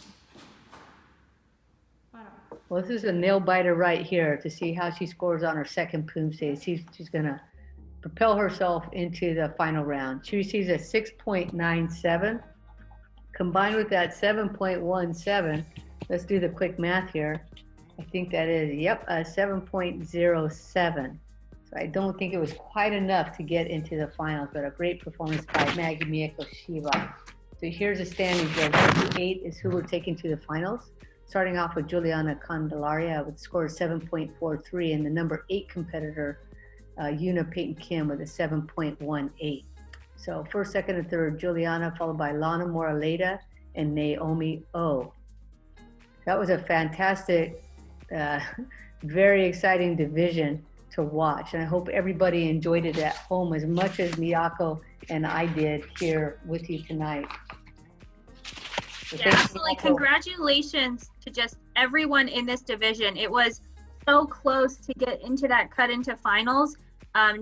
Well, this is a nail biter right here to see how she scores on her second Poomsae. She's going to propel herself into the final round. She receives a 6.97. Combined with that 7.17, let's do the quick math here. I think that is, a 7.07. I don't think it was quite enough to get into the finals, but a great performance by Maggie Miyako Shiba. So here's the standings there. 1 to 8 is who we're taking to the finals. Starting off with Juliana Candelaria with a score of 7.43, and the number 8 competitor, Yuna Peyton Kim, with a 7.18. So first, second, and third, Juliana, followed by Lana Moraleda and Naomi O. That was a fantastic, very exciting division to watch, and I hope everybody enjoyed it at home as much as Miyako and I did here with you tonight. So yeah, absolutely. Congratulations to just everyone in this division. It was so close to get into that cut into finals.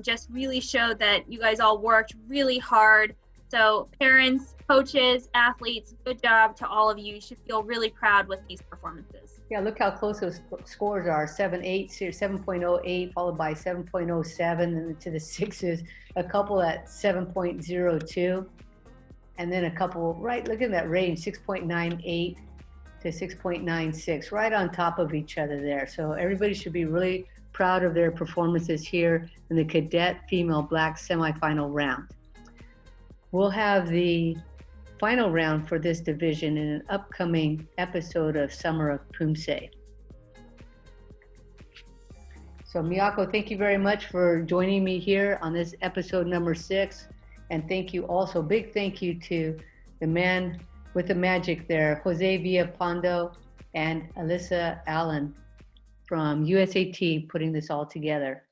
Just really showed that you guys all worked really hard. So parents, coaches, athletes, good job to all of you. You should feel really proud with these performances. Yeah, look how close those scores are. 7.08, followed by 7.07, and to the 6s, a couple at 7.02, and then a couple, right, look at that range, 6.98 to 6.96, right on top of each other there. So everybody should be really proud of their performances here in the Cadet Female Black semifinal round. We'll have the final round for this division in an upcoming episode of Summer of Poomsae. So Miyako, thank you very much for joining me here on this episode number 6. And thank you also, big thank you to the man with the magic there, Jose Villapando and Alyssa Allen from USAT putting this all together.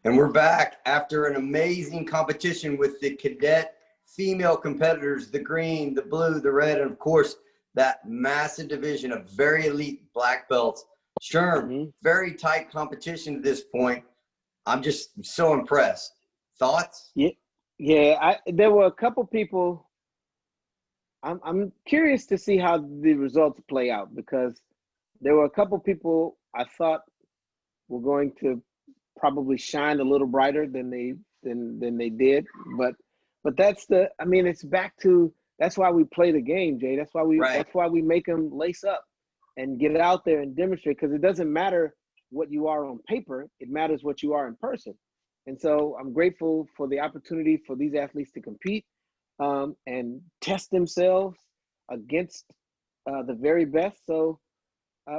And we're back after an amazing competition with the cadet female competitors, the green, the blue, the red, and of course, that massive division of very elite black belts. Sherm, very tight competition at this point. I'm just so impressed. Thoughts? Yeah. There were a couple people. I'm curious to see how the results play out, because there were a couple people I thought were going to probably shine a little brighter than they did. But that's it's back to, that's why we play the game, Jay. That's why we make them lace up and get out there and demonstrate, because it doesn't matter what you are on paper, it matters what you are in person. And so I'm grateful for the opportunity for these athletes to compete and test themselves against the very best. So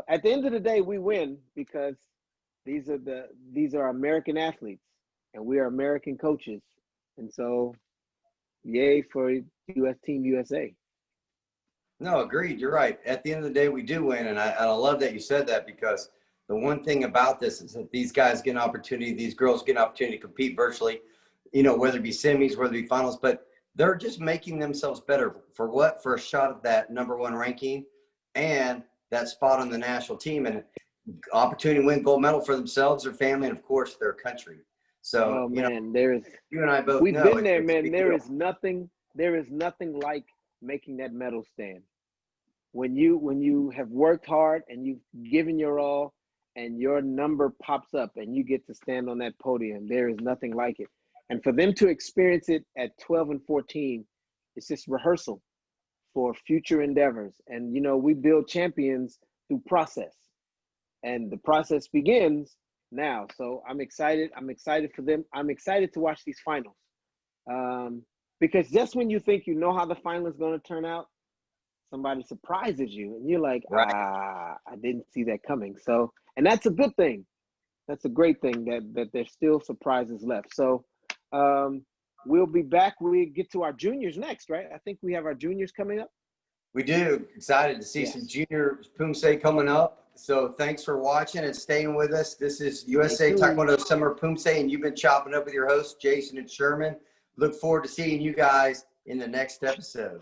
at the end of the day, we win because these are American athletes and we are American coaches. And so yay for US Team USA. No, agreed. You're right. At the end of the day, we do win. And I love that you said that, because the one thing about this is that these guys get an opportunity, these girls get an opportunity to compete virtually, whether it be semis, whether it be finals, but they're just making themselves better for what? For a shot at that #1 ranking and that spot on the national team, and opportunity to win gold medal for themselves, their family, and of course their country. So, you and I both we've know been there, man. There deal. is nothing like making that medal stand. When you have worked hard and you've given your all and your number pops up and you get to stand on that podium, there is nothing like it. And for them to experience it at 12 and 14, it's just rehearsal for future endeavors. And, we build champions through process, and the process begins now. So I'm excited. I'm excited for them. I'm excited to watch these finals. Because just when you think you know how the final is going to turn out, somebody surprises you and you're like, I didn't see that coming. So, and that's a good thing. That's a great thing that there's still surprises left. So we'll be back. We get to our juniors next, right? I think we have our juniors coming up. We do. Excited to see some junior Poomsae coming up. So thanks for watching and staying with us. This is USA Taekwondo Summer of Poomsae, and you've been chopping up with your hosts, Jason and Sherman. Look forward to seeing you guys in the next episode.